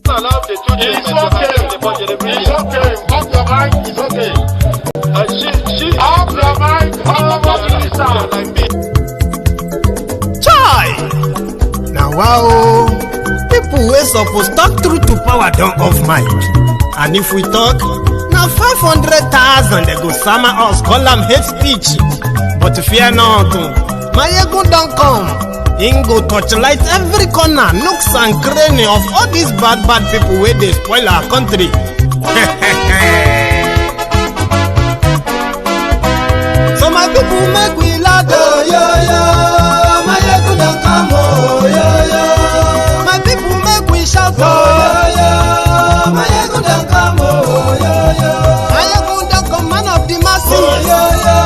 Allow the two it's okay. It's okay. Off your mind. It's okay. Off your mind. Chai! Now wow, people wey suppose talk truth to power don't off mic. And if we talk, now 500,000 they go summer us call them hate speech. But fear not, Maiyegun don't come. Ingo torchlight every corner, nooks and cranny of all these bad people where they spoil our country. So my people make we laugh, oh yo yo. Maiyegun don't come, oh yo yo. My people make we shout, oh yo yo. Maiyegun don't come, oh yo yo. Maiyegun don't come, man of the masses, oh yo yo.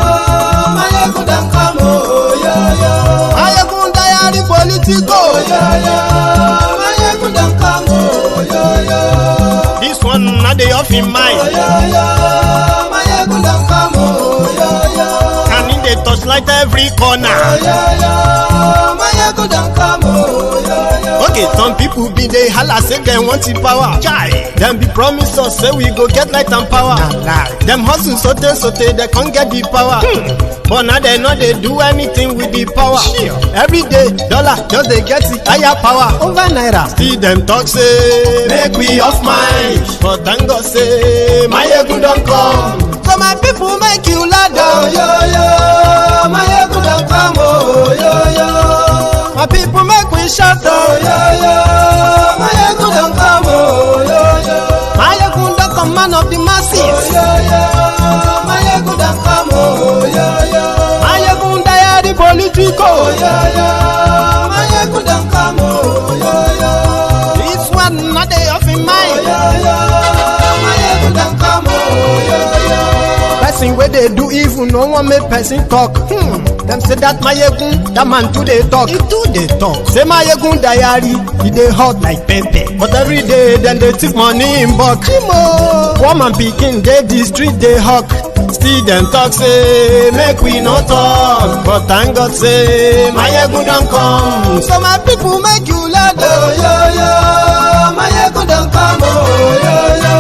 Maiyegun don't come, oh yo yo. Maiyegun diary Politico, oh yo yo. Maiyegun don't come, oh yo yo. This one not the off in mind, oh yo yo. Maiyegun don't come, oh yo yo. Can in the touchlight every corner, oh yo yo. Maiyegun don't come, oh yo yo. Okay, some people be they holla say they want the power. Chai, them be promise us say we go get light and power. Them hustle sote they can't get the power. But now they know they do anything with the power. Every day, dollar just they get it higher power over naira. See them talk say make we off mind, but thank God say Maiyegun don't come. So my people make you laugh, oh yo yo. Maiyegun don't come, oh yo yo. My people make we shout, oh yo yo. Maiyegun don't come, oh yo yo. Maiyegun don't come, man of the masses, oh yo yo. Maiyegun don't come, oh yo yo. Maiyegun diary Politico, oh yo yo. Maiyegun don't come, oh yo yo. This one not they off in mind, oh yo yo. Maiyegun don't come, oh yo yo. Person where they do evil, no one make person talk. Them say that Maiyegun, that man too they talk. He too they talk. Say Maiyegun diary, he they hot like pepper. But every day then they take money in bulk. Woman picking, they the street they hawk. Still them talk say make we not talk. But thank God say Maiyegun don't come. So my people make you laugh, oh yo yo. Maiyegun don't come, oh yo yo.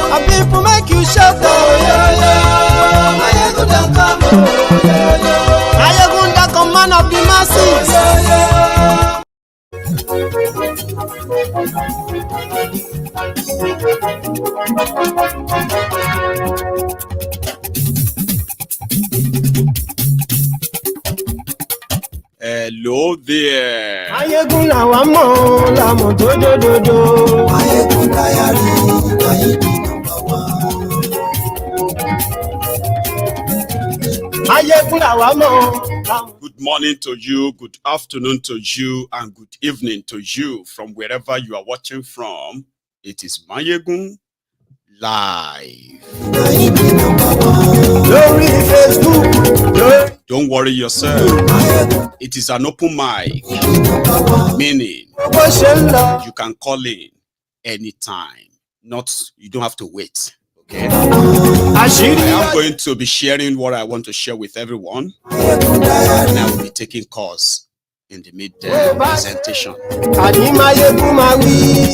My people make you shout, oh yo yo. Maiyegun don't come, oh yo yo. Maiyegun don't come, man of the masses, oh yo yo. Hello there. Maiyegun làwa mọ̀ làmọ̀ dódódódó. Maiyegun diary, Maiyegun number one. Maiyegun làwa mọ̀. Good morning to you, good afternoon to you, and good evening to you from wherever you are watching from. It is Maiyegun Live. Lórí Facebook. Don't worry yourself. It is an open mic, meaning you can call in anytime. You don't have to wait. Okay. I am going to be sharing what I want to share with everyone, and I will be taking calls in the mid presentation.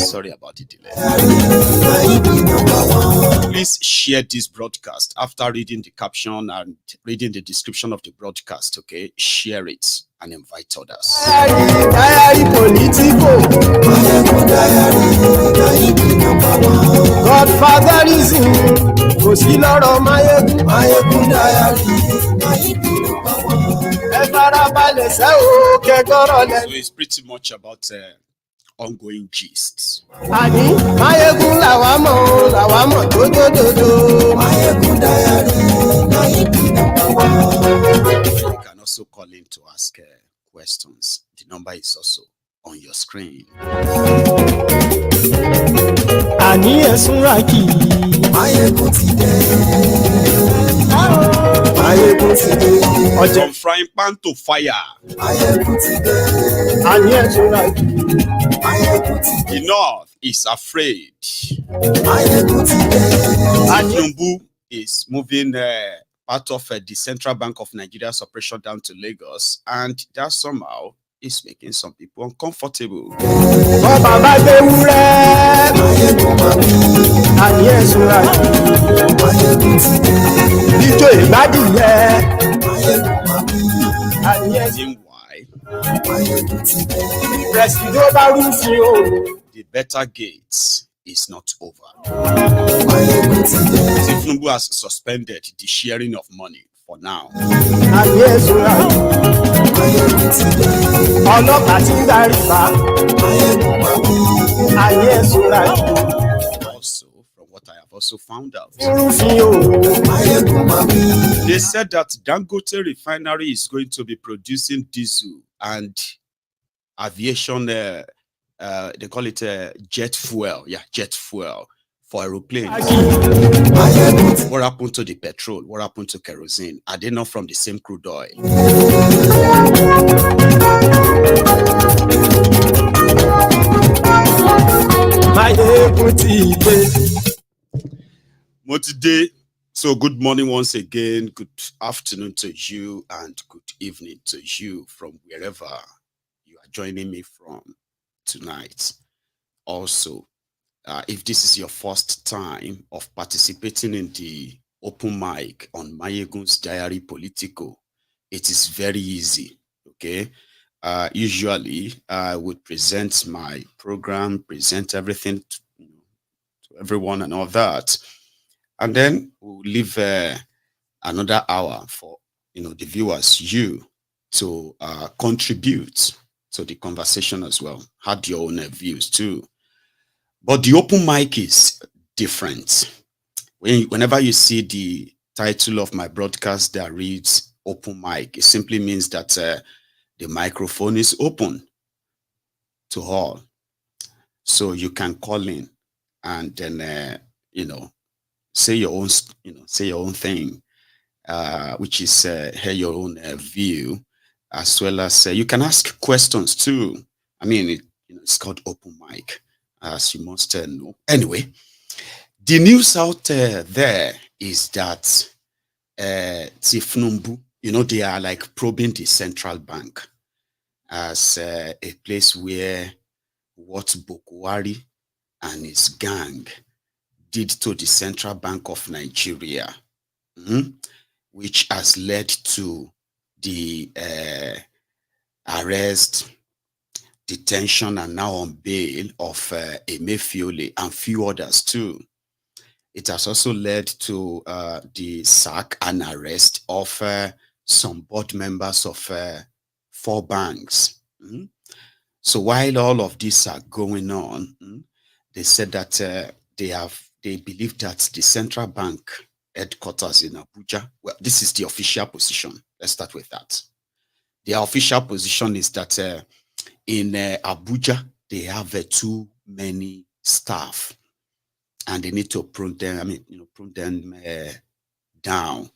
Sorry about the delay. Please share this broadcast after reading the caption and reading the description of the broadcast. Okay, share it and invite others. Diary Politico. Godfatherism. Kò sí lọ́rọ̀ Maiyegun. Maiyegun diary. So it's pretty much about ongoing gists. Ani Maiyegun làwa mọ̀ dódódódó. Maiyegun diary. You can also call in to ask questions. The number is also on your screen. Ani ẹ̀sùn ràkì. Maiyegun ti dé. Maiyegun ti dé. From frying pan to fire. Maiyegun ti dé. Ani ẹ̀sùn ràkì. Maiyegun ti dé. The North is afraid. Maiyegun ti dé. Tinubu is moving part of the Central Bank of Nigeria's operation down to Lagos, and that somehow is making some people uncomfortable. Reason why the better gate is not over. Tinubu has suspended the sharing of money for now. Also, from what I have also found out, they said that Dangote refinery is going to be producing diesel and aviation, they call it jet fuel. Yeah, jet fuel for aeroplanes. What happened to the petrol? What happened to kerosene? Are they not from the same crude oil? Today, so good morning once again, good afternoon to you, and good evening to you from wherever you are joining me from tonight. Also, if this is your first time of participating in the open mic on MaiyegunsDiary Politico, it is very easy, okay? Usually, I would present my program, present everything to everyone and all that. And then we'll leave another hour for the viewers, you, to contribute to the conversation as well. Had your own views too. But the open mic is different. Whenever you see the title of my broadcast that reads open mic, it simply means that the microphone is open to all. So you can call in and then, say your own, thing, which is hear your own view, as well as you can ask questions too. I mean, it's called open mic, as you must know. Anyway, the news out there is that Tifnumbu, they are like probing the central bank as a place where what Bokwari and his gang did to the Central Bank of Nigeria, which has led to the arrest, detention, and now on bail of Emefiole and few others too. It has also led to the sack and arrest of some board members of 4 banks. So while all of these are going on, they said that they believe that the central bank headquarters in Abuja, well, this is the official position. Let's start with that. The official position is that in Abuja, they have too many staff and they need to prune them, prune them down.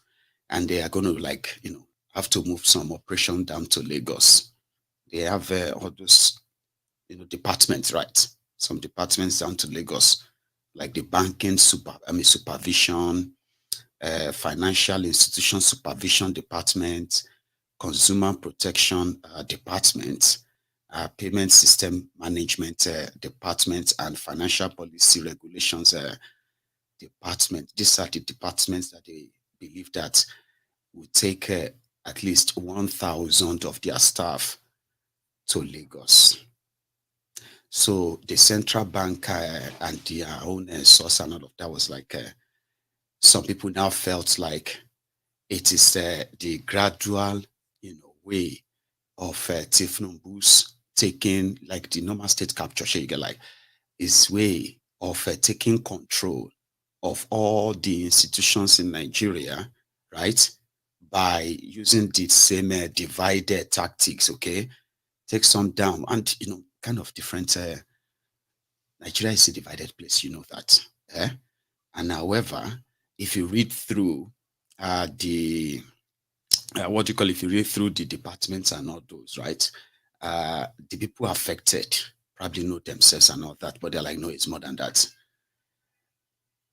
And they are going to have to move some operation down to Lagos. They have all those, departments, right? Some departments down to Lagos, like the banking supervision, financial institution supervision department, consumer protection department, payment system management department, and financial policy regulations department. These are the departments that they believe that will take at least 1,000 of their staff to Lagos. So the central bank and their own source and all of that was like, some people now felt like it is the gradual, way of Tifnumbu's taking, like the normal state capture, his way of taking control of all the institutions in Nigeria, right? By using the same divided tactics, okay? Take some down and, kind of different. Nigeria is a divided place, that. And however, if you read through if you read through the departments and all those, right? The people affected probably know themselves and all that, but they're like, no, it's more than that.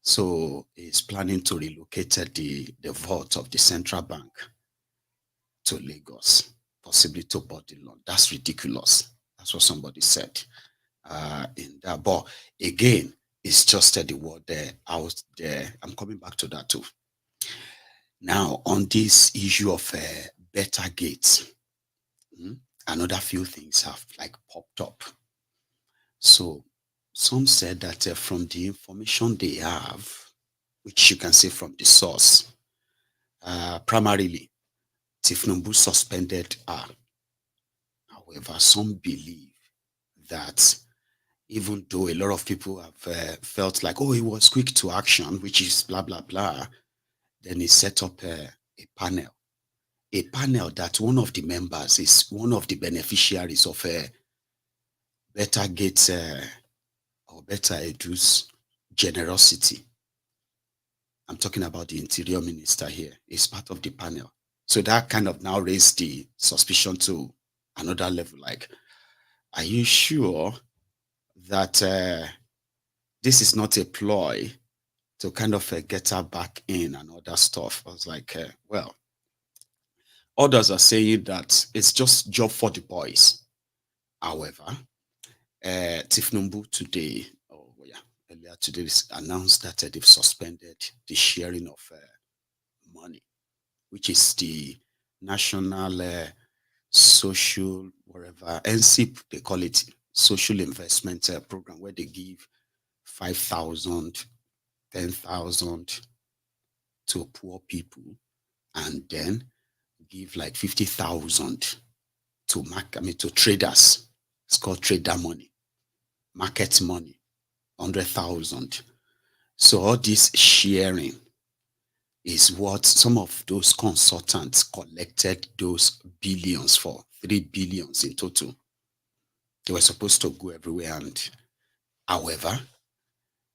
So he's planning to relocate the vault of the central bank to Lagos. possibly to body loan. That's ridiculous. That's what somebody said in that. But again, it's just the word out there. I'm coming back to that too. Now, on this issue of better gates, another few things have like popped up. So some said that from the information they have, which you can see from the source, primarily, Tifnumbu suspended her. However, some believe that even though a lot of people have felt like, oh, he was quick to action, which is blah, blah, blah, then he set up a panel that one of the members is one of the beneficiaries of Better Gates or Better Edu's generosity. I'm talking about the interior minister here. He's part of the panel. So that kind of now raised the suspicion to another level. Like, are you sure that this is not a ploy to kind of get her back in and all that stuff? I was like, well, others are saying that it's just job for the boys. However, Tifnumbu today, earlier today, announced that they've suspended the sharing of money, which is the National Social, whatever, NCP, they call it, Social Investment Program, where they give 5,000, 10,000 to poor people, and then give like 50,000 to traders. It's called trader money, market money, 100,000. So all this sharing is what some of those consultants collected those billions for, 3 billions in total. They were supposed to go everywhere, and however,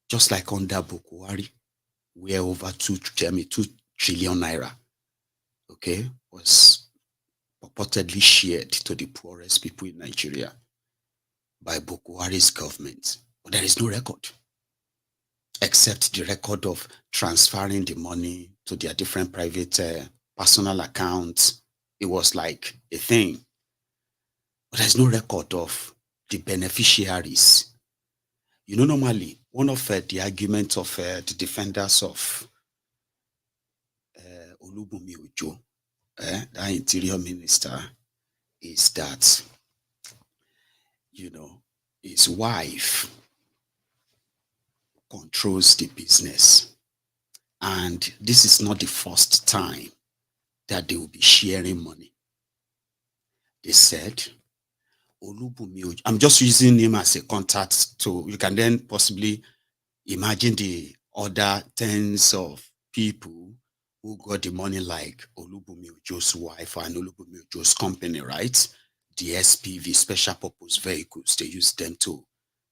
just like under Bukwari, where over 2 trillion naira, okay, was purportedly shared to the poorest people in Nigeria by Bukwari's government. But there is no record, except the record of transferring the money to their different private personal accounts. It was like a thing. But there's no record of the beneficiaries. You know, normally, one of the arguments of the defenders of Olubunmi Ojo, the interior minister, is that, you know, his wife controls the business. And this is not the first time that they will be sharing money. They said, Olubunmi Ojo, I'm just using him as a contact to, you can then possibly imagine the other tens of people who got the money, like Olubunmi Ojo's wife and Olubunmi Ojo's company, right? The SPV, special purpose vehicles, they use them to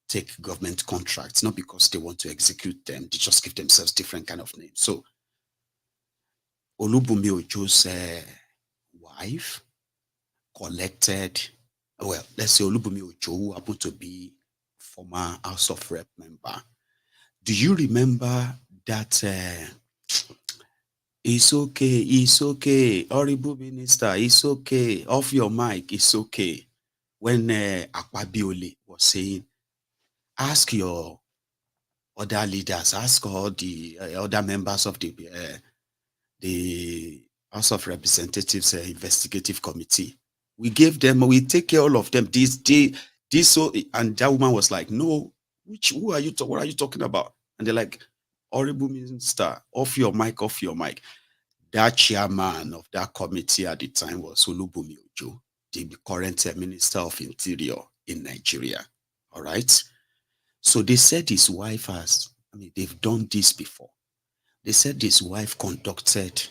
take government contracts, not because they want to execute them, they just give themselves different kind of names. So Olubunmi Ojo's wife collected, well, let's say Olubunmi Ojo, who happened to be former House of Rep member. Do you remember that it's okay, horrible minister, it's okay, off your mic, it's okay, when Akwabiole was saying, ask your other leaders, ask all the other members of the House of Representatives investigative committee. We gave them, we take care of all of them. So, and that woman was like, no, who are you? What are you talking about? And they're like, horrible minister, off your mic, off your mic. That chairman of that committee at the time was Olubunmi Ojo, the current Minister of Interior in Nigeria. All right. So they said his wife they've done this before. They said his wife conducted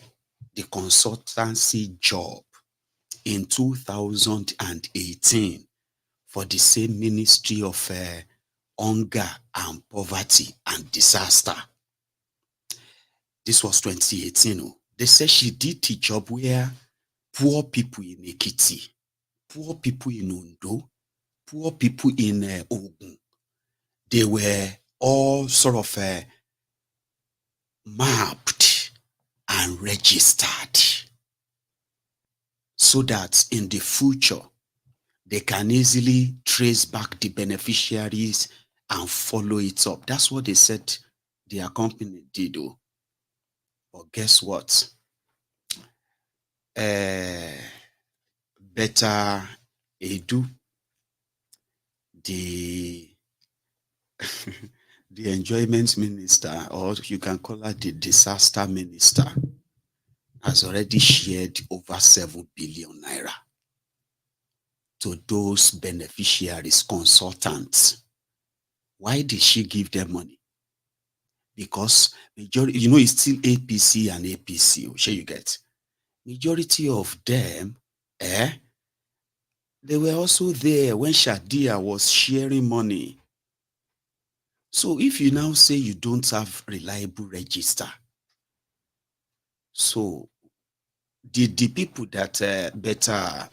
the consultancy job in 2018 for the same Ministry of Hunger and Poverty and Disaster. This was 2018. They said she did the job where poor people in Ekiti, poor people in Ondo, poor people in Ogun, they were all sort of mapped and registered. so that in the future, they can easily trace back the beneficiaries and follow it up. That's what they said their company did. Oh. But guess what? Better Edu, the the enjoyment minister, or you can call her the disaster minister, has already shared over 7 billion naira to those beneficiaries, consultants. Why did she give them money? Because majority, it's still APC and APC. Sure, you get. Majority of them, they were also there when Shadia was sharing money. So if you now say you don't have reliable register, so did the people that better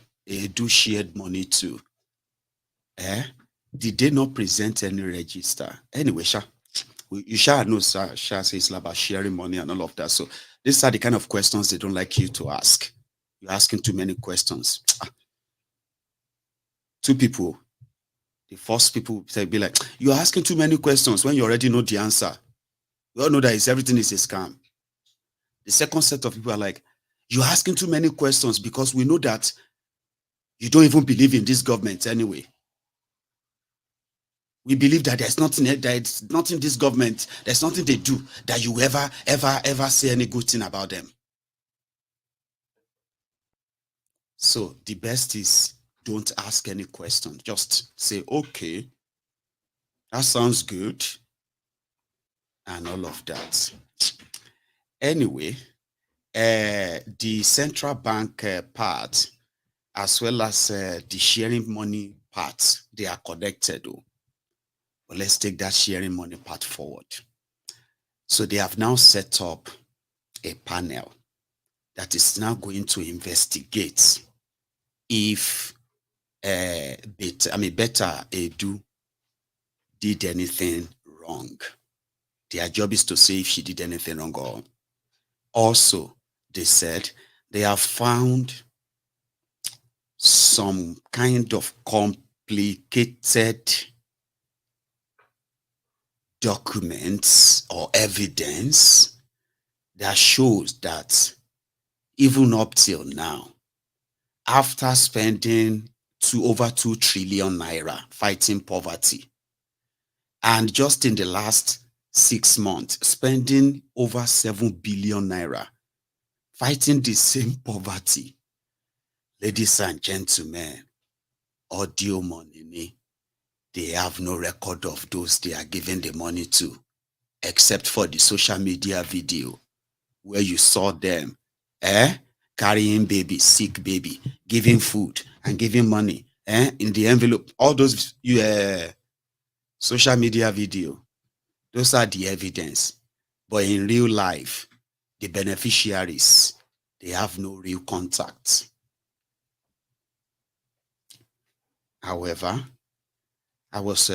do shared money to, did they not present any register? Anyway, you shall know, sir, says about sharing money and all of that. So these are the kind of questions they don't like you to ask. You're asking too many questions. Two people, the first people will be like, you're asking too many questions when you already know the answer. We all know that everything is a scam. The second set of people are like, you're asking too many questions because we know that you don't even believe in this government anyway. We believe that there's nothing this government, there's nothing they do that you ever say any good thing about them. So the best is don't ask any question. Just say, okay, that sounds good. And all of that. Anyway, the central bank part, as well as the sharing money part, they are connected. But let's take that sharing money part forward. So they have now set up a panel that is now going to investigate if Better Edu did anything wrong. Their job is to say if she did anything wrong. Or also, they said they have found some kind of complicated documents or evidence that shows that even up till now, after spending over 2 trillion naira fighting poverty, and just in the last 6 months, spending over 7 billion naira fighting the same poverty, ladies and gentlemen, audio money, they have no record of those they are giving the money to, except for the social media video where you saw them carrying baby, sick baby, giving food and giving money in the envelope. All those social media video, those are the evidence. But in real life, the beneficiaries, they have no real contact. However, I was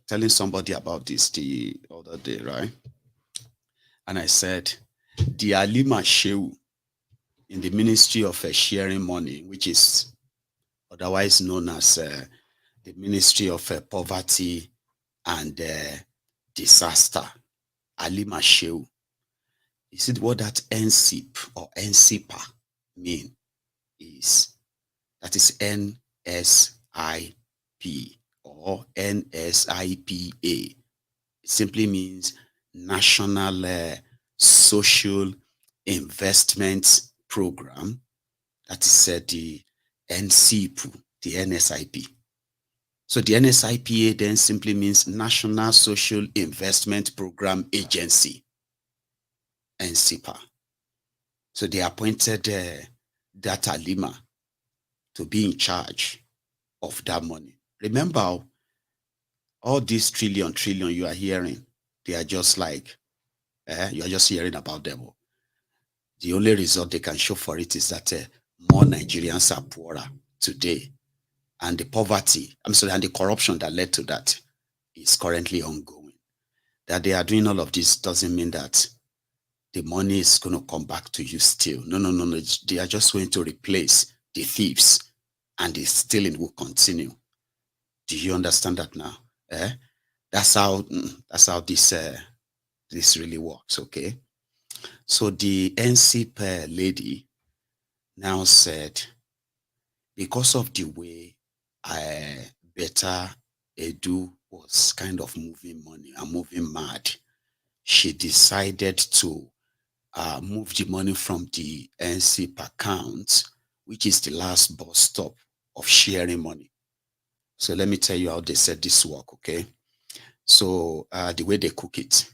telling somebody about this the other day, right? And I said, the Alima Shehu in the Ministry of Sharing Money, which is otherwise known as the Ministry of Poverty and Disaster, Alima Shehu. You see what that NSIP or NSIPA mean is? That is NSIP or NSIPA. It simply means National Social Investment Program. That is the NSIP, the NSIP. So the NSIPA then simply means National Social Investment Program Agency, NSIPA. So they appointed Data Lima to be in charge of that money. Remember, all these trillion you are hearing, they are just like, you are just hearing about them. The only result they can show for it is that more Nigerians are poorer today. And the poverty, and the corruption that led to that is currently ongoing. That they are doing all of this doesn't mean that the money is going to come back to you still. No. They are just going to replace the thieves, and the stealing will continue. Do you understand that now? That's how this really works. Okay. So the NCP lady now said, because of the way Better Edu was kind of moving money and moving mad, she decided to move the money from the NCP account, which is the last bus stop of sharing money. So let me tell you how they said this work, okay? So the way they cook it,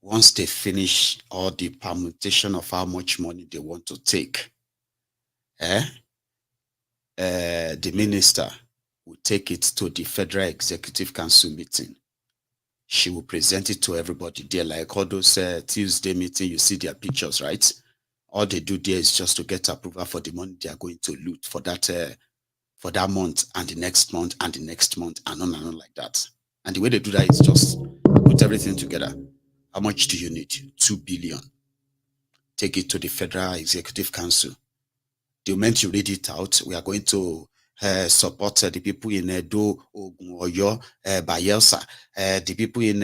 once they finish all the permutation of how much money they want to take, the minister will take it to the Federal Executive Council meeting. She will present it to everybody there, like all those Tuesday meeting, you see their pictures, right? All they do there is just to get approval for the money they are going to loot for that month and the next month and the next month and on like that. And the way they do that is just put everything together. How much do you need? 2 billion. Take it to the Federal Executive Council. The moment you read it out, we are going to support the people in Edo, Ogun, Oyo, Bayelsa, the people in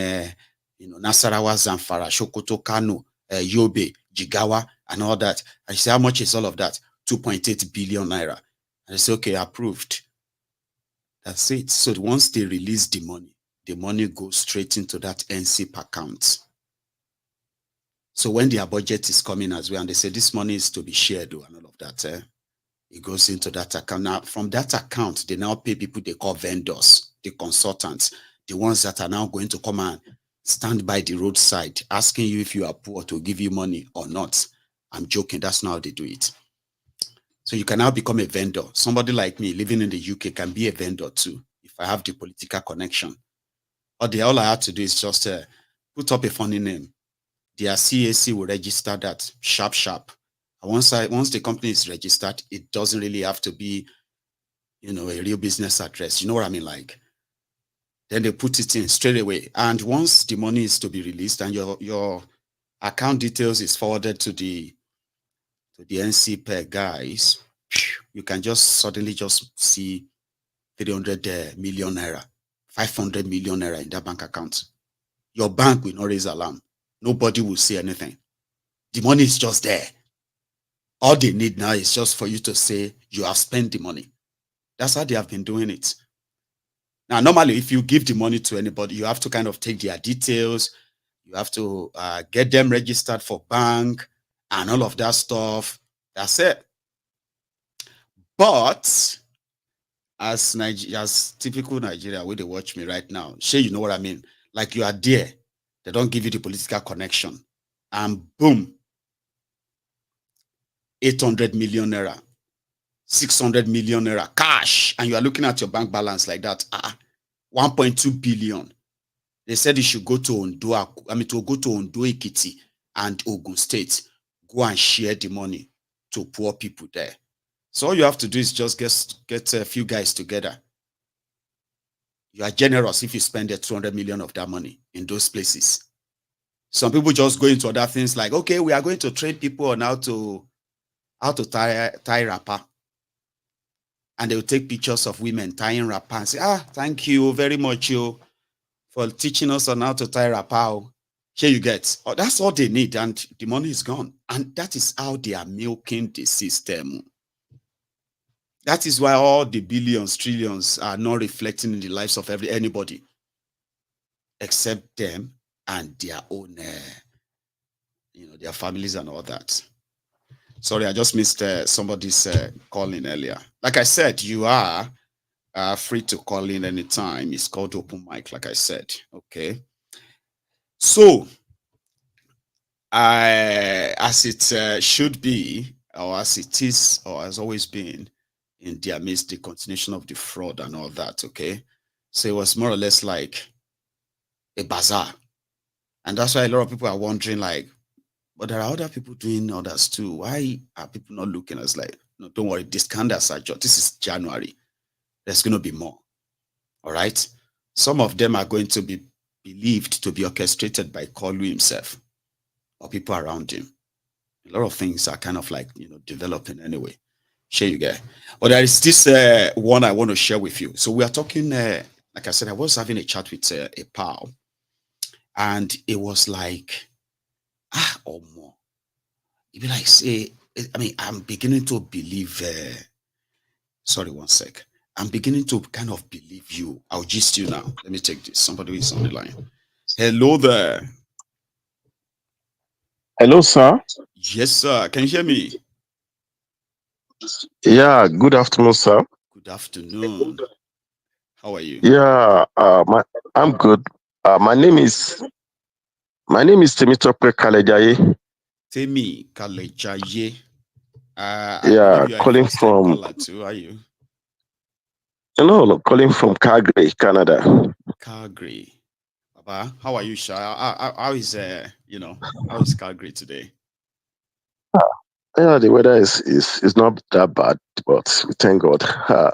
Nasarawa, Zamfara, Sokoto, Kano, Yobe, Jigawa, and all that. I say, how much is all of that? 2.8 billion naira. And I say, okay, approved. That's it. So once they release the money goes straight into that NCP account. So when their budget is coming as well, and they say this money is to be shared and all of that, it goes into that account. Now, from that account, they now pay people they call vendors, the consultants, the ones that are now going to come and stand by the roadside, asking you if you are poor to give you money or not. I'm joking. That's not how they do it. So you can now become a vendor. Somebody like me living in the UK can be a vendor too, if I have the political connection. All I have to do is just put up a funny name. Their CAC will register that sharp. And once the company is registered, it doesn't really have to be, a real business address. You know what I mean? Like, then they put it in straight away. And once the money is to be released and your account details is forwarded to the NCP guys, you can just suddenly just see 300 million naira, 500 million naira in that bank account. Your bank will not raise alarm. Nobody will say anything. The money is just there. All they need now is just for you to say you have spent the money. That's how they have been doing it. Now, normally, if you give the money to anybody, you have to kind of take their details. You have to get them registered for bank and all of that stuff. That's it. But as typical Nigeria, where they watch me right now, sure, you know what I mean? Like you are there. They don't give you the political connection. And boom, 800 million naira, 600 million naira cash. And you are looking at your bank balance like that. 1.2 billion. They said you should go to Ondo, Ekiti and Ogun State. Go and share the money to poor people there. So all you have to do is just get a few guys together. You are generous if you spend the 200 million of that money in those places. Some people just go into other things like, okay, we are going to train people on how to tie wrapper. And they will take pictures of women tying wrapper and say, thank you very much for teaching us on how to tie wrapper. Here you get. That's all they need, and the money is gone. And that is how they are milking the system. That is why all the billions, trillions are not reflecting in the lives of anybody except them and their own, their families and all that. Sorry, I just missed somebody's calling earlier. Like I said, you are free to call in anytime. It's called open mic, like I said. Okay. So, as it should be, or as it is, or has always been, in their midst, the continuation of the fraud and all that, okay? So it was more or less like a bazaar. And that's why a lot of people are wondering, like, but there are other people doing others too. Why are people not looking as like, no, don't worry, this scandals are just, this is January. There's going to be more, all right? Some of them are going to be believed to be orchestrated by Kolu himself or people around him. A lot of things are kind of like, developing anyway. Share you get. But there is this one I want to share with you. So we are talking, like I said, I was having a chat with a pal, and it was like, or more. It'd be like, say, I mean, I'm beginning to believe, sorry, one sec. I'm beginning to kind of believe you. I'll gist you now. Let me take this. Somebody is on the line. Hello there. Hello, sir. Yes, sir. Can you hear me? Yeah, good afternoon, sir. Good afternoon. How are you? Yeah, I'm good. My name is Temitope Kalejaye. Temi Kalejaye. I Yeah, believe you are a calling first time from caller too, are you? calling from Calgary, Canada. Calgary. Baba, how are you, Sha? How is how is Calgary today? Yeah, the weather is not that bad, but we thank God. Yeah.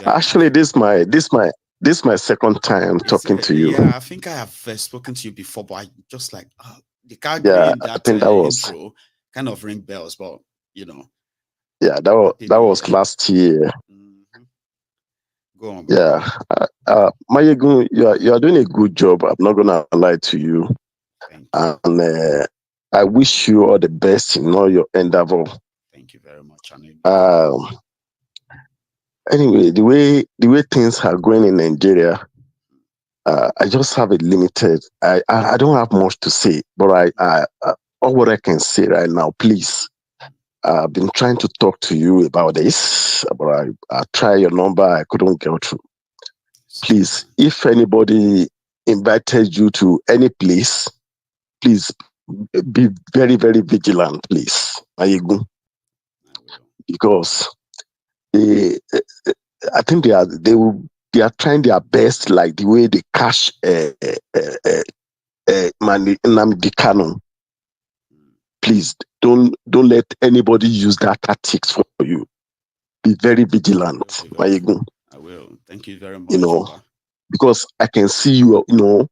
Actually, this my second time talking to you. Yeah, I think I have spoken to you before, but I just like the Calgary Yeah, in I that think that was intro kind of ring bells, but you know, yeah happy that new was year. last year. Mhm. Go on, Yeah, Baba. Maiyegun, you are doing a good job. I'm not gonna lie to you. Thank you. And I wish you all the best in all your endeavor. Thank you very much. And you too. Um, anyway, the way things are going in Nigeria, I just have a limited. I don't have much to say, but all what I can say right now, please. I've been trying to talk to you about this, but I tried your number. I couldn't get through. Please, if anybody invited you to any place, please be very, very vigilant, please. Maiyegun. I will. Because they, I think they are trying their best, like the way they cash Nnamdi Kanu. Please don't let anybody use that tactics for you. Be very vigilant, Maiyegun. I will. Thank you very You much, know, Baba. because I can see you. You know,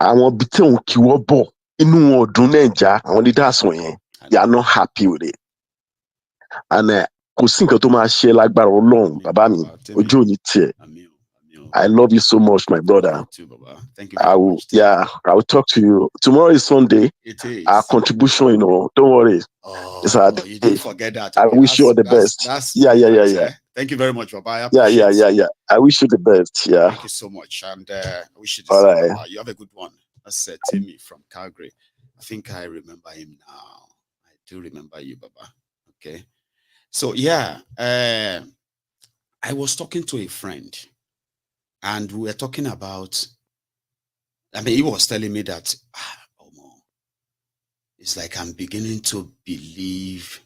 àwọn ibi tí òun kì wọ́ bọ̀ inú wọn ò dùn Nàìjà àwọn leaders wọ̀nyẹn they are not happy with it. And kò sí nǹkan tó máa ṣe lágbára Ọlọ́run bàbá mi ojú ò ní tiẹ̀. I love you so much, my brother. You too, Baba. Thank you very much. I will talk to you. Tomorrow is Sunday. It is. Our contribution, don't worry. Oh, you didn't forget that. Okay, I wish you all the best. That's yeah. Thank you very much, Baba. I appreciate yeah. I wish you the best. Yeah. Thank you so much. And I wish you the all same, right. Baba. You have a good one. That's Timmy from Calgary. I think I remember him now. I do remember you, Baba. Okay. So, yeah, I was talking to a friend, and we were talking about, I mean, he was telling me that, it's like I'm beginning to believe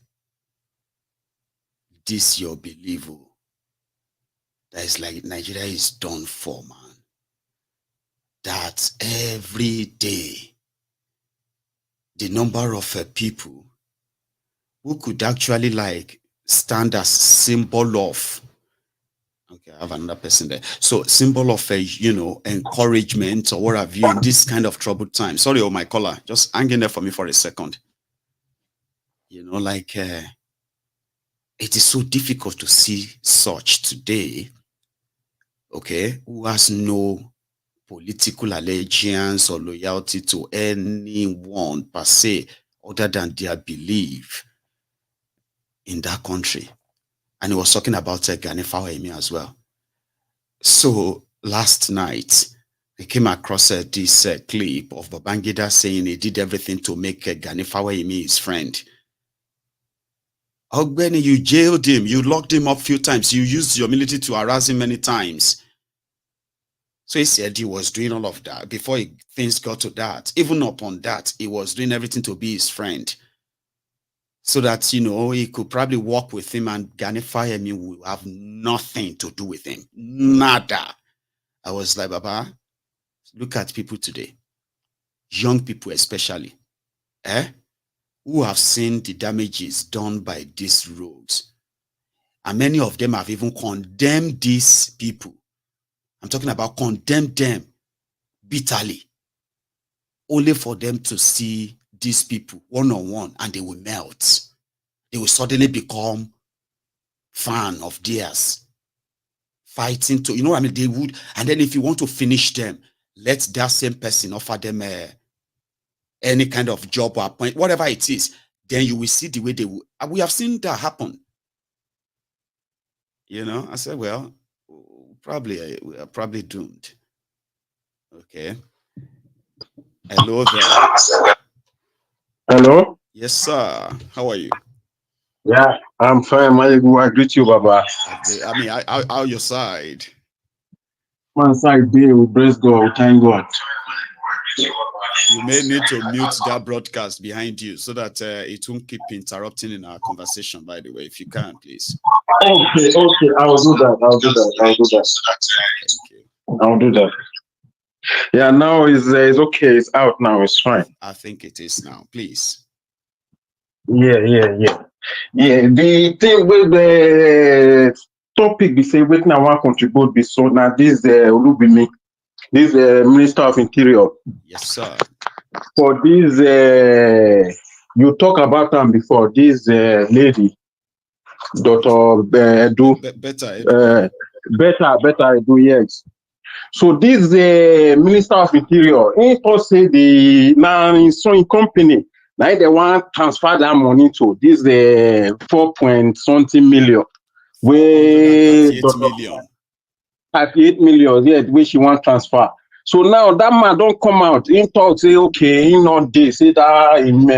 this your belief. That is like Nigeria is done for, man. That every day, the number of people who could actually like stand as symbol of, okay, I have another person there. So symbol of encouragement or what have you in this kind of troubled time. Sorry, oh my caller, just hang in there for me for a second. Like it is so difficult to see such today, okay, who has no political allegiance or loyalty to anyone per se other than their belief in that country. And he was talking about Gani Fawemi as well. So last night, I came across this clip of Babangida saying he did everything to make Gani Fawemi his friend. Ogbeni, you jailed him. You locked him up a few times. You used your military to harass him many times. So he said he was doing all of that before things got to that. Even upon that, he was doing everything to be his friend. So that, he could probably walk with him and Gani Fawemi will have nothing to do with him. Nada. I was like, Baba, look at people today. Young people especially. Who have seen the damages done by these rogues. And many of them have even condemned these people. I'm talking about condemned them bitterly. Only for them to see these people one-on-one and they will melt. They will suddenly become fan of theirs, fighting to, you know what I mean? They would, and then if you want to finish them, let that same person offer them any kind of job or appointment, whatever it is. Then you will see the way they will. We have seen that happen. You know, I said, well, we are probably doomed. Okay. Hello there. Hello? Yes, sir. How are you? Yeah, I'm fine. Maiyegun, I greet you, Baba. I mean, how your side? Man, side day, we praise God, we thank God. You may need to mute that broadcast behind you so that it won't keep interrupting in our conversation, by the way, if you can, please. Okay, I'll do that. Thank you. I'll do that. Yeah, now it's okay. It's out now. It's fine. I think it is now. Please. Yeah. The thing with the topic we say waiting I want to contribute be so now this Olubimi, this Minister of Interior. Yes, sir. For this you talk about them before, this lady, Dr. Edu. Better Edu, yes. So this Minister of Interior, he thought say the now in some company, now they want transfer that money to this 4.something million. 38 million, yeah, which she want transfer. So now that man don't come out, he talk say okay, he not dey, say that in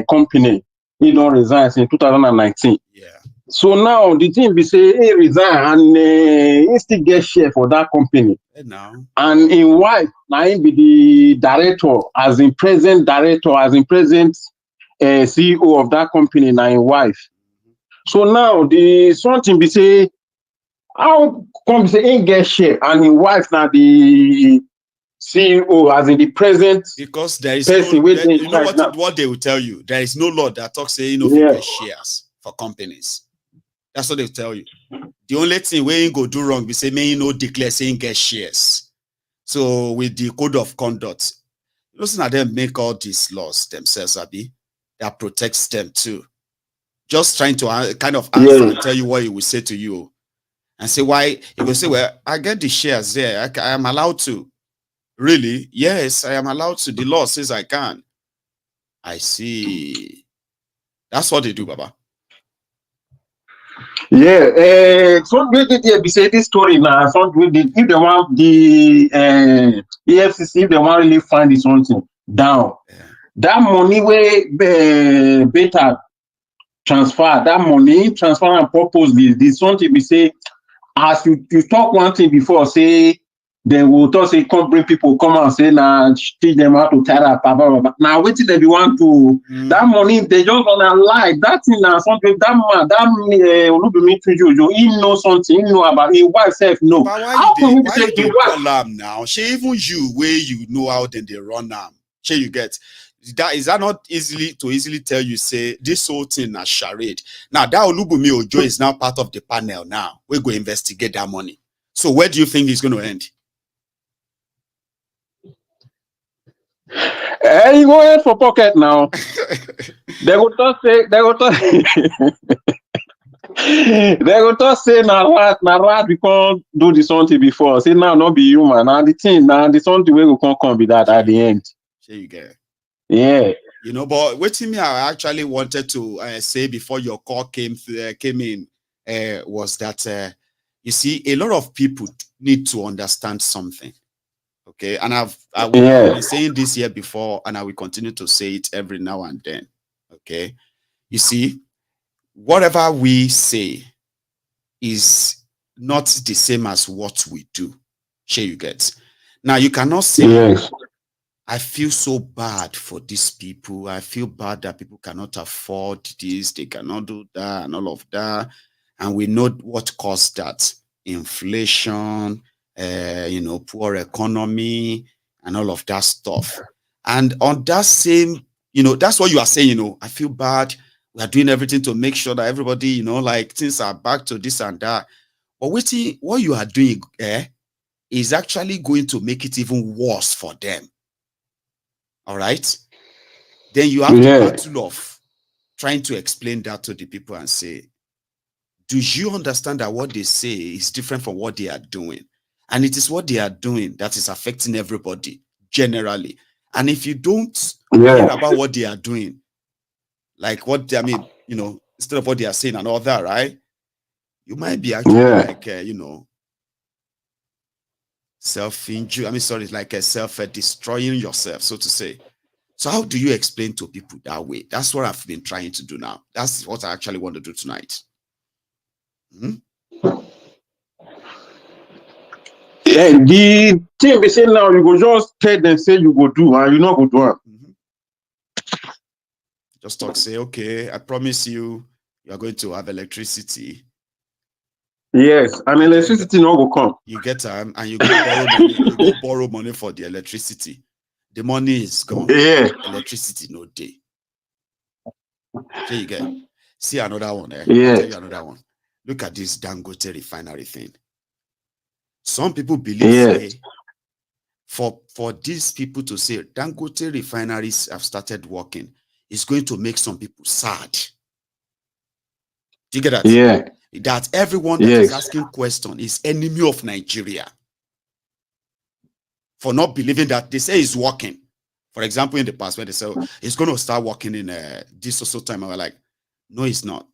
company, he don't resign in 2019. Yeah. So now the thing we say he resign and he still get share for that company. And in wife, now he be the director, as in present director, as in present CEO of that company, now in wife. So now the something we say, how come say he get share and in wife now the CEO, as in the present, because there is person no, there, you know now. what they will tell you. There is no law that talks saying no get shares for companies. That's what they tell you. The only thing where you go do wrong, we say may you know declare saying get shares. So with the code of conduct, listen at them make all these laws themselves, Abi, that protects them too. Just trying to kind of answer and tell you what he will say to you, and say why he will say, well, I get the shares there. I am allowed to. Really? Yes, I am allowed to. The law says I can. I see. That's what they do, Baba. Yeah, some we did be say this story now. Some we did if they want the EFCC, if they want really find this something down, that money way better transfer. That money transfer and purpose this something we say as you talk one thing before, say they will talk say come bring people come and say now teach them how to tie up. Now wait till they be want to that money they just wanna lie that thing now something that man that Olubimi he know something, he know about his wife self know. But why you call am now? She even you where you know how then they run am. She you get that is that not easily tell you say this whole thing na charade. Now that Olubimi Ojo is now part of the panel now. We go investigate that money. So where do you think it's going to end? You go ahead for pocket now. They go to say na rat we can't do the something before. Say now not be human. Now the thing now the something we can't come be that at the end. There you get. Yeah. You know, but waiting me, I actually wanted to say before your call came in was that you see a lot of people need to understand something. Okay, and I've been saying this here before, and I will continue to say it every now and then. Okay, you see, whatever we say is not the same as what we do. Sure, you get. Now you cannot say, I feel so bad for these people. I feel bad that people cannot afford this, they cannot do that, and all of that. And we know what caused that: inflation. You know, poor economy and all of that stuff. And on that same, you know, that's what you are saying, you know, I feel bad. We are doing everything to make sure that everybody, you know, like things are back to this and that. But waiting, what you are doing is actually going to make it even worse for them. All right. Then you have to battle off trying to explain that to the people and say, do you understand that what they say is different from what they are doing? And it is what they are doing that is affecting everybody generally. And if you don't hear about what they are doing, like what I mean, you know, instead of what they are saying and all that, right? You might be actually like, you know, self-injury. I mean, sorry, like a self-destroying yourself, so to say. So how do you explain to people that way? That's what I've been trying to do now. That's what I actually want to do tonight. Yeah, the thing they say now, you go just tell them, say you go do, and you not go do it. Just talk, say, okay, I promise you, you are going to have electricity. Yes, and electricity no go come. You get time and you go borrow money. You go borrow money for the electricity. The money is gone. Yeah. Electricity no day. So you get. See another one. Yeah. I'll tell you another one. Look at this Dangote refinery thing. Some people believe say, for these people to say Dangote refineries have started working is going to make some people sad. Do you get that? Yeah. That everyone that is asking question is enemy of Nigeria for not believing that they say it's working. For example, in the past, when they say it's going to start working in this or so time, and we're like, no, it's not.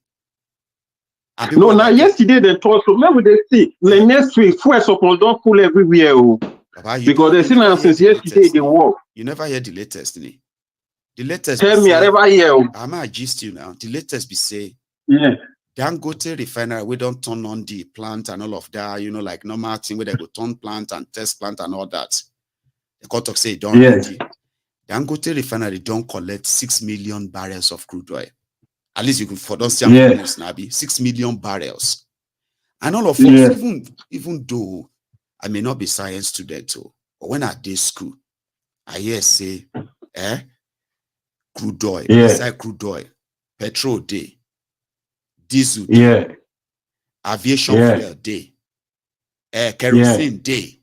No, now yesterday they told so maybe they see the next week fuel supply don't pull everywhere. Because they see now since yesterday they work. You never hear the latest, innit? The latest. Tell me, I never hear. I'm gonna gist you now. The latest be say, Dangote refinery, we don't turn on the plant and all of that, you know, like normal thing where they go turn plant and test plant and all that. The court talk say don't Dangote refinery don't collect 6 million barrels of crude oil. At least you can for don't see Nabi 6 million barrels. And all of us, even though I may not be science student too, but when I did school, I hear say crude oil, inside crude oil, petrol day. Diesel day, aviation fuel day, kerosene day.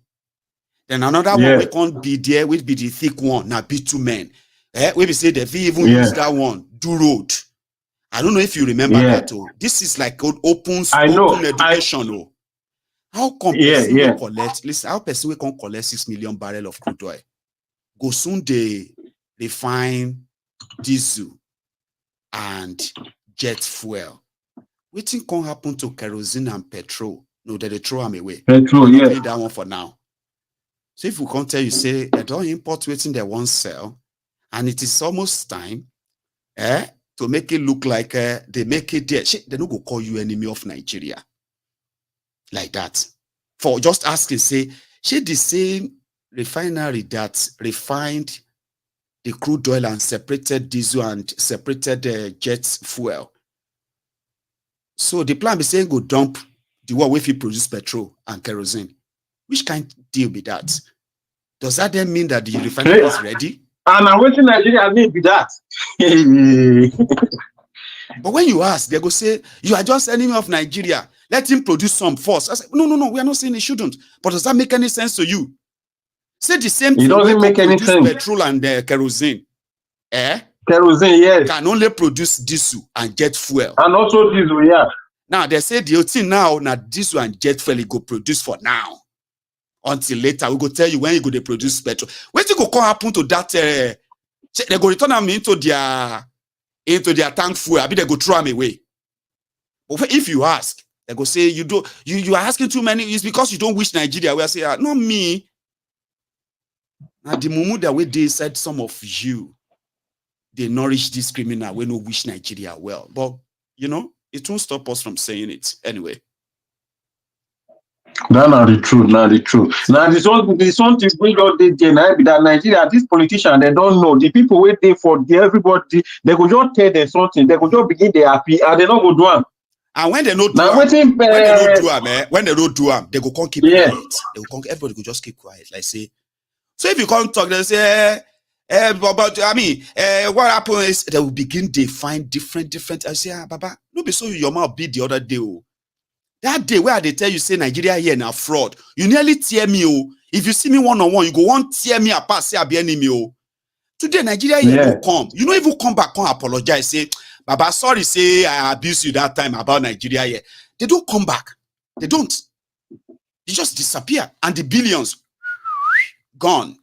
Then another one we can't be there, will be the thick one, now bitumen. We say the V even use that one, do road. I don't know if you remember that too. This is like open education. How come person will collect? Listen, how person we can collect 6 million barrels of crude oil? Go soon they refine diesel and jet fuel. What thing can happen to kerosene and petrol? No, they throw them away. Petrol, that one for now. So if we can't tell you, say they don't import waiting they won't sell, and it is almost time, to make it look like they make it there. They don't go call you enemy of Nigeria. Like that. For just asking, say, the same refinery that refined the crude oil and separated diesel and separated jet fuel. So the plan is saying go dump the one if you produce petrol and kerosene. Which kind of deal be that? Does that then mean that the refinery is ready? And I'm waiting Nigeria need be that. But when you ask, they go say, you are just enemy of Nigeria. Let him produce some force. I say, no, we are not saying he shouldn't. But does that make any sense to you? Say the same thing. It doesn't make any sense. Petrol and kerosene. Kerosene, can only produce diesel and jet fuel. And also diesel, Now, they say the thing now, diesel and jet fuel, you go produce for now. Until later, we go tell you when you go to produce petrol. When you go happen to that, they go return them into their tank fuel. I mean, they go throw them away. But if you ask, they go say you are asking too many. It's because you don't wish Nigeria. We say, not me. Now the moment that way they said some of you, they nourish this criminal. We no wish Nigeria well, but you know it won't stop us from saying it anyway. That's not the truth. Not the truth. Now this one to bring out the that Nigeria, these politicians, they don't know the people waiting for everybody. They go just tell them something. They go just begin they happy and they don't go do them. And when they don't do them, when they don't do them, they go come keep quiet. They go come, everybody go just keep quiet. Like say, so if you can't talk, they say, but I mean, what happened is they will begin to find different. I say, Baba, no be so your mouth beat the other day. That day where they tell you say Nigeria here now fraud, you nearly tear me. If you see me one-on-one, you go one tear me apart, say I be enemy. Today Nigeria here will come. You don't even come back, come apologize, say, Baba, sorry, say I abused you that time about Nigeria here. They don't come back. They don't. They just disappear. And the billions gone.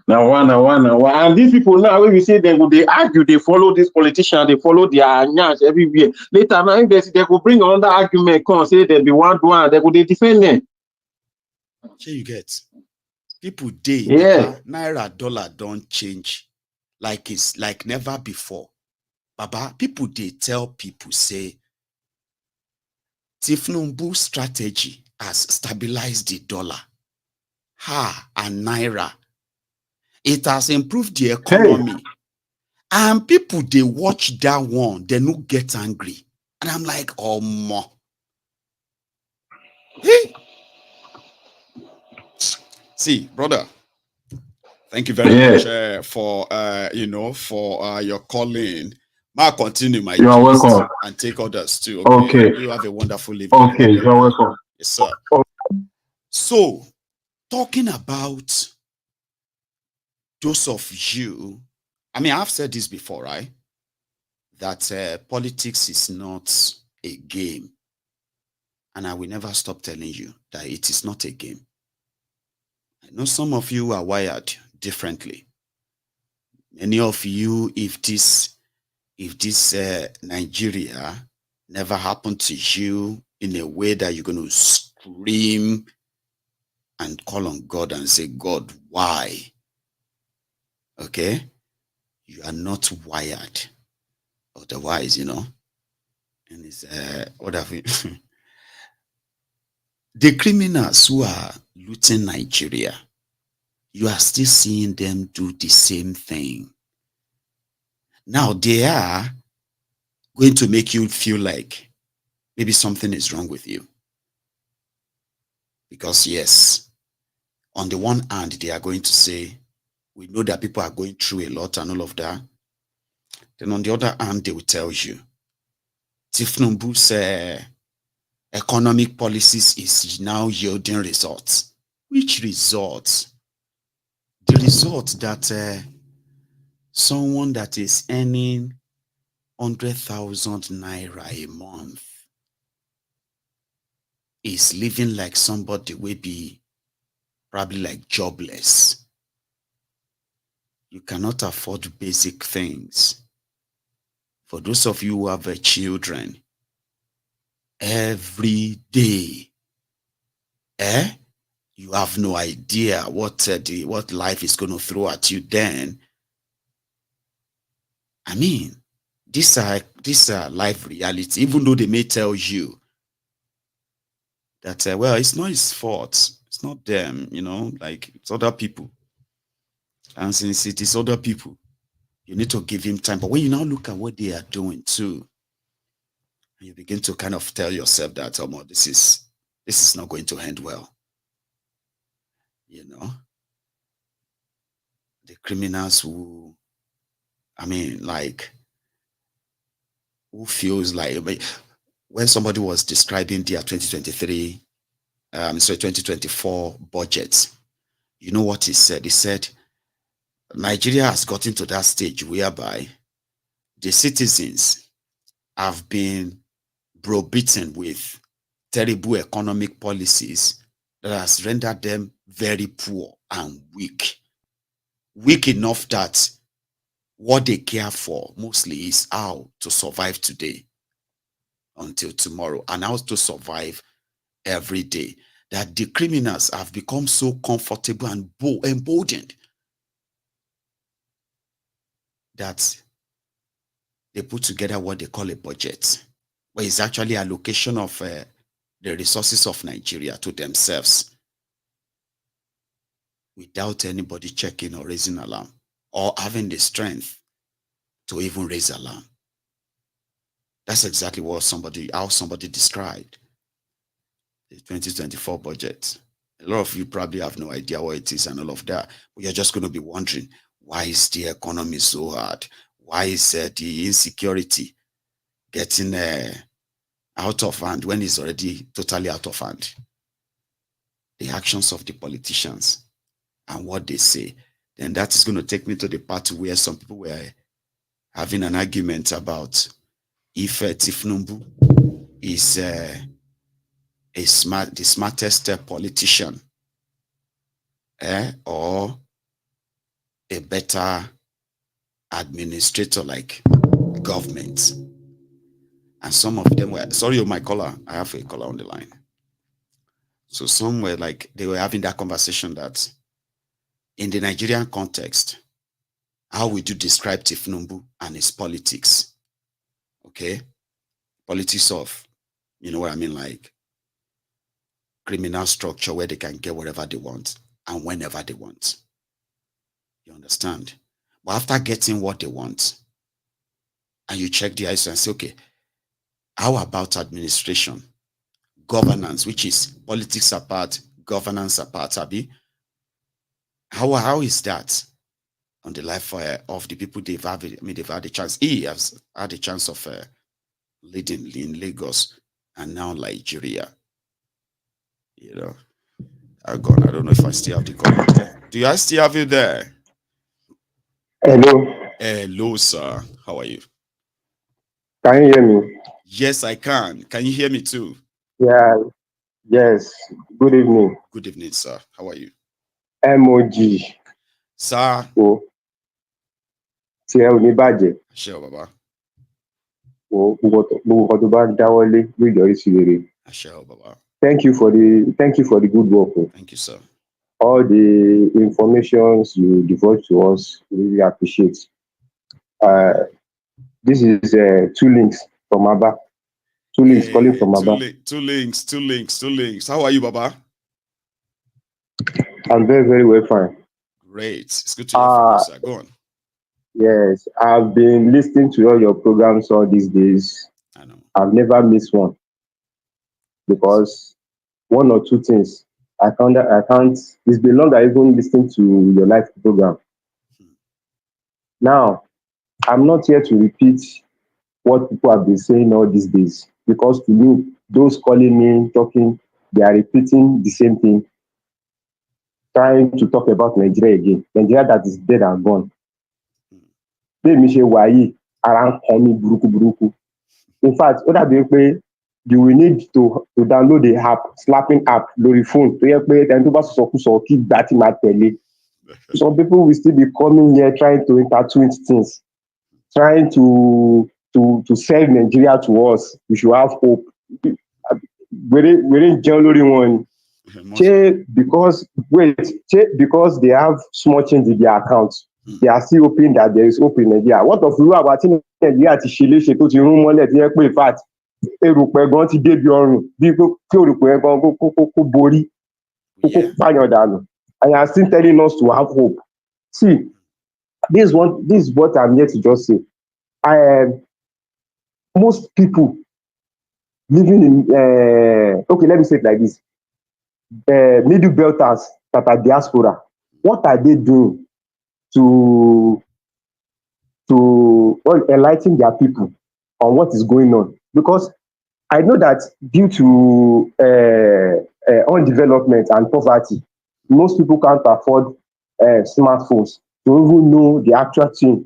Now, and these people now, when we say they argue, they follow this politician, they follow their nyash everywhere. Later, now, if they could bring another argument, come say they be one, they could defend them. Here you get people day, Yeah. Naira dollar don't change like it's like never before. Baba, people they tell people say Tifnumbu strategy has stabilized the dollar. And Naira. It has improved the economy. Hey. And people, they watch that one, they no get angry. And I'm like, oh, more. Hey. See, brother, thank you very much for, for your calling. I'll continue my You are welcome. And take others too. Okay. You have a wonderful evening. Okay, you're welcome. Yes, sir. So, talking about those of you, I mean, I've said this before, right? That politics is not a game. And I will never stop telling you that it is not a game. I know some of you are wired differently. Many of you, if this Nigeria never happened to you in a way that you're going to scream and call on God and say, God, why? Okay, you are not wired. Otherwise, and it's what have you? The criminals who are looting Nigeria, you are still seeing them do the same thing. Now they are going to make you feel like maybe something is wrong with you. Because yes, on the one hand, they are going to say, we know that people are going through a lot and all of that. Then on the other hand, they will tell you, Tifnumbu's economic policies is now yielding results. Which results? The result that someone that is earning 100,000 naira a month is living like somebody will be probably like jobless. You cannot afford basic things. For those of you who have children, every day, you have no idea what life is going to throw at you then. I mean, these are life reality, even though they may tell you that, well, it's not his fault. It's not them, like it's other people. And since it is other people, you need to give him time. But when you now look at what they are doing too, you begin to kind of tell yourself that, oh, this is not going to end well. The criminals who, I mean, like, who feels like, when somebody was describing their 2024 budget, you know what he said? He said, Nigeria has gotten to that stage whereby the citizens have been browbeaten with terrible economic policies that has rendered them very poor and weak. Weak enough that what they care for mostly is how to survive today until tomorrow and how to survive every day. That the criminals have become so comfortable and emboldened that they put together what they call a budget, where it's actually allocation of the resources of Nigeria to themselves without anybody checking or raising alarm or having the strength to even raise alarm. That's exactly how somebody described the 2024 budget. A lot of you probably have no idea what it is and all of that, but you're just going to be wondering, why is the economy so hard? Why is the insecurity getting out of hand when it's already totally out of hand? The actions of the politicians and what they say. Then that is going to take me to the part where some people were having an argument about if Tifnumbu is the smartest politician, or a better administrator like government. And some of them were, sorry, my caller, I have a caller on the line. So some were like, they were having that conversation that in the Nigerian context, how would you describe Tifnumbu and his politics? Okay. Politics of, you know what I mean? Like criminal structure where they can get whatever they want and whenever they want. You understand? But after getting what they want, and you check the ISO and say, okay, how about administration, governance, which is politics apart, governance apart, Abi? How is that on the life of the people they've had? I mean, they've had a chance. He has had a chance of leading in Lagos and now Nigeria. You know, I don't know if I still have the call there. Do I still have you there? Hello. Hello, sir. How are you? Can you hear me? Yes, I can. Can you hear me too? Yeah. Yes. Good evening. Good evening, sir. How are you? MOG. Sir. Oh. Bàjẹ́. Sure, Baba. Oh, Sure, Baba. Thank you for the good work. Oh. Thank you, sir. All the informations you divulge to us, we really appreciate. This is 2 links from Abba. 2 links calling from Abba. Two links. How are you, Baba? I'm very, very well, fine. Great. It's good to hear from you, sir. Go on. Yes, I've been listening to all your programs all these days. I know. I've never missed one. Because 1 or 2 things, I can't, it's been long I even listened to your live program. Now, I'm not here to repeat what people have been saying all these days. Because to me, those calling me, talking, they are repeating the same thing. Trying to talk about Nigeria again. Nigeria that is dead and gone. In fact, you will need to download the app, slapping app, lórí phone. Some people will still be coming here trying to intertwine things, trying to sell Nigeria to us. We should have hope. We didn't generally one. Because they have small change in their accounts, they are still hoping that there is hope in Nigeria. What of you about Nigeria to shile to ti run mole ti in fact erùpẹ̀ gan ti débi ọrùn bí kí erùpẹ̀ gan kó borí kó pààyàn dànù, and you are still telling us to have hope. See, this is what I'm here to just say. Most people living in okay, let me say it like this. Middle belters that are diaspora, what are they doing to enlighten their people on what is going on? Because I know that due to undevelopment and poverty, most people can't afford smartphones to even know the actual thing,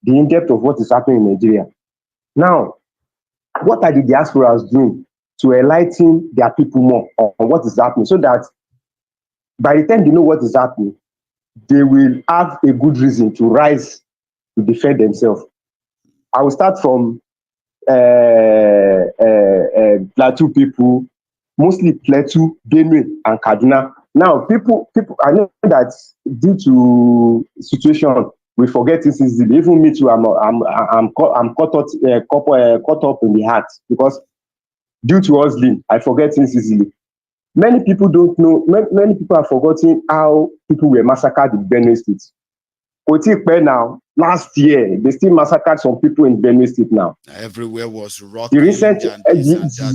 the in-depth of what is happening in Nigeria. Now, what are the diasporas doing to enlighten their people more on what is happening, so that by the time they know what is happening, they will have a good reason to rise to defend themselves? I will start from Plateau people, mostly Plateau, Benue, and Kaduna. Now, people, I know that due to situation, we forget this easily. Even me too, I'm caught up in the heart, because due to hustling, I forget things easily. Many people don't know. Many people have forgotten how people were massacred in Benue State. Now, last year, they still massacred some people in Benue State now. Everywhere was rocking. The recent,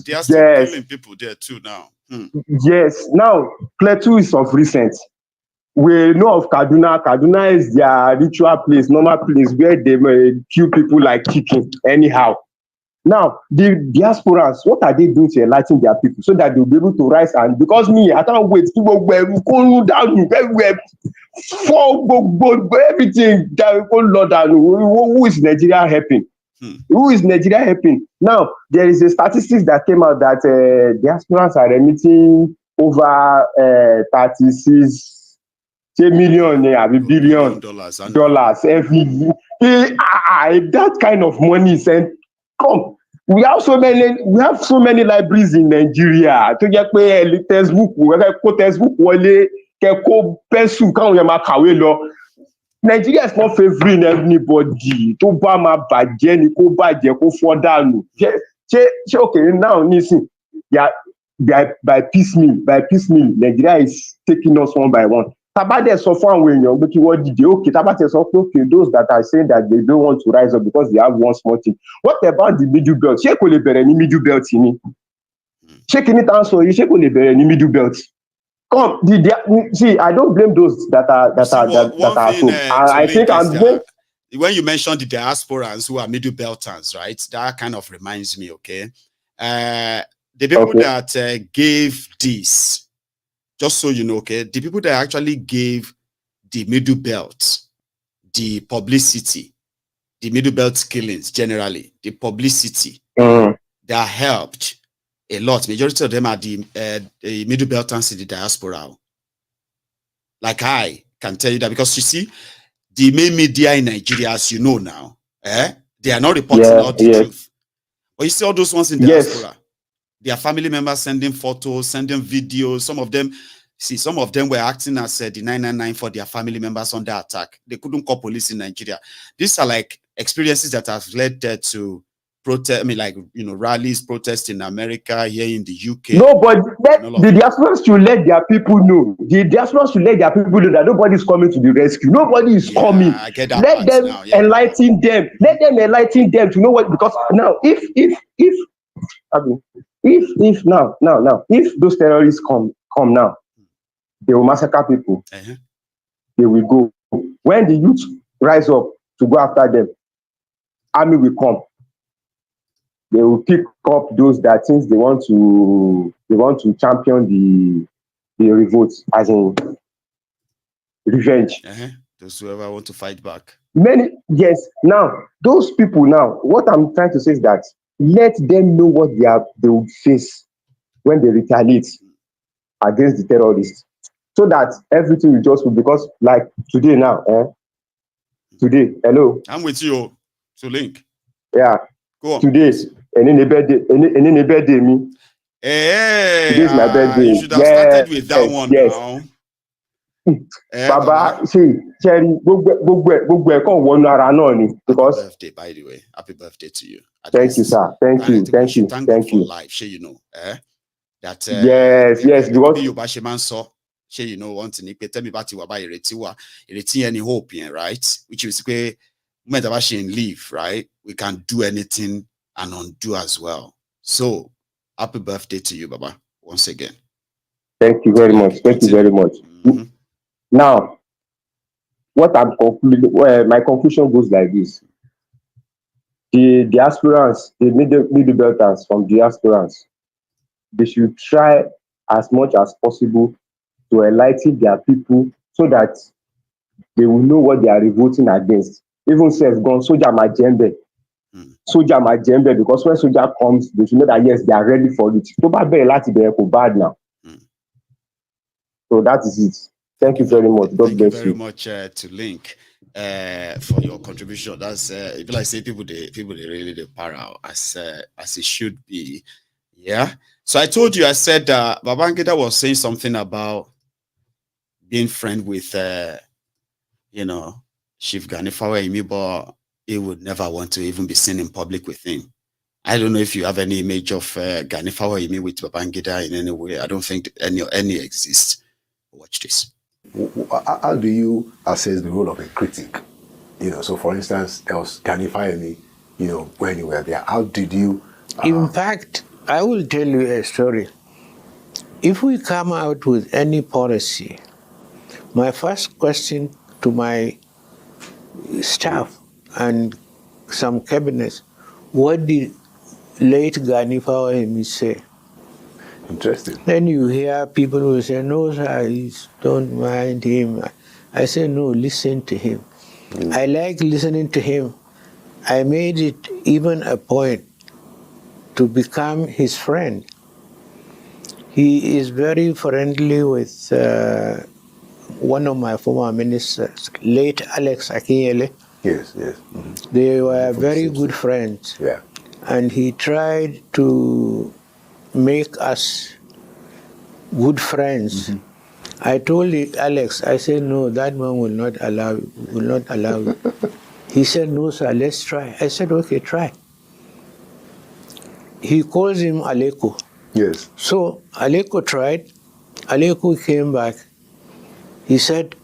they are still killing people there too now. Yes. Now, Plateau is of recent. We know of Kaduna. Kaduna is their ritual place, normal place where they kill people like chicken anyhow. Now, the diasporans, what are they doing to enlighten their people so that they'll be able to rise? And because me, I can't wait. People go down everywhere, for everything that go low down. Who is Nigeria helping? Who is Nigeria helping? Now, there is a statistics that came out that diasporans are remitting over 36 million, billion dollars every year. If that kind of money is sent, come. We have so many libraries in Nigeria. To get pé textbook, textbook wọlé, kẹ́kọ̀ọ́ pencil káwọn yẹn máa kàwé lọ. Nigeria is not favouring anybody. Tó bá máa bàjẹ́ ni kó bàjẹ́ kó fọ́ dànù. Ṣé okay now nísìn, by piecemeal, Nigeria is taking us one by one. Tábà dẹ̀ sọ fún àwọn èèyàn pé kí wọ́n dìde, okay, tábà tẹ̀ sọ pé okay, those that are saying that they don't want to rise up because they have one small thing. What about the middle belt? Ṣé kò lè bẹ̀rẹ̀ ní middle belt ni? Ṣé kìíní tá à ń sọ yìí, ṣé kò lè bẹ̀rẹ̀ ní middle belt? Come, see, I don't blame those that are so. I think when you mentioned the diasporans who are middle belters, right? That kind of reminds me, okay? The people that gave this, just so you know, okay, the people that actually gave the middle belt, the publicity, the middle belt killings generally, the publicity that helped a lot. Majority of them are the middle belters in the diaspora. Like I can tell you that because you see, the main media in Nigeria, as you know now, they are not reporting all the truth. But you see all those ones in the diaspora, their family members sending photos, sending videos. Some of them were acting as the 999 for their family members under attack. They couldn't call police in Nigeria. These are like experiences that have led to protest. I mean, like, you know, rallies, protests in America, here in the UK. No, but the diaspora should let their people know. The diaspora should let their people know that nobody is coming to the rescue. Nobody is coming. I get that. Let them enlighten them. Let them enlighten them to know what. Because now, if those terrorists come now, they will massacre people. They will go. When the youth rise up to go after them, army will come. They will pick up those that things they want to champion the revolt, as in revenge. Those whoever want to fight back. Now those people now, what I'm trying to say is that let them know what they will face when they retaliate against the terrorists, so that everything will just, because like today now, today, hello. I'm with you. So link. Yeah. Go on. Today, any birthday me. Hey, today's my birthday. You should have started with that one now. Baba, see, Cherry, gbogbo ẹ̀kọ́ wọnú ara náà ni. Because happy birthday, by the way. Happy birthday to you. Thank you, sir. Thank you. Thank you for life. Sure, you know. That yes, because you bash man saw. Sure, you know, one thing. Tell me about ireti any hope, right? Which is where when the leave, right? We can do anything and undo as well. So, happy birthday to you, Baba. Once again. Thank you very much. Thank you very much. Now, what I'm concluding, my conclusion goes like this: the diasporans, the middle belters from diasporans, they should try as much as possible to enlighten their people so that they will know what they are revolting against. Even self-gone soldier majembe, because when soldier comes, they should know that yes, they are ready for it. Bad now. So that is it. Thank you very much. God bless you. Thank you very much to Link for your contribution. That's people I say people they really the para as it should be. Yeah. So I told you, I said Babangida was saying something about being friend with you know, Chief Ganifawa, but he would never want to even be seen in public with him. I don't know if you have any image of Ganifawa with Babangida in any way. I don't think any exists. Watch this. How do you assess the role of a critic? You know, so for instance, there was Ganifawa, you know, when you were there. How did you? In fact, I will tell you a story. If we come out with any policy, my first question to my staff and some cabinets, what did late Ganifawa say? Interesting. Then you hear people who say, no, sir, don't mind him. I say, no, listen to him. I like listening to him I made it even a point to become his friend. He is very friendly with one of my former ministers, late Alex Akinyele. Yes. They were From very Simpson. good friends. Yeah. And he tried to make us good friends. I told Alex, I said, no, that man will not allow you. He said, no, sir, let's try. I said, okay, try. He calls him Aleko. Yes. So Aleko tried. Aleko came back. He said,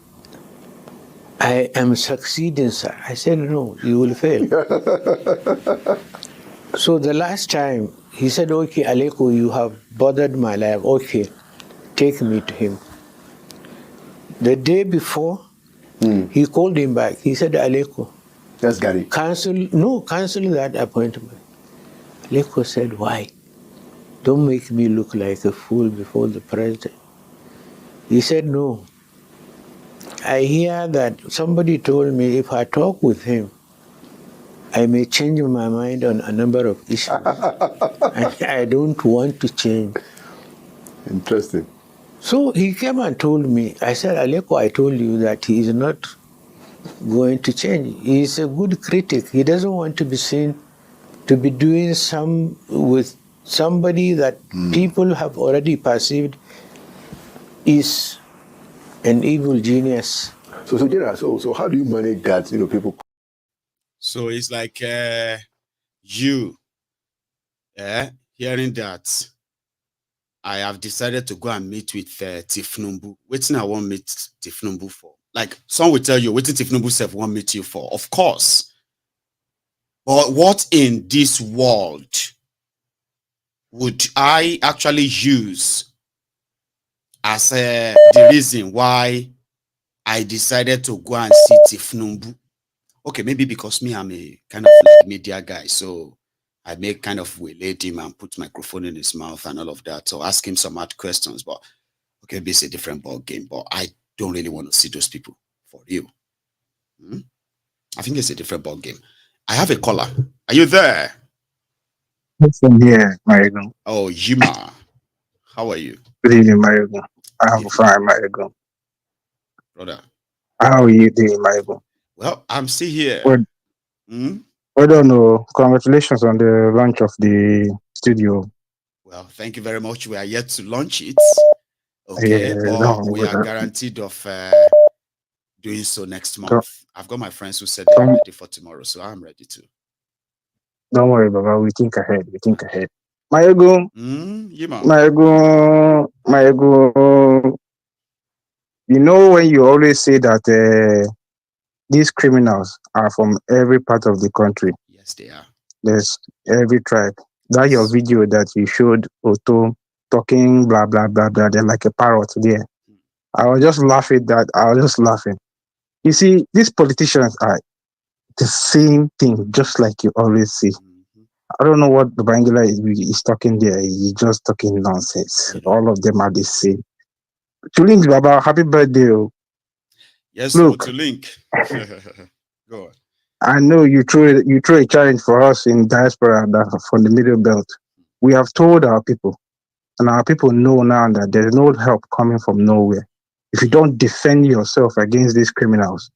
I am succeeding, sir. I said, no, you will fail. So the last time, he said, okay, Aleko, you have bothered my life. Okay, take me to him. The day before, he called him back. He said, Aleko, That's Gary. cancel that appointment. Aleko said, why? Don't make me look like a fool before the president. He said, no. I hear that somebody told me if I talk with him, I may change my mind on a number of issues. And I don't want to change. Interesting. So he came and told me, I said, Aleko, I told you that he is not going to change. He is a good critic. He doesn't want to be seen to be doing with somebody that people have already perceived is an evil genius. So General, so how do you manage that? People. So it's like you hearing that I have decided to go and meet with Tifnumbu. Waiting I won't meet Tifnumbu for. Like some will tell you, waiting Tifnumbu self won't meet you for. Of course. But what in this world would I actually use as the reason why I decided to go and see Tifnumbu? Okay, maybe because me, I'm a kind of like media guy, so I make kind of waylay him and put microphone in his mouth and all of that, so ask him some hard questions. But okay, it's a different ball game. But I don't really want to see those people for you. I think it's a different ball game. I have a caller. Are you there? Yes, I'm here, Maiyegun. Oh, Yima. How are you? Good evening, Maiyegun. I'm fine, Maiyegun. Brother. How are you doing, Maiyegun? Well, I'm still here. I don't know. Congratulations on the launch of the studio. Well, thank you very much. We are yet to launch it. Okay, but we are guaranteed of doing so next month. I've got my friends who said they're ready for tomorrow, so I'm ready to. Don't worry, Baba. We think ahead. Maiyegun. Maiyegun. You know when you always say that these criminals are from every part of the country. Yes, they are. There's every tribe. That your video that you showed Otto talking blah blah blah blah. They're like a parrot there. I was just laughing. You see, these politicians are the same thing, just like you always see. I don't know what the Bangla is talking there. He's just talking nonsense. All of them are the same. Tulink Baba, happy birthday. Yes, look, Tulink. Go on. I know you throw a challenge for us in diaspora from the Middle Belt. We have told our people, and our people know now that there's no help coming from nowhere. If you don't defend yourself against these criminals,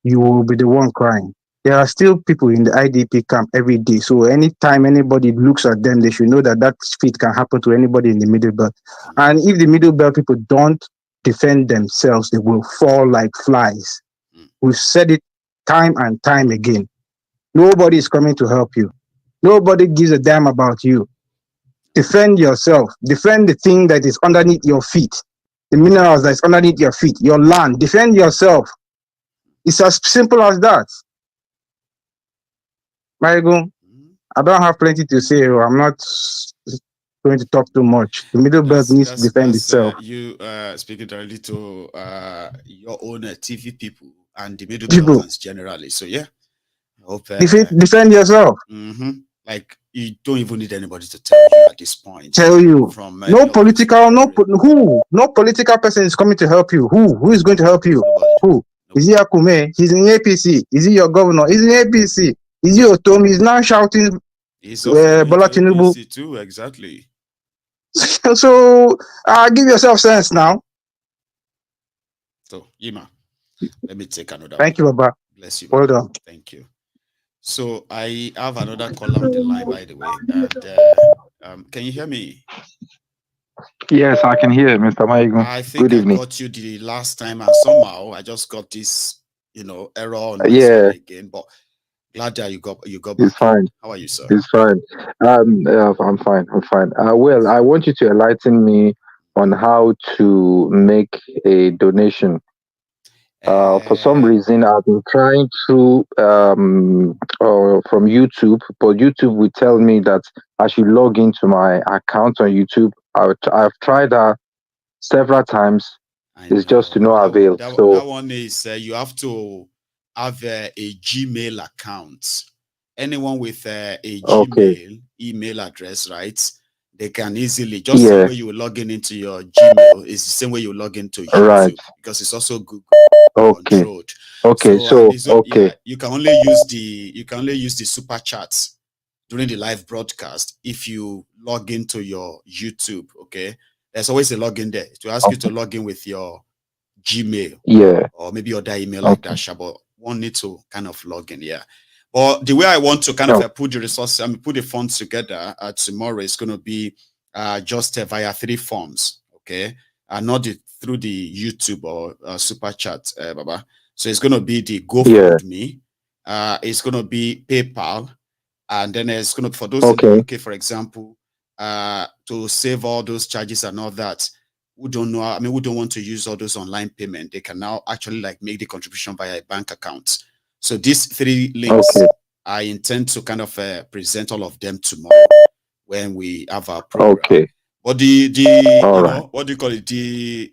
you will be the one crying. There are still people in the IDP camp every day. So anytime anybody looks at them, they should know that feat can happen to anybody in the Middle Belt. And if the Middle Belt people don't defend themselves, they will fall like flies. We've said it time and time again. Nobody is coming to help you. Nobody gives a damn about you. Defend yourself. Defend the thing that is underneath your feet. The minerals that's underneath your feet, your land. Defend yourself. It's as simple as that. Maiyegun, I don't have plenty to say. I'm not going to talk too much. The Middle Belt needs to defend itself. You speaking directly to your own TV people and the Middle Belters generally. So yeah, I hope defend yourself. Like you don't even need anybody to tell you at this point. Tell you no political person is coming to help you. Who is going to help you? Nobody. Who? Is he Akume? He's in APC. Is he your governor? He's in APC. Is he Otom? He's now shouting He's also Bola into Tinubu. APC too, exactly. So give yourself sense now. So, Yima, let me take another Thank one. you, Baba. Bless you. Well done. Thank you. So I have another caller on the line, by the way, and can you hear me? Yes, I can hear Mr. Maiyegun. I think Good I evening. got you the last time, and somehow I just got this, error on my Yeah, side again. But glad that you got it's back in. fine. How are you, sir? It's fine. I'm fine. I'm fine. Well, I want you to enlighten me on how to make a donation. For some reason, I've been trying to from YouTube, but YouTube will tell me that I should log into my account on YouTube. I've tried that several times. It's just to no avail. That So one is you have to have a Gmail account. Anyone with a Gmail email address, right? They can easily just the way you log in into your Gmail is the same way you log into YouTube because it's also Google controlled. So you can only use the super chats during the live broadcast if you log into your YouTube. Okay, there's always a login there to ask you to log in with your Gmail, or maybe other email like that. But one need to kind of log in, But the way I want to kind of put the resources, put the funds together tomorrow is going to be just via 3 forms, okay? Not through the YouTube or super chat, Baba. So it's going to be the GoFundMe, it's going to be PayPal, and then it's going to, for those in the UK, for example, to save all those charges and all that, who don't know, who don't want to use all those online payment, they can now actually make the contribution via a bank account. So these 3 links, I intend to kind of present all of them tomorrow when we have our program. But the what do you call it? The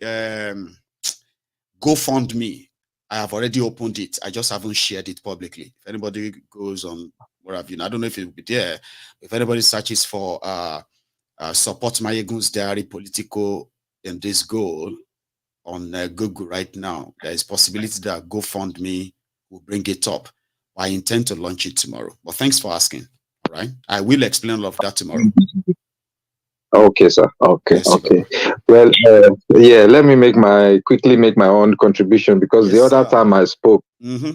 GoFundMe, I have already opened it. I just haven't shared it publicly. If anybody goes on where have you, I don't know if it will be there. If anybody searches for support MaiyegunsDiary Politico in this goal on Google right now, there is possibility that GoFundMe will bring it up. I intend to launch it tomorrow. But thanks for asking. All right, I will explain all of that tomorrow. Okay, sir. Okay. Well, let me quickly make my own contribution because the other time I spoke,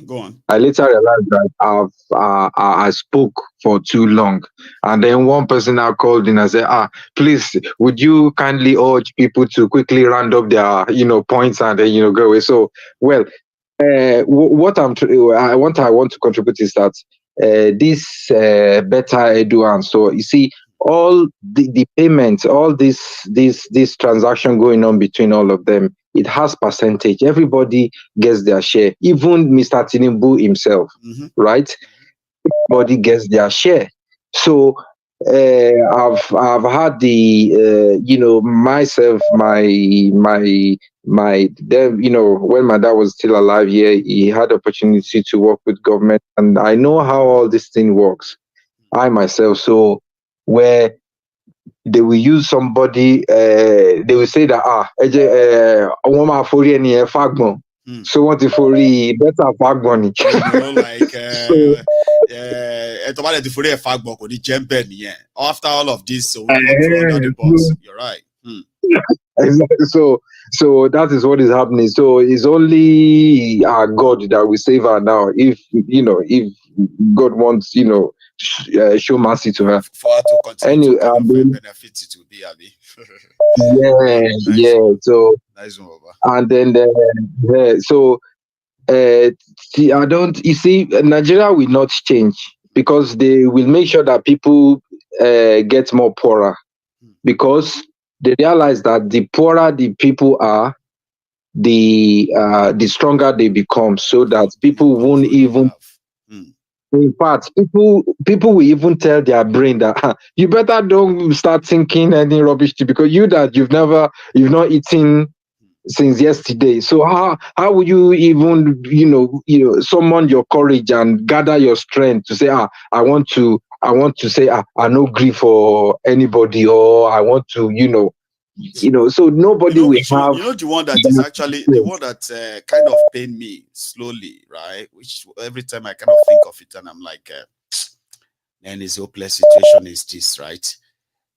go on. I later realized that I spoke for too long, and then one person now called in and said, please, would you kindly urge people to quickly round up their points and then go away. So, well, what I want to contribute is that this better edu, and so you see all the payments, all this transaction going on between all of them, it has percentage. Everybody gets their share, even Mr. Tinubu himself, right? Everybody gets their share. So I've had the myself, my then when my dad was still alive here, he had opportunity to work with government, and I know how all this thing works. I myself, so where they will use somebody, they will say that woman for any fagbon. So what if for better fagbon? After all of this, so the boss. You're right. So that is what is happening. So it's only our God that will save her now. If God wants, show mercy to her. For her to continue to kind of benefit, it will be Abby. So nice one, Baba. And then see, you see, Nigeria will not change because they will make sure that people get more poorer, because they realize that the poorer the people are, the stronger they become, so that people won't even. In fact, people will even tell their brain that you better don't start thinking any rubbish because you've not eaten since yesterday. So how will you even summon your courage and gather your strength to say I want to say I no grief for anybody, or I want to so nobody will have. The one that is actually the one that kind of pain me slowly, right? Which every time I kind of think of it and I'm like, then his hopeless situation is this, right?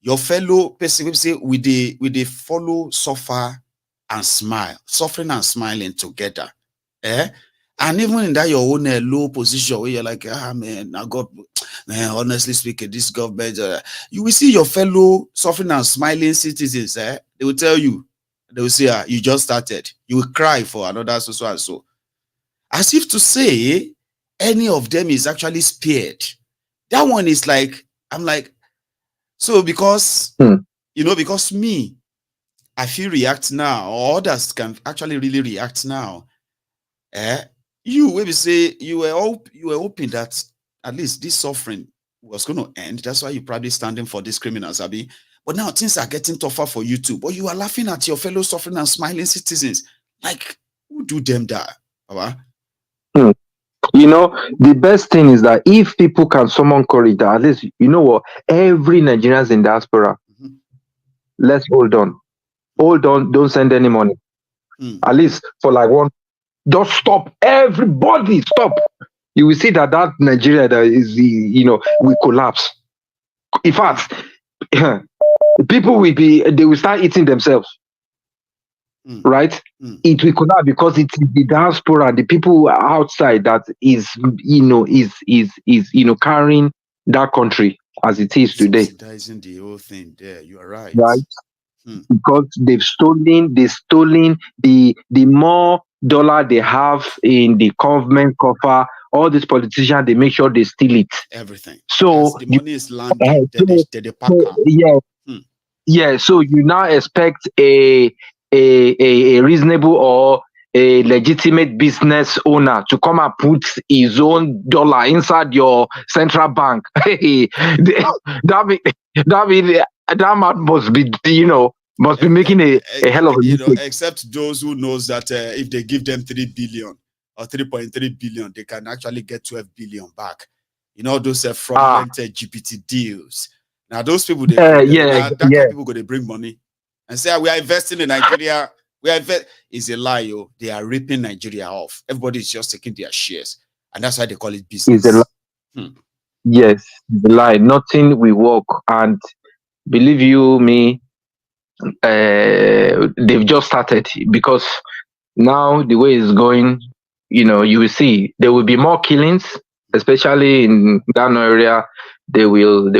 Your fellow person say we they follow suffer and smile, suffering and smiling together. And even in that your own low position where you're like, man, I got, man, honestly speaking, this government, you will see your fellow suffering and smiling citizens. They will tell you, they will say, you just started. You will cry for another so and so. As if to say any of them is actually spared. That one is like, I'm like, so because, because me, I feel react now, or others can actually really react now. You maybe say you were hoping that at least this suffering was going to end. That's why you're probably standing for these criminals, Abi. But now things are getting tougher for you too. But you are laughing at your fellow suffering and smiling citizens. Like, who do them that? You know, the best thing is that if people can summon courage, that at least, you know what, every Nigerians in diaspora, let's hold on. Hold on, don't send any money. At least for like one, just stop. Everybody stop. You will see that Nigeria that is will collapse. In fact, people they will start eating themselves. Right? It will collapse because it's the diaspora, the people outside that is carrying that country as it is today. Subsidizing the whole thing there. You are right. Right? Because they've stolen the more dollar they have in the government coffer, all these politicians, they make sure they steal it. Everything. So as the money is landing, they pack yeah. So you now expect a reasonable or a legitimate business owner to come and put his own dollar inside your central bank. That man must be, must be making a hell of a mistake. Except those who knows that if they give them 3 billion or 3.3 billion, they can actually get 12 billion back. Those fraudulent GPT deals. Now those people, kind of people go to bring money and say we are investing in Nigeria. Is a lie, yo. They are ripping Nigeria off. Everybody is just taking their shares, and that's why they call it business. It's a lie. Yes, it's a lie. Nothing will work, and believe you me, they've just started because now the way it's going, you will see there will be more killings, especially in that area. They will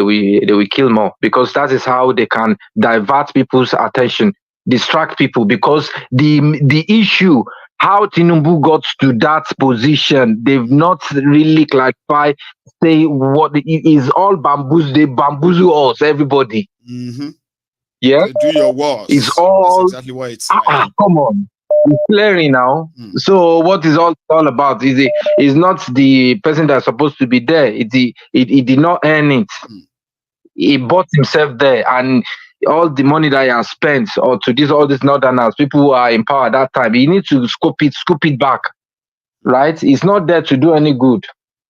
kill more because that is how they can divert people's attention, distract people, because the issue how Tinubu got to that position, they've not really clarified, say what it is. All bamboos, they bamboozle us, everybody. Yeah, so do your worst. It's all that's exactly what it's like. Come on, it's clearing now. So what is all about is not the person that's supposed to be there. It did not earn it. He bought himself there, and all the money that he has spent or to all these northerners, people who are in power at that time, he needs to scoop it back. Right? It's not there to do any good.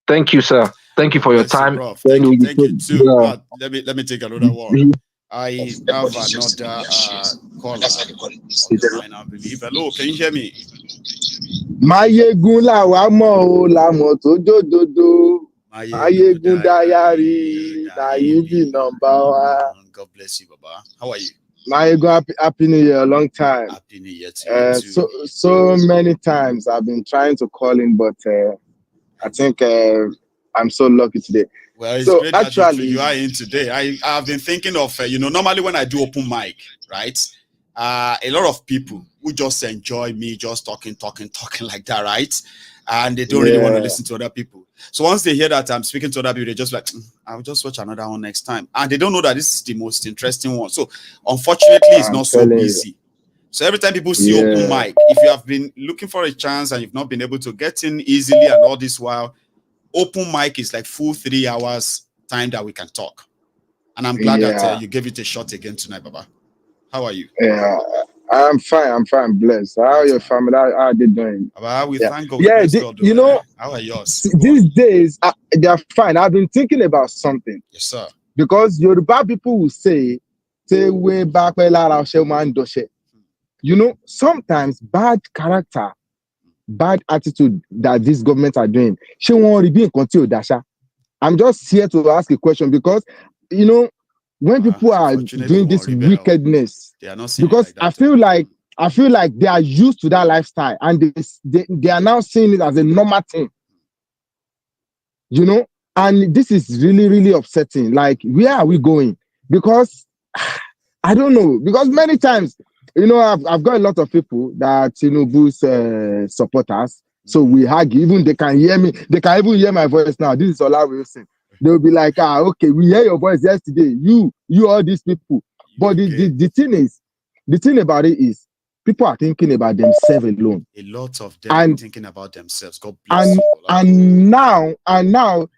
Thank you, sir. Thank you for your time. Thank you too. Yeah. Let me take another one. I have another caller I believe. Hello, can you hear me? Maiyegun làwa mọ̀ o, làmọ̀ tó jódodo. MaiyegunDiary, na you be number one. God bless you, Baba. How are you? Maiyegun, happy New Year, a long time. Happy New Year to you too. So many times I've been trying to call in, but I think I'm so lucky today. Well, it's great that you are in today. I've been thinking of, normally when I do open mic, right? A lot of people who just enjoy me just talking like that, right? And they don't really want to listen to other people. So once they hear that I'm speaking to other people, they just like, I'll just watch another one next time. And they don't know that this is the most interesting one. So unfortunately, it's not so easy. So every time people see open mic, if you have been looking for a chance and you've not been able to get in easily and all this while, open mic is like full 3 hours time that we can talk. And I'm glad that you gave it a shot again tonight, Baba. How are you? Yeah, I'm fine, blessed. How are your family? How are they doing? Baba, we thank God. Yeah, God, how are yours? These days, they're fine. I've been thinking about something. Yes, sir. Because Yoruba people will say way back, sometimes bad character, bad attitude that this government are doing. I'm just here to ask a question because, you know, when people are doing this wickedness, they are not seeing because it like that. I feel like they are used to that lifestyle and they are now seeing it as a normal thing, you know, and this is really, really upsetting. Like, where are we going? Because I don't know, because many times, you know, I've got a lot of people that Tinubu's supporters. So we hug, even they can hear me, they can even hear my voice now. This is Ola Wilson. They'll be like, okay, we hear your voice yesterday. You all these people. But the thing about it is, people are thinking about themselves alone. A lot of them are thinking about themselves. God bless you. And now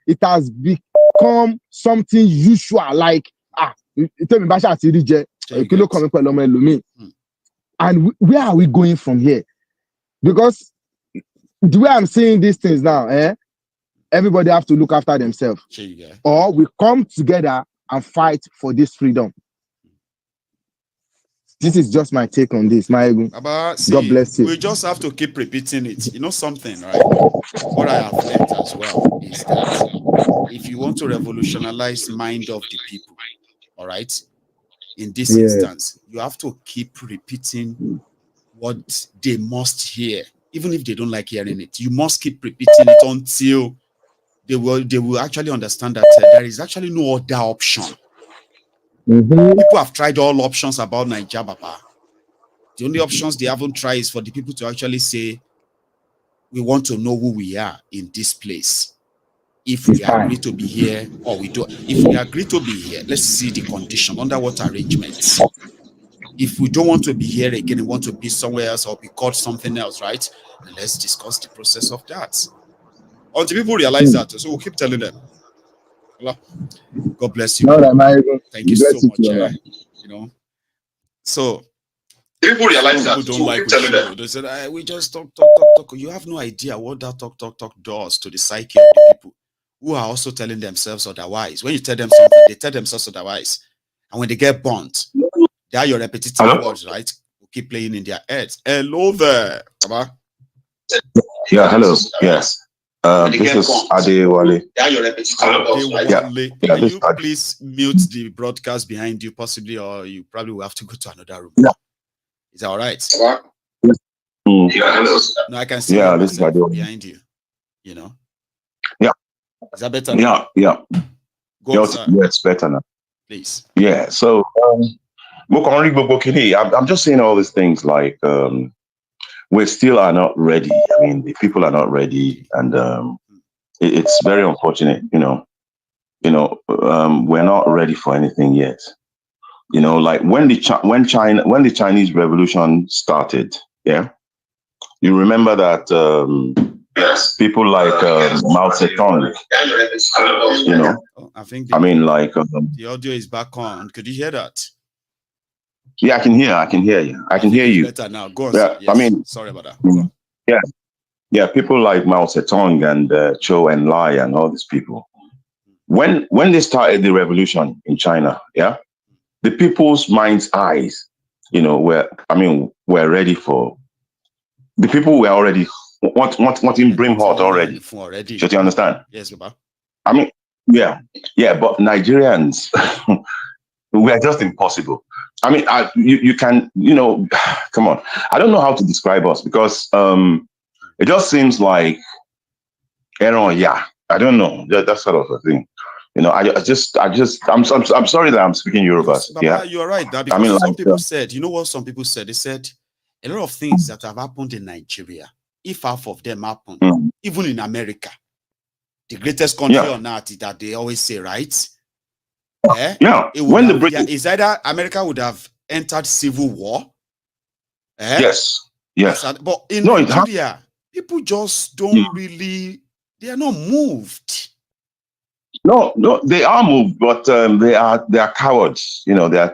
it has become something usual. Like, tell me, Basha Atirije, and where are we going from here? Because the way I'm seeing these things now, everybody have to look after themselves, or we come together and fight for this freedom. This is just my take on this, Maiyegun. God bless you. We just have to keep repeating it. You know something, right? What I have learned as well is that if you want to revolutionize mind of the people, all right, in this instance, you have to keep repeating what they must hear, even if they don't like hearing it. You must keep repeating it until they will actually understand that there is actually no other option. People have tried all options about Nigeria, Baba. The only options they haven't tried is for the people to actually say, we want to know who we are in this place. If we agree to be here or we don't. If we agree to be here, let's see the condition, under what arrangements. If we don't want to be here again and want to be somewhere else or be called something else, right? And let's discuss the process of that. Until people realize that. So we'll keep telling them. God bless you. Thank you so much. You know. So people realize that people don't like we they said, we just talk. You have no idea what that talk does to the psyche of the people who are also telling themselves otherwise. When you tell them something, they tell themselves otherwise. And when they get burnt, they are your repetitive words, right? Will keep playing in their heads. Hello there, Baba. Yeah, hello. Yes. This is Adewale. Can you please mute the broadcast behind you, possibly, or you probably will have to go to another room? Yeah. Is that all right? No, I can see this is behind you. You know? Yeah. Is that better? Yeah. Go on, it's better now. Please. Yeah. So, I'm just saying all these things like we still are not ready. I mean, the people are not ready, and it's very unfortunate. We're not ready for anything yet. You know, like when the Chinese Revolution started, yeah, you remember that people like Mao Zedong, you know, I think the audio is back on. Could you hear that? Yeah, I can hear you. I can hear you. Better now. Go on. Yeah, yes. Sorry about that. Yeah. People like Mao Zedong and Zhou Enlai and all these people. When they started the revolution in China, yeah, the people's mind's eyes, were ready for. The people were already wanting brim hot already. Should you understand? Yes, Baba. I mean, yeah, but Nigerians, we are just impossible. I mean, you can, come on. I don't know how to describe us because it just seems like, I don't know, that sort of a thing. I'm sorry that I'm speaking Yorubas. Baba, you're right. That because some people said, you know what some people said? They said a lot of things that have happened in Nigeria, if half of them happen, even in America, the greatest country on earth, that they always say, right? When the British, is either America would have entered civil war. Yes. But in Nigeria, people just don't really. They are not moved. No, they are moved, but they are cowards. They're not ready.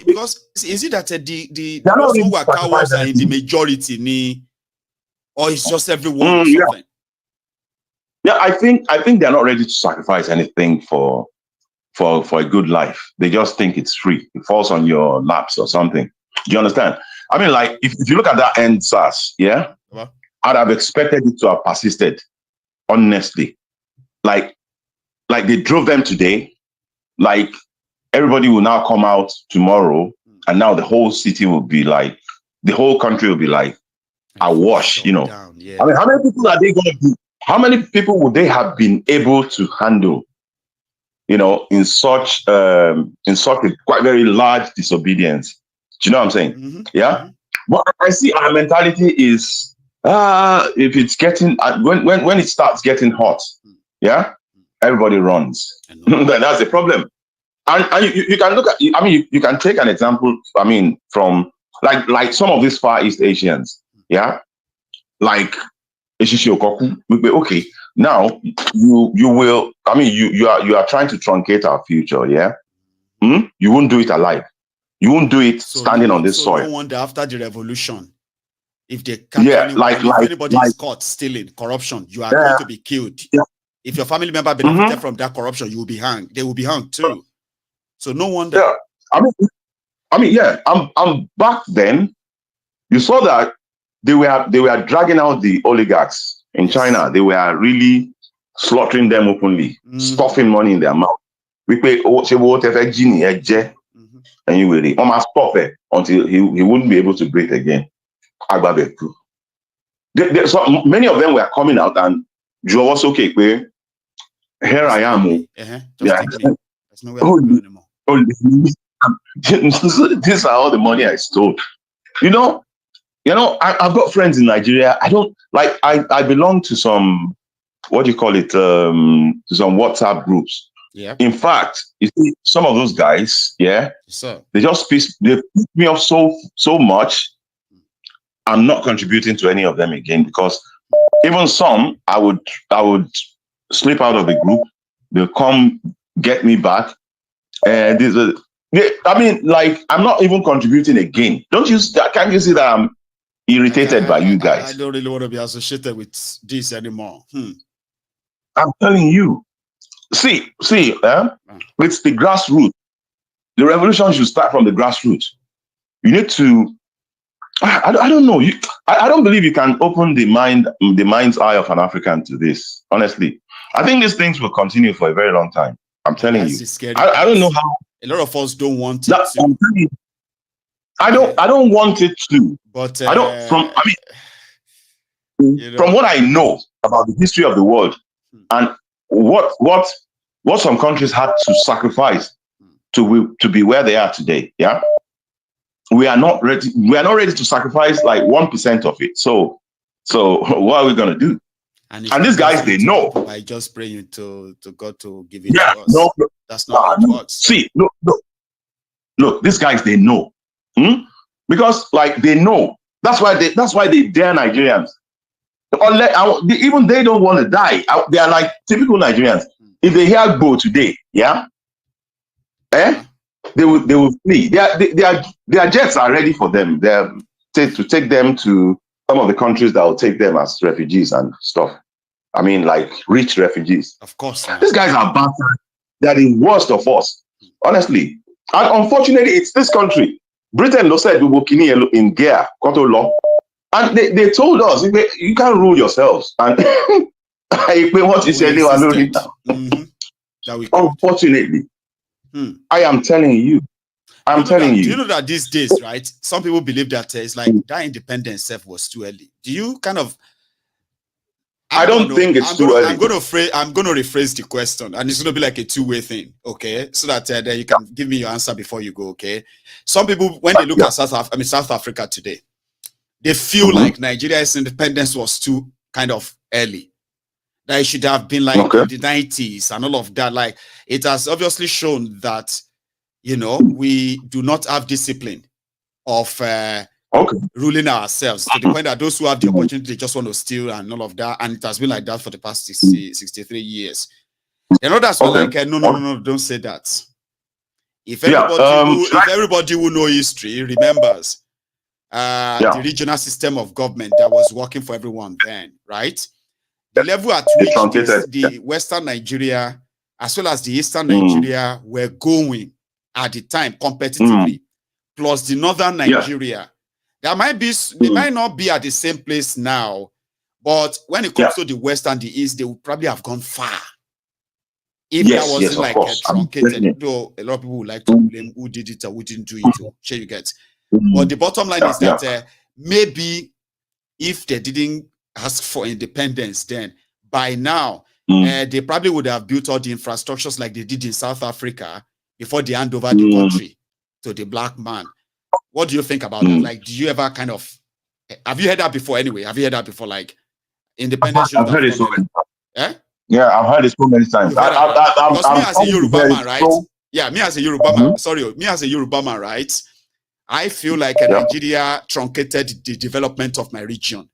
Because is it that the those who are cowards are in the majority, or it's just everyone or something? Yeah, I think they're not ready to sacrifice anything for a good life. They just think it's free. It falls on your laps or something. Do you understand? I mean, like if you look at that end SARS, I'd have expected it to have persisted, honestly. like they drove them today, like everybody will now come out tomorrow, and now the whole city will be like, the whole country will be like awash, you know. Yeah. I mean, how many people are they going to be? How many people would they have been able to handle, you know, in such a quite very large disobedience? Do you know what I'm saying? Yeah. But I see our mentality is, if it's getting, when it starts getting hot, yeah, everybody runs. That's the problem. And you can look at, I mean, you can take an example, I mean, from like some of these Far East Asians, yeah, like Eshishi Okoku. Okay, now you will, I mean, you are trying to truncate our future, yeah. You won't do it alive. You won't do it standing on this soil. No wonder after the revolution, if they catch anyone, if anybody is caught stealing, corruption, you are going to be killed. Yeah. If your family member benefited from that corruption, you will be hanged. They will be hanged too. So no wonder. Yeah. I mean, yeah. I'm back then. You saw that they were dragging out the oligarchs in China. They were really slaughtering them openly, stuffing money in their mouth. We pay and you will almost stop it until he wouldn't be able to breathe again. So many of them were coming out, and Joe was okay. Here I am. Yeah. These are all the money I stole. You know, I've got friends in Nigeria. I don't like. I belong to some, what do you call it? To some WhatsApp groups. Yeah. In fact, you see, some of those guys, yeah, they just piss me off so much. I'm not contributing to any of them again, because even some I would slip out of the group. They'll come get me back, and I mean, like, I'm not even contributing again. Can't you see that I'm irritated by you guys? I don't really want to be associated with this anymore. I'm telling you. See, it's the grassroots. The revolution should start from the grassroots. You need to. I don't know. I don't believe you can open the mind's eye of an African to this. Honestly, I think these things will continue for a very long time. I'm telling you. I don't know how. A lot of us don't want it to. I'm telling you, I don't want it to. But I don't. From what I know about the history of the world, and what some countries had to sacrifice to be where they are today, yeah, we are not ready. We are not ready to sacrifice like 1% of it. So what are we gonna do? And these guys, they know. By just praying to God to give it to us. No, that's not how it works. See, look, these guys, they know, because like they know. That's why they dare Nigerians. Even they don't want to die. They are like typical Nigerians. If they hear go today, yeah, they will flee. Their jets are ready for them. They're to take them to some of the countries that will take them as refugees and stuff. I mean, like rich refugees. Of course. These guys are bastard. They're the worst of us, honestly. And unfortunately, it's this country. Britain said we will in gear, law. And they told us, you can't rule yourselves. And unfortunately, I am telling you. Do you know that these days, right? Some people believe that it's like that independence self was too early. Do you kind of? I don't think it's too early. I'm going to rephrase the question, and it's going to be like a two-way thing, okay? So that then you can give me your answer before you go, okay? Some people, when they look at South Africa today, they feel like Nigeria's independence was too kind of early. That it should have been like in the 90s and all of that. Like, it has obviously shown that, we do not have discipline of ruling ourselves to the point that those who have the opportunity, they just want to steal and all of that. And it has been like that for the past 63 years. And others were like, no, don't say that. If everybody who know history remembers the regional system of government that was working for everyone then, right? The level at which the Western Nigeria as well as the Eastern Nigeria were going at the time competitively, plus the Northern Nigeria. They might not be at the same place now, but when it comes to the West and the East, they would probably have gone far. if Yes, that wasn't yes, of like course. truncated, though a lot of people would like to blame who did it or who didn't do it. Sure, you get. But the bottom line is that maybe if they didn't ask for independence, then by now they probably would have built all the infrastructures like they did in South Africa before they hand over the country to the black man. What do you think about that? Like, do you ever kind of have you heard that before? Anyway, have you heard that before? Like, independence. I've heard it so many times. Eh? Yeah, I've heard it so many times. Because me as a Yoruba man, right? Yeah, me as a Yoruba man. Sorry, me as a Yoruba man, right? I feel like Nigeria truncated the development of my region.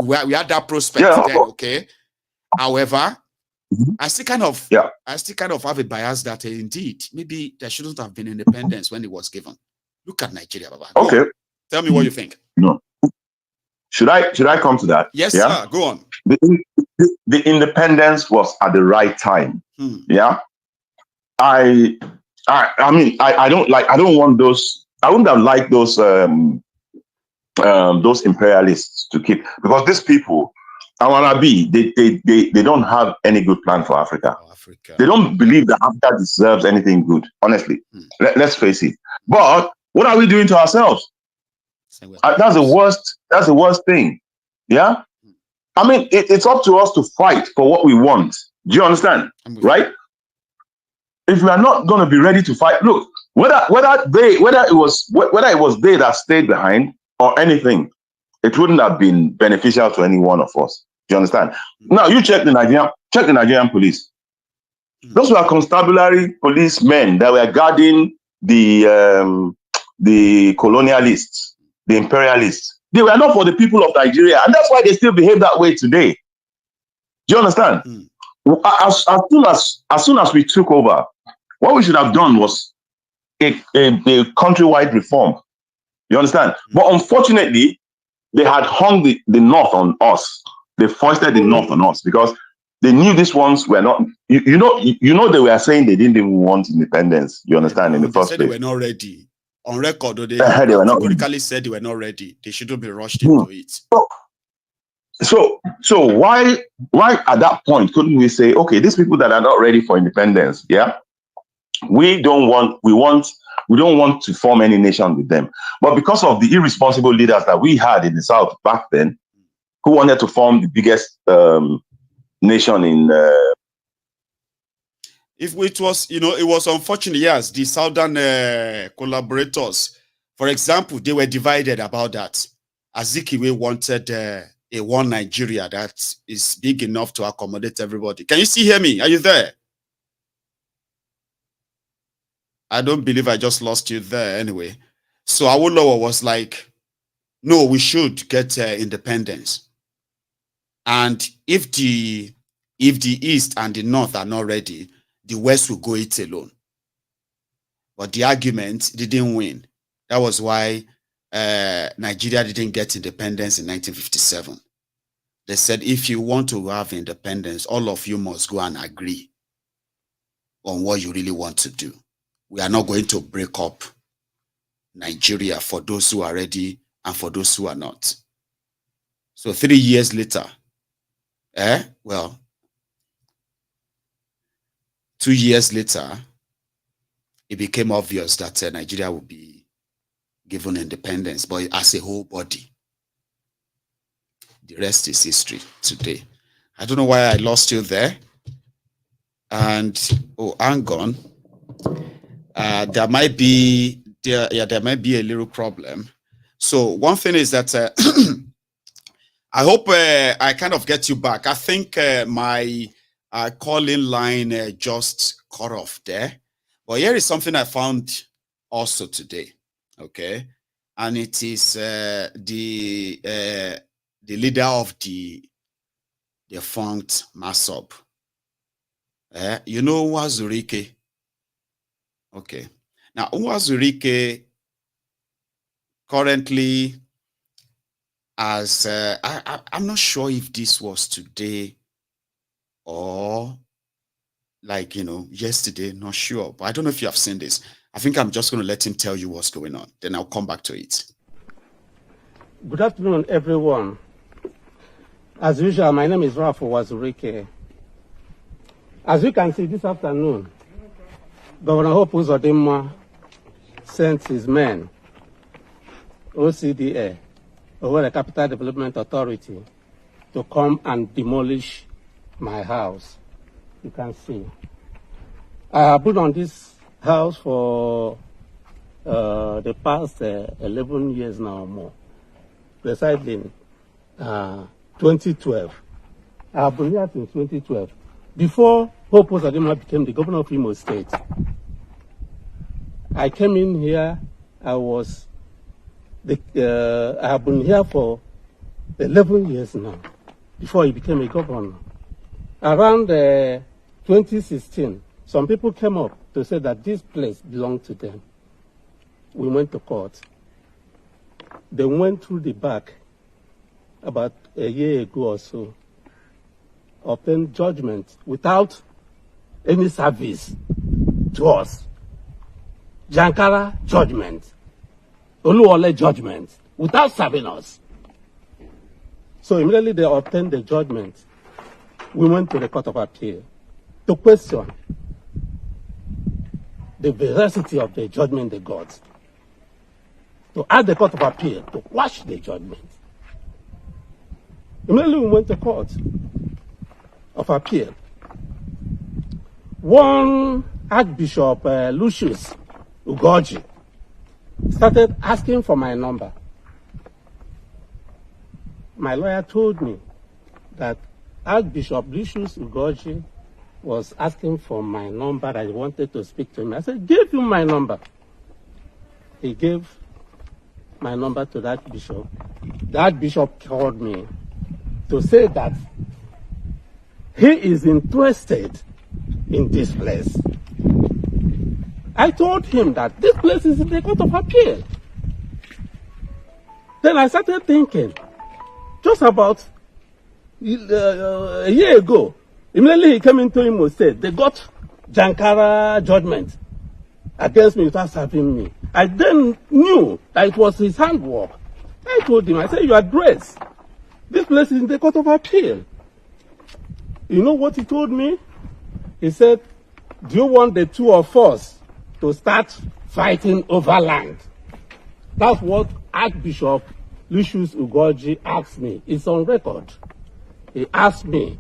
We had that prospect then, okay. However, I still kind of have a bias that indeed maybe there shouldn't have been independence when it was given. Look at Nigeria, Baba. Go on. Tell me what you think. No. Should I come to that? Yes, sir. Go on. The independence was at the right time. Yeah. I mean, I don't want those. I wouldn't have liked those imperialists to keep, because these people, they don't have any good plan for Africa. They don't believe that Africa deserves anything good. Honestly, let's face it. But what are we doing to ourselves? That's the worst. That's the worst thing. Yeah. I mean, it's up to us to fight for what we want. Do you understand? Right? If we are not going to be ready to fight, look, whether it was they that stayed behind or anything, it wouldn't have been beneficial to any one of us. Do you understand? Now you check the Nigerian police. Those were constabulary policemen that were guarding the colonialists, the imperialists. They were not for the people of Nigeria, and that's why they still behave that way today. Do you understand? As soon as we took over, what we should have done was a countrywide reform. You understand? But unfortunately, they had hung the North on us. They foisted the North on us because they knew these ones were not. You know they were saying they didn't even want independence. You understand? In the first place, they were not ready. On record, they were not categorically said they were not ready. They shouldn't be rushed into it. So why at that point couldn't we say, okay, these people that are not ready for independence, yeah, we don't want to form any nation with them. But because of the irresponsible leaders that we had in the South back then, who wanted to form the biggest nation in. If it was, it was unfortunate. Yes, the Southern collaborators, for example, they were divided about that. Azikiwe wanted a one Nigeria that is big enough to accommodate everybody. Can you hear me? Are you there? I don't believe I just lost you there anyway. So Awolowo was like, no, we should get independence. And if the East and the North are not ready, the West will go it alone. But the argument didn't win. That was why Nigeria didn't get independence in 1957. They said, if you want to have independence, all of you must go and agree on what you really want to do. We are not going to break up Nigeria for those who are ready and for those who are not. So 3 years later, 2 years later, it became obvious that Nigeria would be given independence, but as a whole body. The rest is history today. I don't know why I lost you there. And, hang on. There might be a little problem. So one thing is that I hope I kind of get you back. I think my call-in line just cut off there. But here is something I found also today, okay? And it is the leader of the defunct Masop. You know Nwazurike? Okay. Now, Nwazurike currently, as I'm not sure if this was today or yesterday, not sure. But I don't know if you have seen this. I think I'm just going to let him tell you what's going on. Then I'll come back to it. Good afternoon, everyone. As usual, my name is Ralph Nwazurike. As you can see this afternoon, Governor Hope Uzodimma sent his men, OCDA, over the Capital Development Authority, to come and demolish my house. You can see. I have been on this house for the past 11 years now or more, precisely in 2012. I have been here since 2012. Before Hope Uzodimma became the governor of Imo State, I came in here. I have been here for 11 years now, before he became a governor. Around 2016, some people came up to say that this place belonged to them. We went to court. They went through the back about a year ago or so, obtained judgment without any service to us. Jankara judgment, Oluwole judgment, without serving us. So immediately they obtained the judgment. We went to the Court of Appeal to question the veracity of the judgment they got, to ask the Court of Appeal to quash the judgment. Immediately we went to Court of Appeal. One Archbishop Lucius Ugoji started asking for my number. My lawyer told me that Archbishop Lucius Ugoji was asking for my number, that he wanted to speak to me. I said, give him my number. He gave my number to that bishop. That bishop called me to say that he is interested in this place. I told him that this place is in the Court of Appeal. Then I started thinking, just about a year ago, immediately he came into Imo State. They got Jankara judgment against me without serving me. I then knew that it was his handwork. I told him, I said, you are dressed. This place is in the Court of Appeal. You know what he told me? He said, do you want the two of us to start fighting over land? That's what Archbishop Lucius Ugoji asked me. It's on record. He asked me,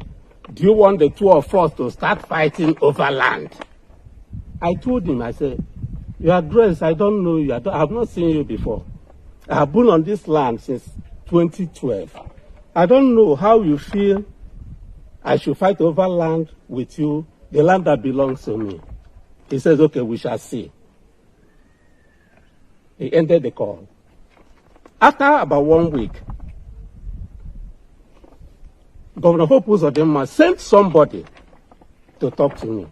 do you want the two of us to start fighting over land? I told him, I said, you are dressed, I don't know you, I have not seen you before. I have been on this land since 2012. I don't know how you feel I should fight over land with you, the land that belongs to me. He says, okay, we shall see. He ended the call. After about 1 week, Governor Hope Uzodimma sent somebody to talk to me.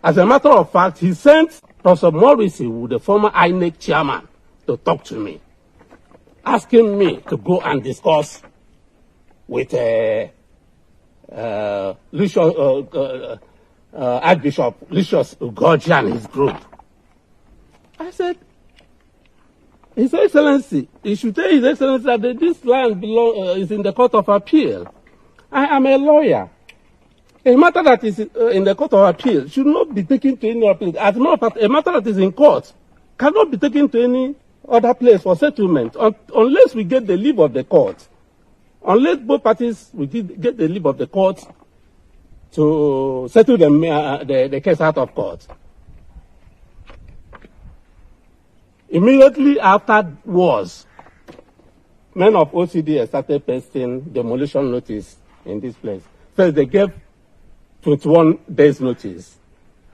As a matter of fact, he sent Professor Morrissey, the former INEC chairman, to talk to me, asking me to go and discuss with Archbishop Lucius Ugoji and his group. I said, His Excellency, he should tell His Excellency that this land is in the Court of Appeal. I am a lawyer. A matter that is in the Court of Appeal should not be taken to any other place. As a matter of fact, a matter that is in court cannot be taken to any other place for settlement unless we get the leave of the court. Unless both parties will get the leave of the court to settle the case out of court. Immediately afterwards, men of OCD started pasting demolition notice in this place. First, they gave 21 days notice.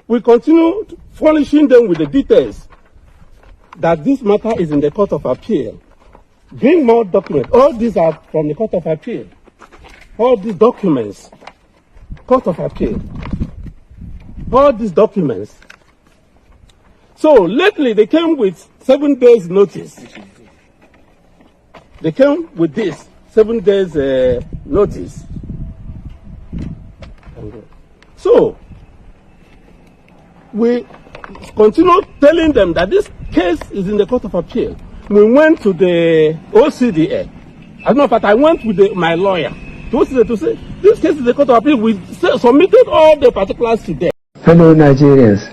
We continued furnishing them with the details that this matter is in the Court of Appeal. Bring more documents. All these are from the Court of Appeal. All these documents, Court of Appeal. All these documents. So lately they came with 7 days notice. They came with this 7 days notice. So we continue telling them that this case is in the Court of Appeal. We went to the OCDA. As a matter of fact, I went with my lawyer to OCDA to say, This case is a court of appeal. We submitted all the particulars to them. Fellow Nigerians,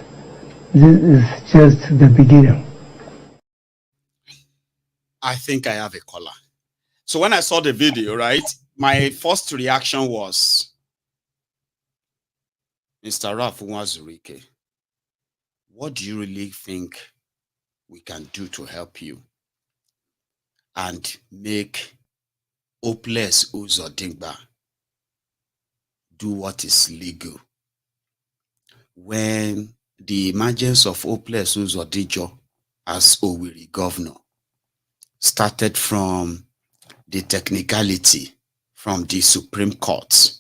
this is just the beginning. I think I have a caller. So when I saw the video, right, my first reaction was, Mr. Ralph Nwazurike, what do you really think we can do to help you and make hopeless Uzodingba do what is legal? When the emergence of hopeless Uzodijo as Owerri governor started from the technicality from the Supreme Court.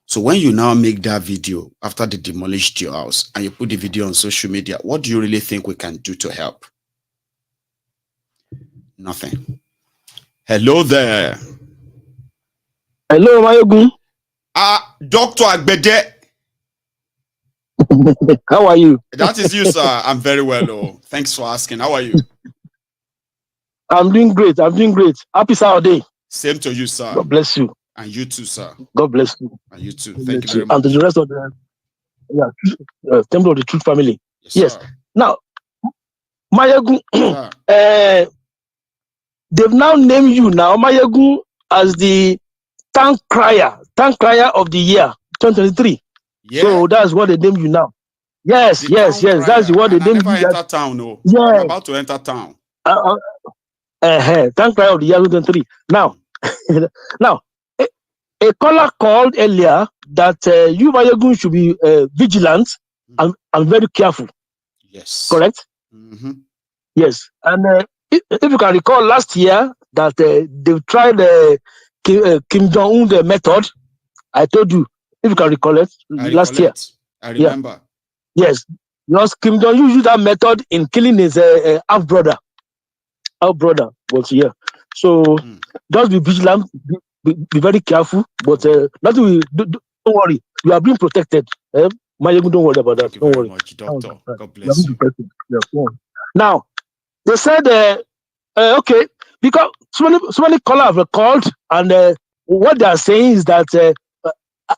So when you now make that video after they demolished your house and you put the video on social media, what do you really think we can do to help? Nothing. Hello there. Hello, Maiyegun. Dr. Agbede. How are you? That is you, sir. I'm very well. Oh, thanks for asking. How are you? I'm doing great. I'm doing great. Happy Saturday. Same to you, sir. God bless you. And you too, sir. God bless you. And you too. Thank you very much. And to the rest of the Temple of the Truth family. Yes. Now, Maiyegun, they've now named you now, Maiyegun, as the tank crier of the year 2023. Yeah. So that's what they named you now. Yes, yes. That's what they named you. Enter town, no. Yeah. I'm about to enter town. Tank crier of the year 2023. Now, now, a caller called earlier that you, Maiyegun, should be vigilant and very careful. Yes. Correct? Mm-hmm. Yes. And if you can recall last year that they've tried Kim Jong-un method, I told you, if you can recall it, last year. I remember. Yeah. Yes. Because Kim Jong-un used that method in killing his half-brother. Half-brother was here. So just be vigilant, be very careful, but nothing will, don't worry, you are being protected. Maiyegun, don't worry about that. Don't worry. Much, doctor. God bless you. Now, they said, okay, because so many callers have called, and what they are saying is that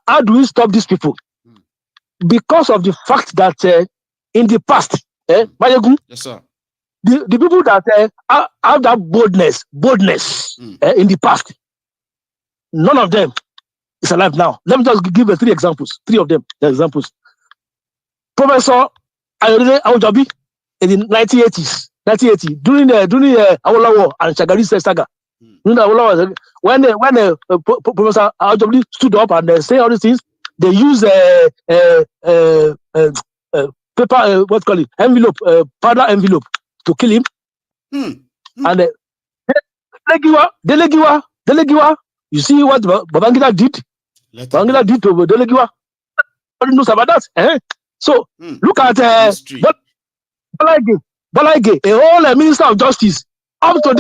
how do we stop these people? Because of the fact that in the past, Maiyegun, yes, sir. The people that have that boldness in the past, none of them is alive now. Let me just give three of them examples. Professor Ayodele Awojabi in the 1980s, during Awolowo and Shagari saga. When Professor Awojabi stood up and said all these things, they used paper, envelope, powder envelope to kill him. And Delegiwa, you see what Babangida did? Babangida did to Delegiwa. Nobody knows about that. So look at Balaige, a whole minister of justice. Up to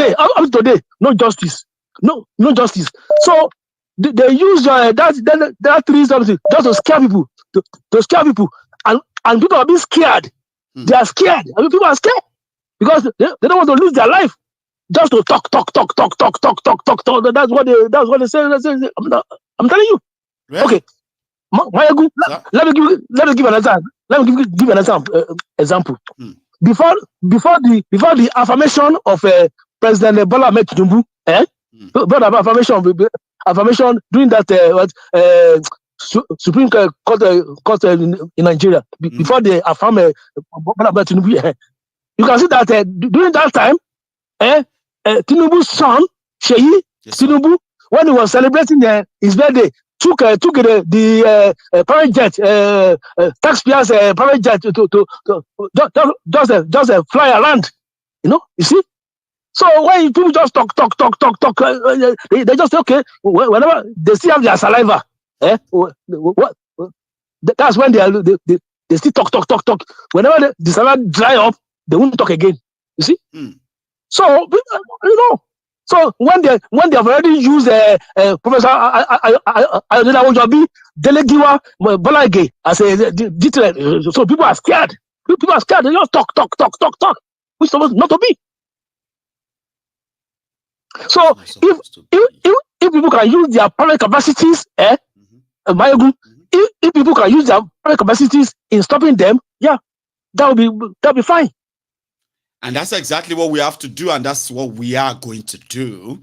today, no justice. No justice. So they use that three something just to scare people. To scare people. And people are being scared. They are scared. I mean, people are scared because they don't want to lose their life. Just to talk. That's what they say. I'm telling you. Really? Okay, Maiyegun, let me give an example. Before the affirmation of President Bola Ahmed Tinubu, affirmation during that Supreme Court in Nigeria, before they affirm Bola Ahmed Tinubu, you can see that during that time, Tinubu's son Sheyi Tinubu, when he was celebrating his birthday, took the private jet, taxpayers' private jet to just fly around. You see. So when people just talk, they just say, okay, whenever they still have their saliva, that's when they still talk. Whenever the saliva dry up, they won't talk again. You see. So So when they have already used Professor Ayodele Awojabi, Delegiwa, Balaige as a detail, so people are scared. People are scared. They just talk, which is supposed not to be. So if people can use their private capacities Maiyegun, if people can use their private capacities in stopping them, yeah, that'll be fine. And that's exactly what we have to do, and that's what we are going to do.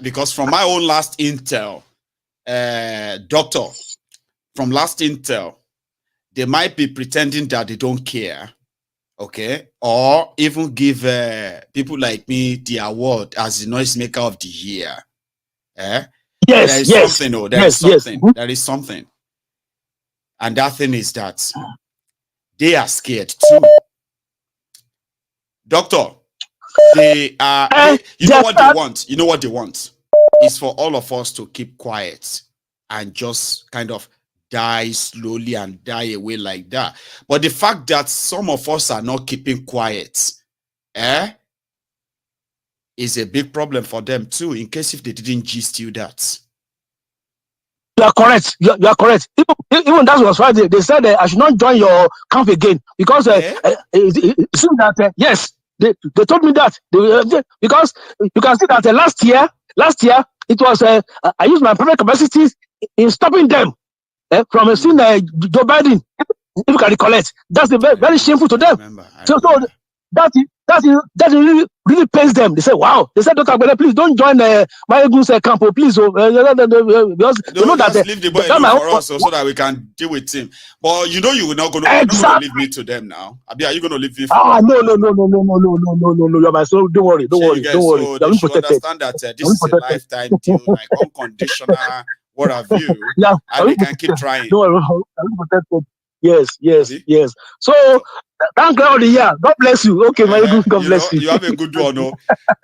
Because from my own last intel, doctor, from last intel, they might be pretending that they don't care, okay, or even give people like me the award as the noisemaker of the year. Yes, there is something. Oh, there is something. There is something, and that thing is that they are scared too. Doctor, you know what they want? You know what they want? Is for all of us to keep quiet and just kind of die slowly and die away like that. But the fact that some of us are not keeping quiet, is a big problem for them too, in case if they didn't gist you that. You are correct. You are correct. Even that was why they said I should not join your camp again, because it seems that yes, they told me that because you can see that last year it was I used my private capacities in stopping them from seeing Joe Biden. If you can recollect, that's very shameful to them. So that really pains them. They say, "Wow!" They said, "Dr. Agbede, please don't join Maiyegun's camp, please." Because you know that leave the boy alone for us, so that we can deal with him. But you know, you will not going to leave me to them now. Abi, are you going to leave me? No. You're my soul. Don't worry. So they should understand that this is a lifetime deal, like unconditional. What have you? Yeah, and they can keep trying. Don't worry. Yes. So thank God, yeah. God bless you. Okay, Maiyegun, God bless you. You have a good one, no?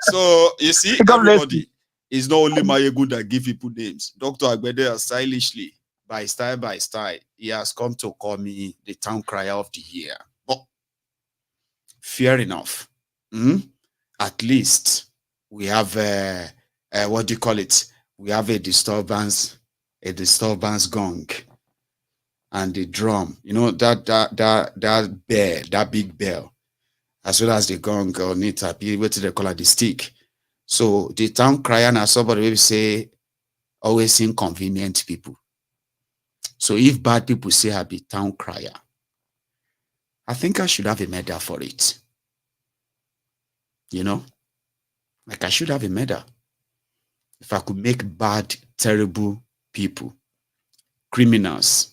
So you see, everybody is not only Maiyegun that give people names. Dr. Agbede stylishly, by style, he has come to call me the town crier of the year. But fair enough. At least we have what do you call it? We have a disturbance gong. And the drum, you know, that bell, that big bell, as well as the gong on it, what do they call it, the stick. So the town crier and somebody will say, always inconvenient people. So if bad people say I be town crier, I think I should have a medal for it. You know, like I should have a medal. If I could make bad, terrible people, criminals,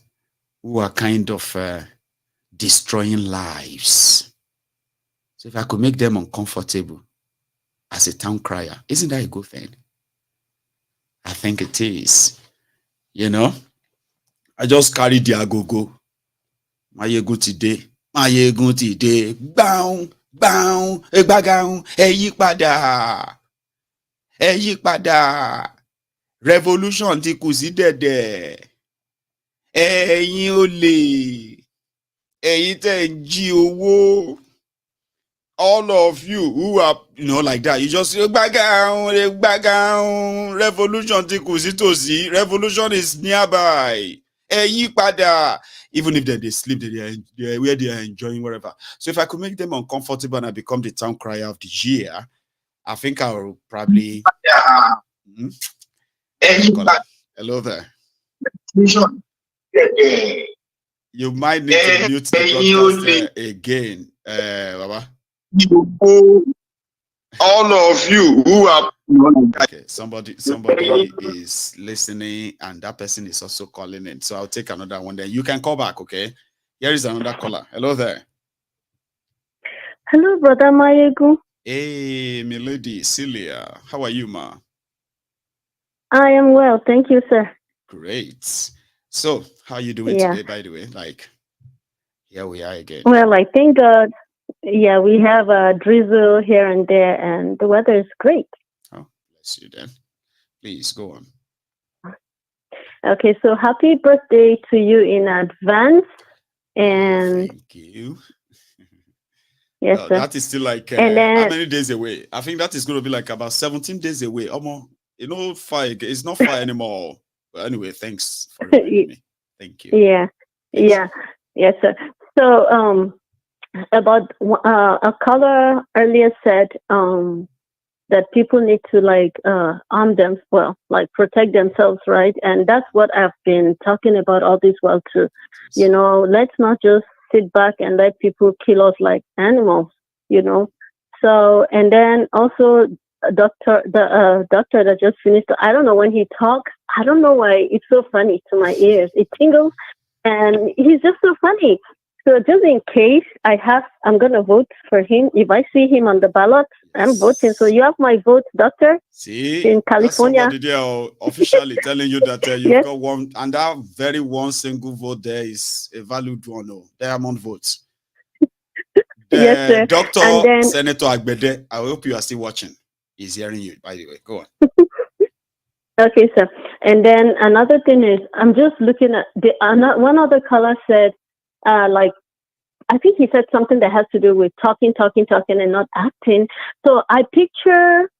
who are kind of destroying lives. So if I could make them uncomfortable as a town crier, isn't that a good thing? I think it is. You know, I just carried the agogo. Maiyegun today. Bow, egbagown, eyipada. Revolution ti kù sí dẹ̀dẹ̀. Ẹ̀yin olè, ẹ̀yin tẹ́ ń jí owó, all of you who are, you know, like that, you just say, gbàgàn, revolution ti kù sí tòsí, revolution is nearby, ẹ̀yin padà. Even if they sleep, they where they are enjoying, wherever. So if I could make them uncomfortable and I become the town crier of the year, I think I will probably... Hello there. You might need to mute the broadcast again, Baba. All of you who are okay, somebody is listening, and that person is also calling in. So I'll take another one. Then you can call back. Okay, here is another caller. Hello there. Hello, brother Maiyegun. Hey, my lady Celia, how are you, ma? I am well, thank you, sir. Great. So, how are you doing today, by the way? Like, here we are again. Well, I thank God. Yeah, we have a drizzle here and there, and the weather is great. Oh, bless you then. Please, go on. Okay, so happy birthday to you in advance. And thank you. Yes, sir. That is still like how many days away? I think that is going to be like about 17 days away. Almost, you know, it's not far anymore. But anyway, thanks for reminding me. Thank you. Yeah. Yes, sir. So, about a caller earlier said that people need to like arm them, well, like protect themselves, right? And that's what I've been talking about all this while too. You know, let's not just sit back and let people kill us like animals, you know. So, and then also doctor that just finished, I don't know, when he talks, I don't know why it's so funny to my ears. It tingles, and he's just so funny. So just in case I'm gonna vote for him. If I see him on the ballot, I'm voting. So you have my vote, doctor. See, in California. somebody there officially telling you that you've Yes. got one, and that very one single vote there is a valid one. Oh, diamond votes. Yes, sir. Dr. And then, Senator Agbede, I hope you are still watching. He's hearing you, by the way. Go on. okay, sir. And then another thing is, I'm just looking at one other caller said, like, I think he said something that has to do with talking, and not acting. So I picture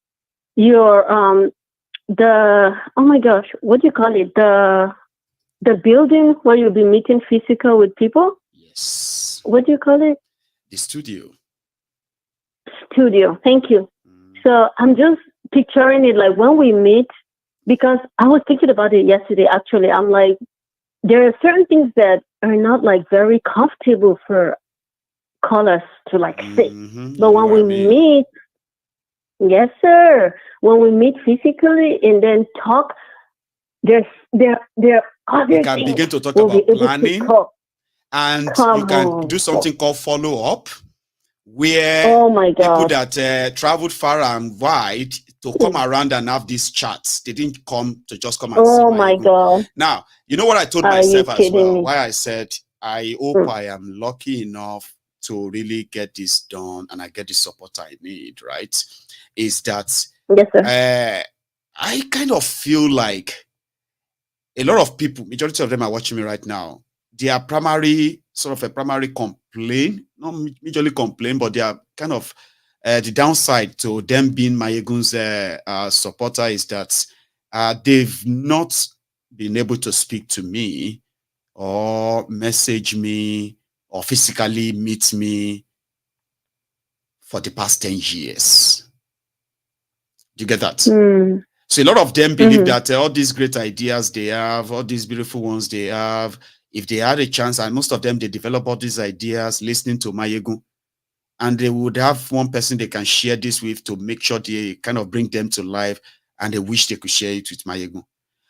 your oh my gosh, what do you call it? The building where you'll be meeting physical with people. Yes. What do you call it? The studio. Studio. Thank you. So I'm just picturing it like when we meet, because I was thinking about it yesterday. Actually, I'm like, there are certain things that are not like very comfortable for callers to like sit. But when we meet, yes, sir. When we meet physically and then talk, there are other You can things begin to talk we'll about be able to planning, talk. and you Come can on. do something called follow up, where Oh my people God. that traveled far and wide to come around and have these chats. They didn't come to just come and see Oh my Maiyegun. God. Now, you know what I told Are you myself as kidding well? me? Why I said, I hope I am lucky enough to really get this done and I get the support I need, right? Is that Yes, sir. I kind of feel like a lot of people, majority of them are watching me right now. They are primary complaint, not majorly complain, but they are kind of the downside to them being Maiyegun's supporter is that they've not been able to speak to me or message me or physically meet me for the past 10 years. Do you get that? So a lot of them believe that all these great ideas they have, all these beautiful ones they have, if they had a chance, and most of them, they develop all these ideas listening to Maiyegun, and they would have one person they can share this with to make sure they kind of bring them to life, and they wish they could share it with Maiyegun.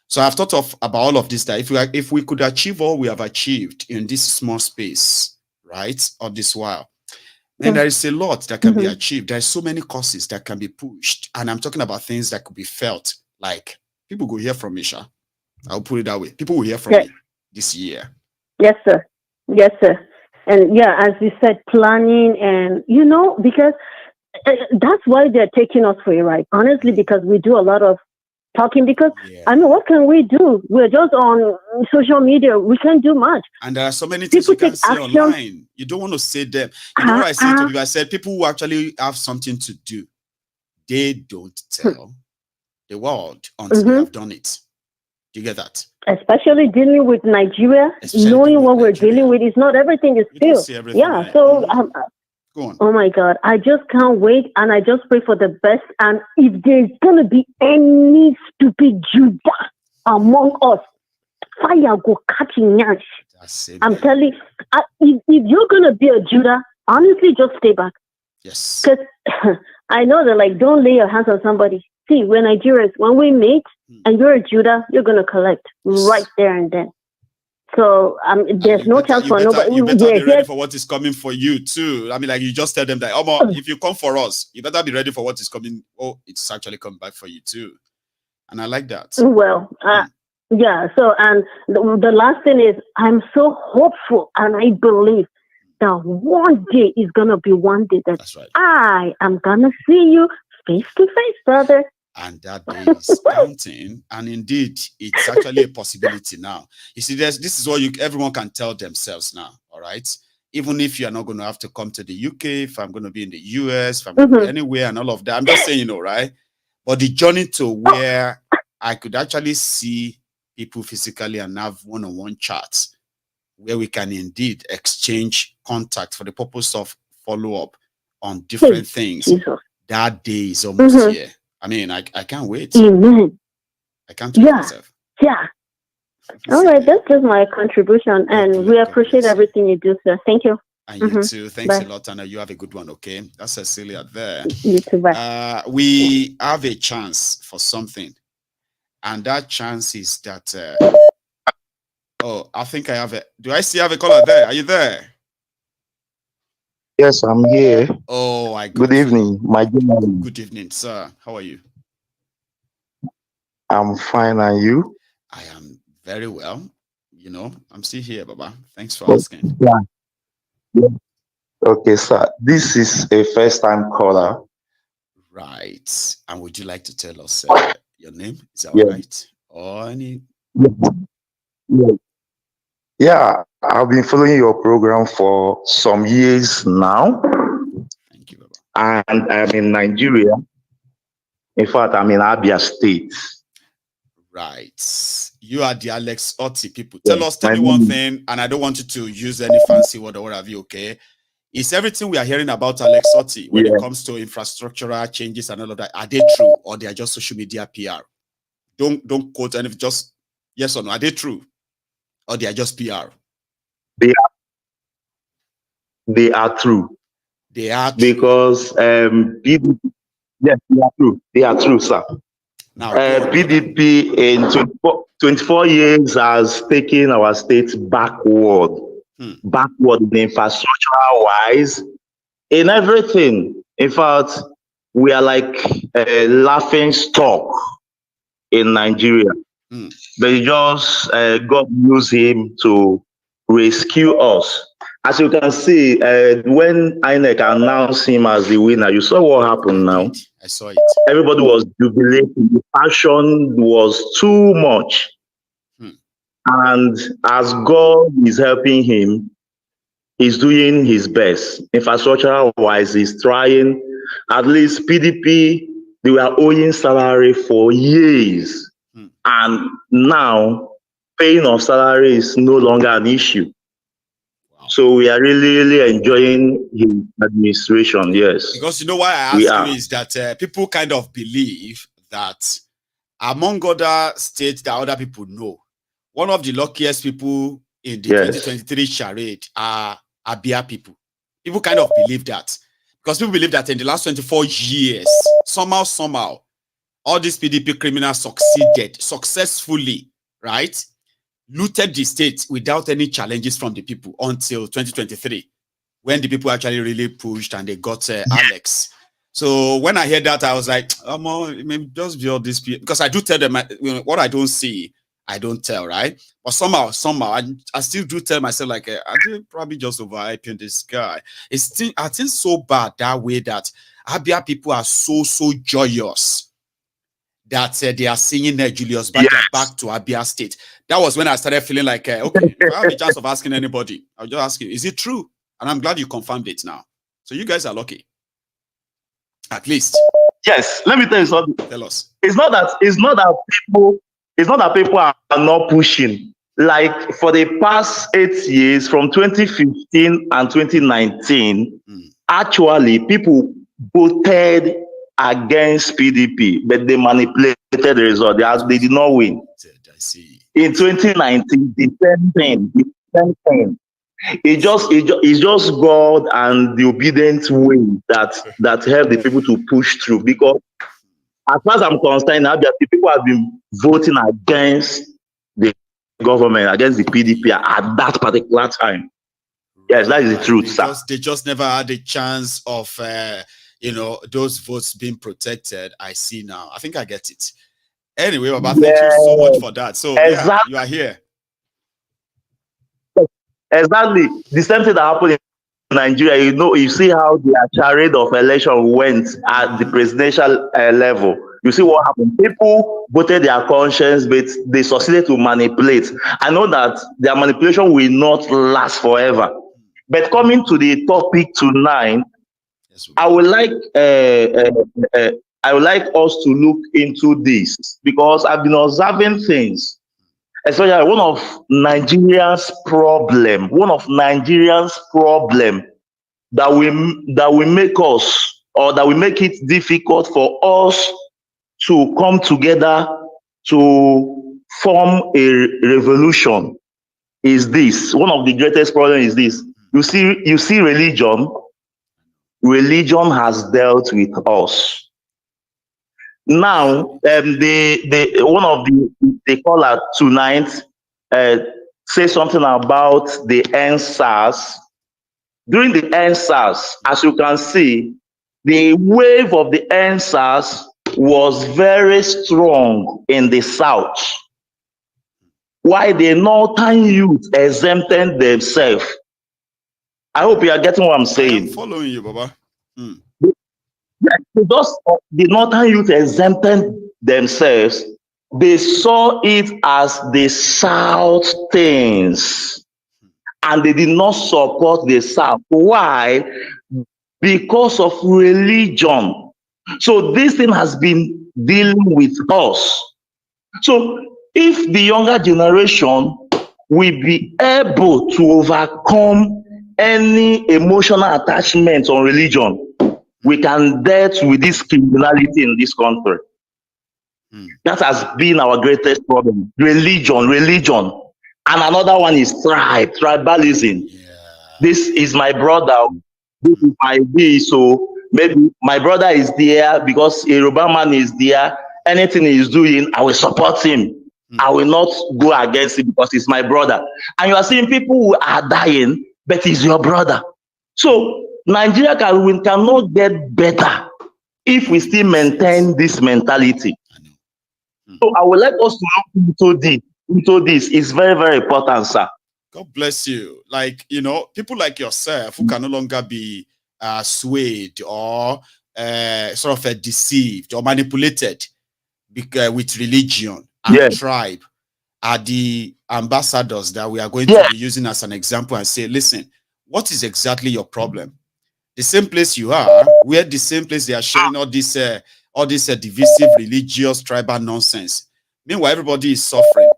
So I've thought about all of this, that if we could achieve all we have achieved in this small space, right, all this while, then there is a lot that can be achieved. There's so many causes that can be pushed. And I'm talking about things that could be felt. Like, people will hear from me, Sha. I'll put it that way. People will hear from me this year. Yes, sir. Yes, sir. And yeah, as you said, planning, and you know, because that's why they're taking us for a ride. Honestly, because we do a lot of talking. Because I mean, what can we do? We're just on social media. We can't do much. And there are so many things People you can take say action. online. You don't want to say them. You know what I said to people? I said people who actually have something to do, they don't tell the world until they have done it. Do you get that? Especially dealing with Nigeria, knowing what we're dealing with is not everything is still. Yeah. So, go on. Oh my God, I just can't wait, and I just pray for the best. And if there's gonna be any stupid Judah among us, fire go catching Nash. I'm telling you, if you're gonna be a Judah, honestly, just stay back. Yes. Because I know that, like, don't lay your hands on somebody. See, we're Nigerians. When we meet and you're a Judah, you're gonna collect right there and then. So there's no chance for nobody. You better be ready for what is coming for you too. I mean, like, you just tell them that, if you come for us, you better be ready for what is coming. Oh, it's actually coming back for you too. And I like that. Well, yeah. So, and the last thing is, I'm so hopeful, and I believe that one day is gonna be one day that I am gonna see you face to face, brother. And that day is counting, and indeed, it's actually a possibility now. You see, this is what everyone can tell themselves now. All right, even if you're not going to have to come to the UK, if I'm going to be in the US, if I'm going to be anywhere, and all of that, I'm just saying, right? But the journey to where I could actually see people physically and have one-on-one chats, where we can indeed exchange contact for the purpose of follow-up on different things. That day is almost here. I mean, I can't wait. Amen. I can't wait myself. Yeah. All right, that's just my contribution, and we appreciate everything you do, sir. Thank you. And you too. Thanks a lot, Anna. You have a good one, okay? That's Cecilia there. You too, bye. We have a chance for something, and that chance is that. Oh, I think I have it. Do I still have a caller there? Are you there? Yes, I'm here. Oh, I good evening, Maiyegun. Good evening, sir. How are you? I'm fine, and you? I am very well. You know, I'm still here, Baba. Thanks for asking. Yeah. Okay, sir. This is a first-time caller. Right. And would you like to tell us your name? Is that right? Or any? Yeah, I've been following your program for some years now. Thank you, Baba. And I'm in Nigeria. In fact, I'm in Abia State. Right. You are the Alex Otti people. Tell me one thing, and I don't want you to use any fancy word or what have you, okay? Is everything we are hearing about Alex Otti when it comes to infrastructural changes and all of that, are they true or they are just social media PR? Don't quote anything, just yes or no. Are they true or they are just PR? They are true. They are true. Because PDP, yes, they are true. They are true, sir. Now, PDP in 24 years has taken our state backward. Backward in infrastructural wise, in everything. In fact, we are like a laughing stock in Nigeria. They just God used him to rescue us. As you can see, when INEC announced him as the winner, you saw what happened now. I saw it. Everybody was jubilating. The passion was too much. And as God is helping him, he's doing his best. Infrastructural wise, he's trying. At least PDP, they were owing salary for years. And now paying of salary is no longer an issue. So we are really, really enjoying his administration, yes. Because you know why I ask you is that people kind of believe that among other states that other people know, one of the luckiest people in the 2023 charade are Abia people. People kind of believe that. Because people believe that in the last 24 years, somehow, all these PDP criminals successfully, right? Looted the state without any challenges from the people until 2023, when the people actually really pushed and they got Alex. So when I heard that, I was like, maybe just be all this, because I do tell them, what I don't see, I don't tell, right? But somehow, I still do tell myself, like, I did probably just overhyping this guy. It's still, I think, so bad that way that Abia people are so joyous that they are singing Julius back to Abia State. That was when I started feeling like, okay, if I have a chance of asking anybody, I'll just ask you, is it true? And I'm glad you confirmed it now. So you guys are lucky. At least. Yes, let me tell you something. Tell us. It's not that people are not pushing. Like for the past 8 years, from 2015 and 2019, actually people voted against PDP, but they manipulated the result. They did not win. I see. In 2019, the same thing. It's just God and the obedient way that helped the people to push through. Because as far as I'm concerned, people have been voting against the government, against the PDP at that particular time. Yes, that is the truth, sir. They just never had a chance of those votes being protected. I see now. I think I get it. Anyway, Baba, thank you so much for that. So you are here. Exactly. The same thing that happened in Nigeria. You see how the charade of election went at the presidential level. You see what happened. People voted their conscience, but they succeeded to manipulate. I know that their manipulation will not last forever. But coming to the topic tonight, I would like us to look into this, because I've been observing things. Especially one of Nigeria's problem that will make us or that will make it difficult for us to come together to form a revolution is this. One of the greatest problems is this. You see religion. Religion has dealt with us. Now, one of the caller tonight say something about the NSAS. During the NSAS, as you can see, the wave of the NSAS was very strong in the South, while the Northern youth exempted themselves. I hope you are getting what I'm saying. I'm following you, Baba. Because the Northern youth exempted themselves, they saw it as the South things, and they did not support the South. Why? Because of religion. So this thing has been dealing with us. So if the younger generation will be able to overcome any emotional attachment on religion, we can deal with this criminality in this country. That has been our greatest problem. Religion. And another one is tribalism. This is my brother. This is my this. So maybe my brother is there because a Yoruba man is there. Anything he's doing, I will support him. I will not go against him because he's my brother. And you are seeing people who are dying, but he's your brother. So Nigeria cannot get better if we still maintain this mentality. So I would like us to look into this. It's very, very important, sir. God bless you. Like, people like yourself who can no longer be swayed or sort of deceived or manipulated with religion and tribe are the ambassadors that we are going to be using as an example and say, listen, what is exactly your problem? The same place you are, we're the same place they are sharing all this divisive religious tribal nonsense. Meanwhile, everybody is suffering.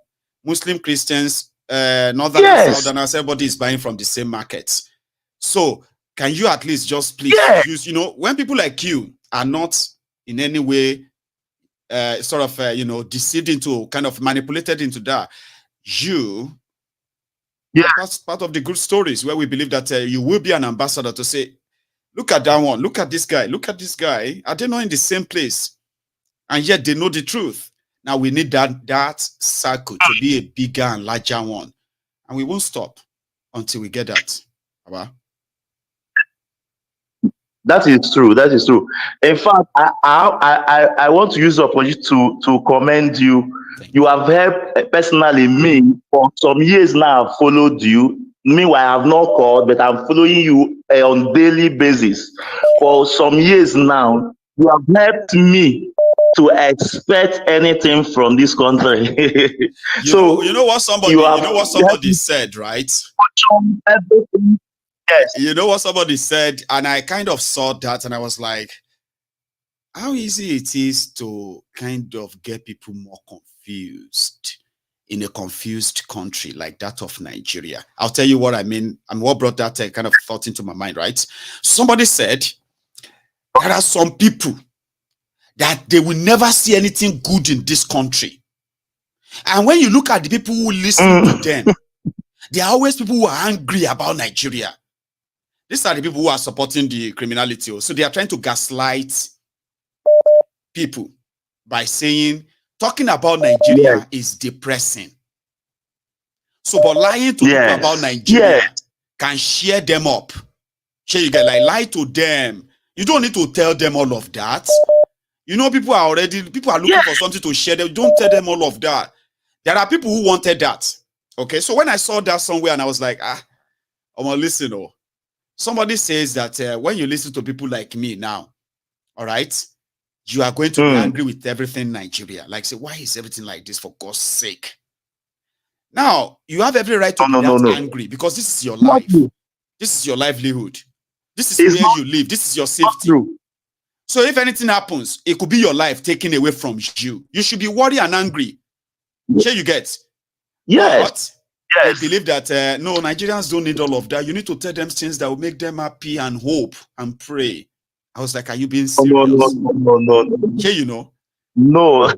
Muslim, Christians, Northerners, Southerners, everybody is buying from the same markets. So can you at least just please use, when people like you are not in any way deceived into, kind of manipulated into that, that's part of the good stories where we believe that you will be an ambassador to say, look at that one, look at this guy, are they not in the same place? And yet they know the truth. Now we need that circle to be a bigger and larger one. And we won't stop until we get that. That is true. That is true. In fact, I want to use the opportunity to commend you. You have helped personally me for some years now. I've followed you. Meanwhile, I have not called, but I'm following you on daily basis. For some years now, you have helped me to expect anything from this country. You know what somebody said, right? Yes. You know what somebody said, and I kind of saw that, and I was like, how easy it is to kind of get people more confused in a confused country like that of Nigeria. I'll tell you what I mean, and what brought that kind of thought into my mind, right? Somebody said, there are some people that they will never see anything good in this country. And when you look at the people who listen to them, they are always people who are angry about Nigeria. These are the people who are supporting the criminality. So they are trying to gaslight people by saying, talking about Nigeria is depressing. So, but lying to people about Nigeria can cheer them up. You get lie to them. You don't need to tell them all of that. People are looking for something to share them. Don't tell them all of that. There are people who wanted that. Okay, so when I saw that somewhere and I was like, I'm gonna listen. Somebody says that when you listen to people like me now, all right, you are going to be angry with everything in Nigeria. Like, say, why is everything like this, for God's sake? Now, you have every right to be angry because this is your life. This is your livelihood. This is where you live. This is your safety. So if anything happens, it could be your life taken away from you. You should be worried and angry. Sure you get? But I believe that, no, Nigerians don't need all of that. You need to tell them things that will make them happy and hope and pray. I was like, are you being Oh, serious? no. Yeah, you know. No.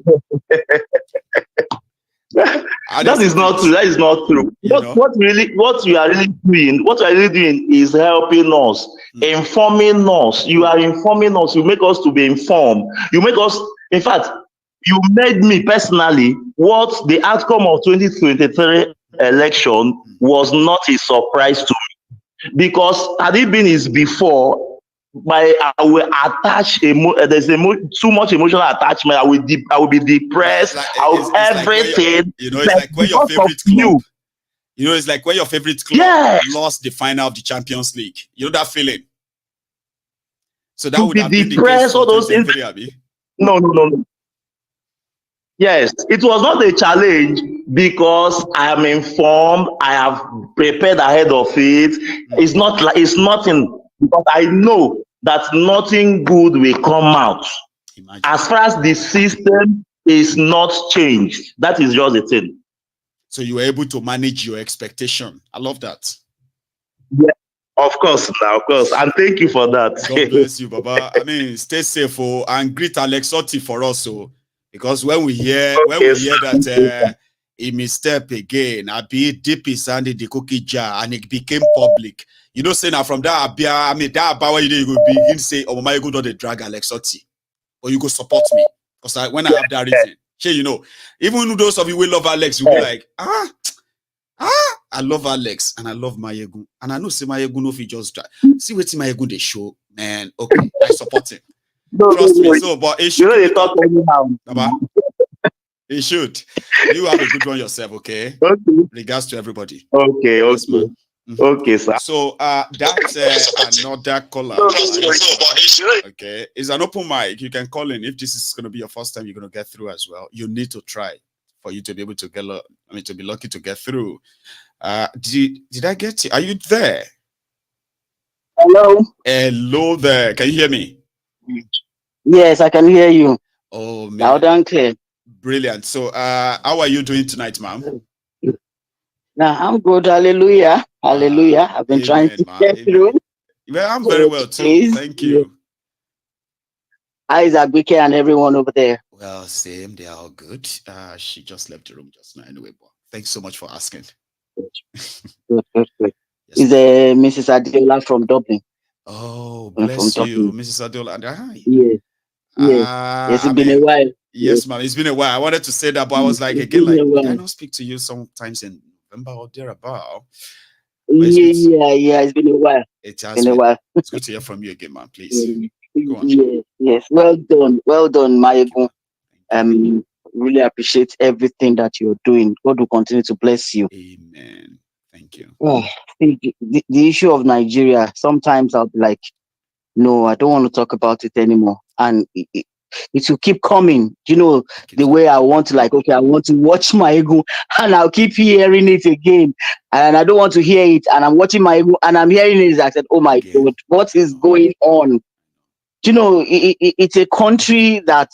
That is not true. That is not true. What you are really doing is helping us, informing us. You are informing us. You make us to be informed. You make us, in fact, you made me personally what the outcome of 2023 election was not a surprise to me, because had it been is before, I will attach there's too much emotional attachment. I will be depressed. Everything. Like it's like when your favorite club. It's like when your favorite club lost the final of the Champions League. You know that feeling. So that would have been the case for 2023, No. Yes, it was not a challenge because I am informed. I have prepared ahead of it. It's nothing, because I know that nothing good will come out. Imagine. As far as the system is not changed. That is just the thing. So you were able to manage your expectation. I love that. Yeah, of course, and thank you for that. God bless you, Baba. I mean, stay safe, and greet Alex Otti for us, because when we hear that he misstep again, I be deep inside the cookie jar and it became public. Say now from that, that about you go begin say, oh, Maiyegun don't they drag Alex Otti, or you go support me, because when I have that reason, even those of you who love Alex, you be like, I love Alex and I love Maiyegun, and I know say Maiyegun if he just drag. See what Maiyegun they show, man. Okay, I support him. Trust me. So, but it should. They talk anyhow. It should. You have a good one yourself, okay? Okay. Regards to everybody. Okay. Yes, man. Okay, sir. So that's another caller. Okay, it's an open mic. You can call in if this is going to be your first time. You're going to get through as well. You need to try for you to be able to to be lucky to get through. Did I get you? Are you there? Hello there. Can you hear me? Yes, I can hear you. Oh, man. Loud and clear. Brilliant. So, how are you doing tonight, ma'am? Now, I'm good. Hallelujah. Hallelujah. I've been trying to get through. Well, I'm very well, too. Thank you. How is Agbike and everyone over there? Well, same. They are all good. She just left the room just now anyway, but thanks so much for asking. Good. Yes, is Mrs. Adiola from Dublin? Oh, bless you, Mrs. Adiola. Yes, it's been a while. Yes, ma'am. It's been a while. I wanted to say that, but I was like, again, did I not speak to you sometimes in November or thereabout? Yeah, it's been a while. It has been a while. It's good to hear from you again, man. Please. Go on. Yes. Well done, Maiyegun. Really appreciate everything that you're doing. God will continue to bless you. Amen. Thank you. Oh, the issue of Nigeria, sometimes I'll be like, no, I don't want to talk about it anymore. And it will keep coming. The way I want to, I want to watch Maiyegun and I'll keep hearing it again. And I don't want to hear it. And I'm watching Maiyegun and I'm hearing it. I said, oh my God, what is going on? It's a country that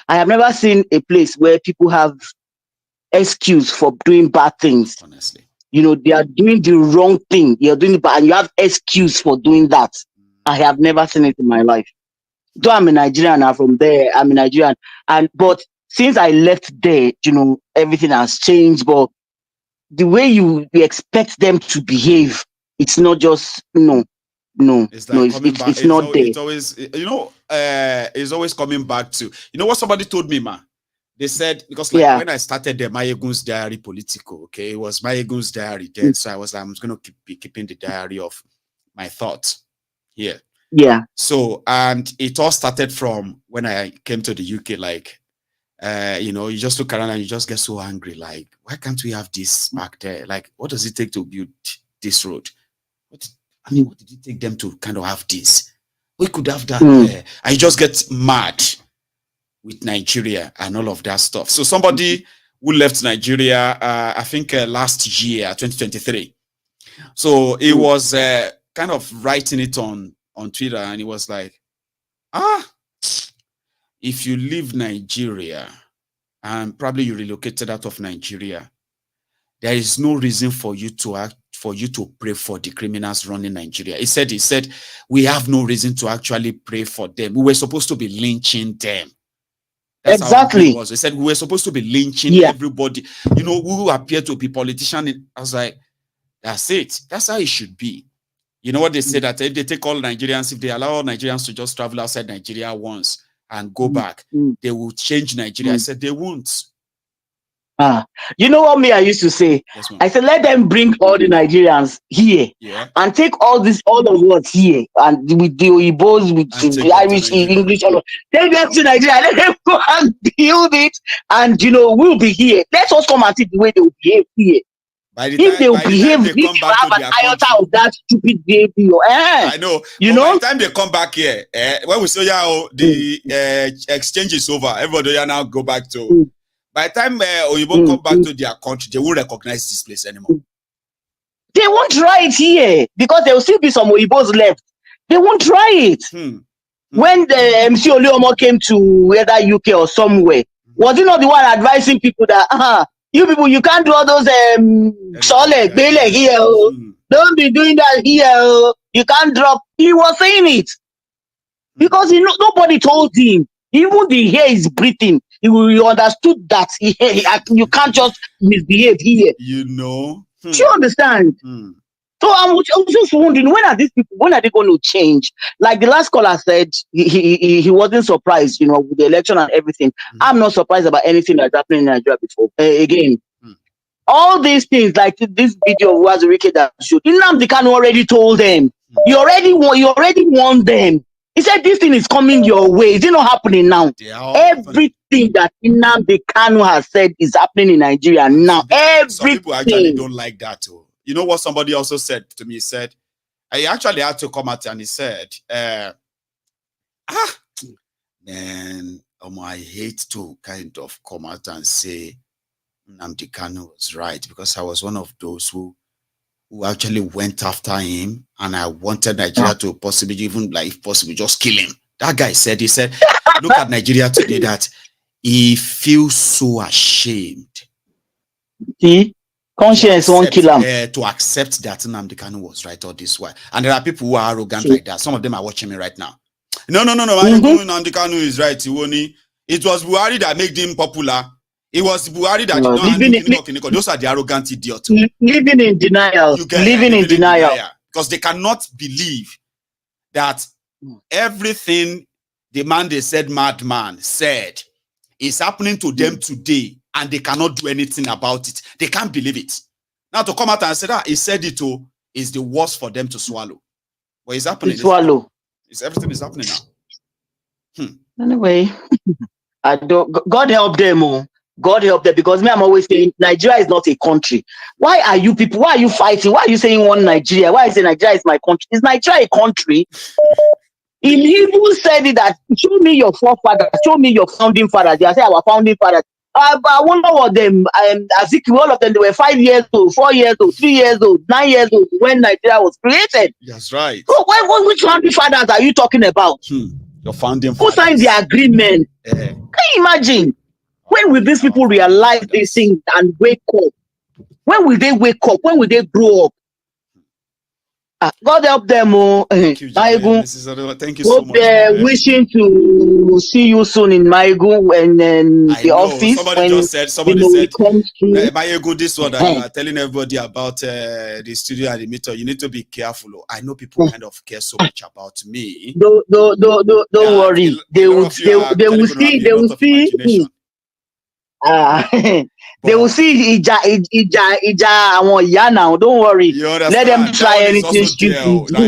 I have never seen a place where people have excuse for doing bad things. Honestly. They are doing the wrong thing. You're doing it bad and you have excuse for doing that. I have never seen it in my life. Though I'm a Nigerian, I'm from there, I'm a Nigerian. But since I left there, everything has changed. But the way you expect them to behave, it's not just, no. It's like it's not there. It's always, it's always coming back to, what somebody told me, man? They said, because when I started the MaiyegundsDiary Politico, okay, it was MaiyegundsDiary then. So I was like, I'm going to be keeping the diary of my thoughts here. Yeah. So, and it all started from when I came to the UK, you just look around and you just get so angry. Like, why can't we have this back there? Like, what does it take to build this road? What did it take them to kind of have this? We could have that there. I just get mad with Nigeria and all of that stuff. So somebody who left Nigeria, I think last year, 2023. So it was kind of writing it on Twitter, and he was like, if you leave Nigeria and probably you relocated out of Nigeria, there is no reason for you to for you to pray for the criminals running Nigeria. He said, we have no reason to actually pray for them. We were supposed to be lynching them. That's exactly. How it was. He said we were supposed to be lynching everybody, who appear to be politicians. I was like, that's it. That's how it should be. You know what they say, that if they take all Nigerians, if they allow all Nigerians to just travel outside Nigeria once and go back, they will change Nigeria. I said they won't. You know what I used to say? Yes, I said, let them bring all the Nigerians here and take all of us here, and with the Oyibos, with the Irish, English, take them to Nigeria, let them go and build it, and we'll be here. Let us come and see the way they will behave here. If they will behave, if you have an iota of that stupid behavior, I know. By the time they come back here, when we say the exchange is over, everybody now go back to. By the time Oyibo come back to their country, they won't recognize this place anymore. They won't try it here because there will still be some Oyibos left. They won't try it. When the MC Oluomo came to whether UK or somewhere, was he not the one advising people that you people, you can't do all those bele here. Don't be doing that here. You can't drop. He was saying it because nobody told him. Even the hair is breathing. He understood that you can't just misbehave here. Do you understand? So I'm just wondering, when are these people? When are they going to change? Like the last caller said, he wasn't surprised, with the election and everything. I'm not surprised about anything that's happening in Nigeria before. Again, all these things, like this video of Wazirike that showed, Nnamdi Kanu already told them. You already warned them. He said this thing is coming your way. Is it not happening now? Everything that Nnamdi Kanu has said is happening in Nigeria now. Some people actually don't like that too. You know what somebody also said to me? He said, I actually had to come out and he said, man, I hate to kind of come out and say Nnamdi Kanu was right, because I was one of those who actually went after him, and I wanted Nigeria to possibly, even like if possible, just kill him. That guy said, look at Nigeria today, that he feels so ashamed. Conscience won't kill him. To accept that Nnamdi Kanu was right all this while. And there are people who are arrogant like that. Some of them are watching me right now. No. Nnamdi Kanu is right. It was Buhari that made him popular. It was Buhari that did not handle. Those are the arrogant idiots. Living in denial. Living in denial. Because they cannot believe that everything the man they said madman said is happening to them today, and they cannot do anything about it. They can't believe it. Now to come out and say that he said it is the worst for them to swallow. But it's happening. Everything is happening now. Anyway, God help them. God help them, because me, I'm always saying Nigeria is not a country. Why are you fighting? Why are you saying one Nigeria? Why is Nigeria is my country? Is Nigeria a country? In Hebrew said it that, show me your forefathers, show me your founding fathers. They say our founding fathers. I wonder what them, Ezekiel, all of them, they were 5 years old, 4 years old, 3 years old, 9 years old when Nigeria was created. That's right. So which founding fathers are you talking about? Your founding fathers. Who signed the agreement? Can you imagine? When will these people realize these things and wake up? When will they wake up? When will they grow up? God help them. Thank you, thank you so much. Wishing to see you soon in Maiyegun and then the office. Somebody said, Maiyegun, this one that you are telling everybody about the studio and the meter, you need to be careful. I know people kind of care so much about me. Don't worry. They will see. They will see Ija now. Don't worry. Let them try anything stupid.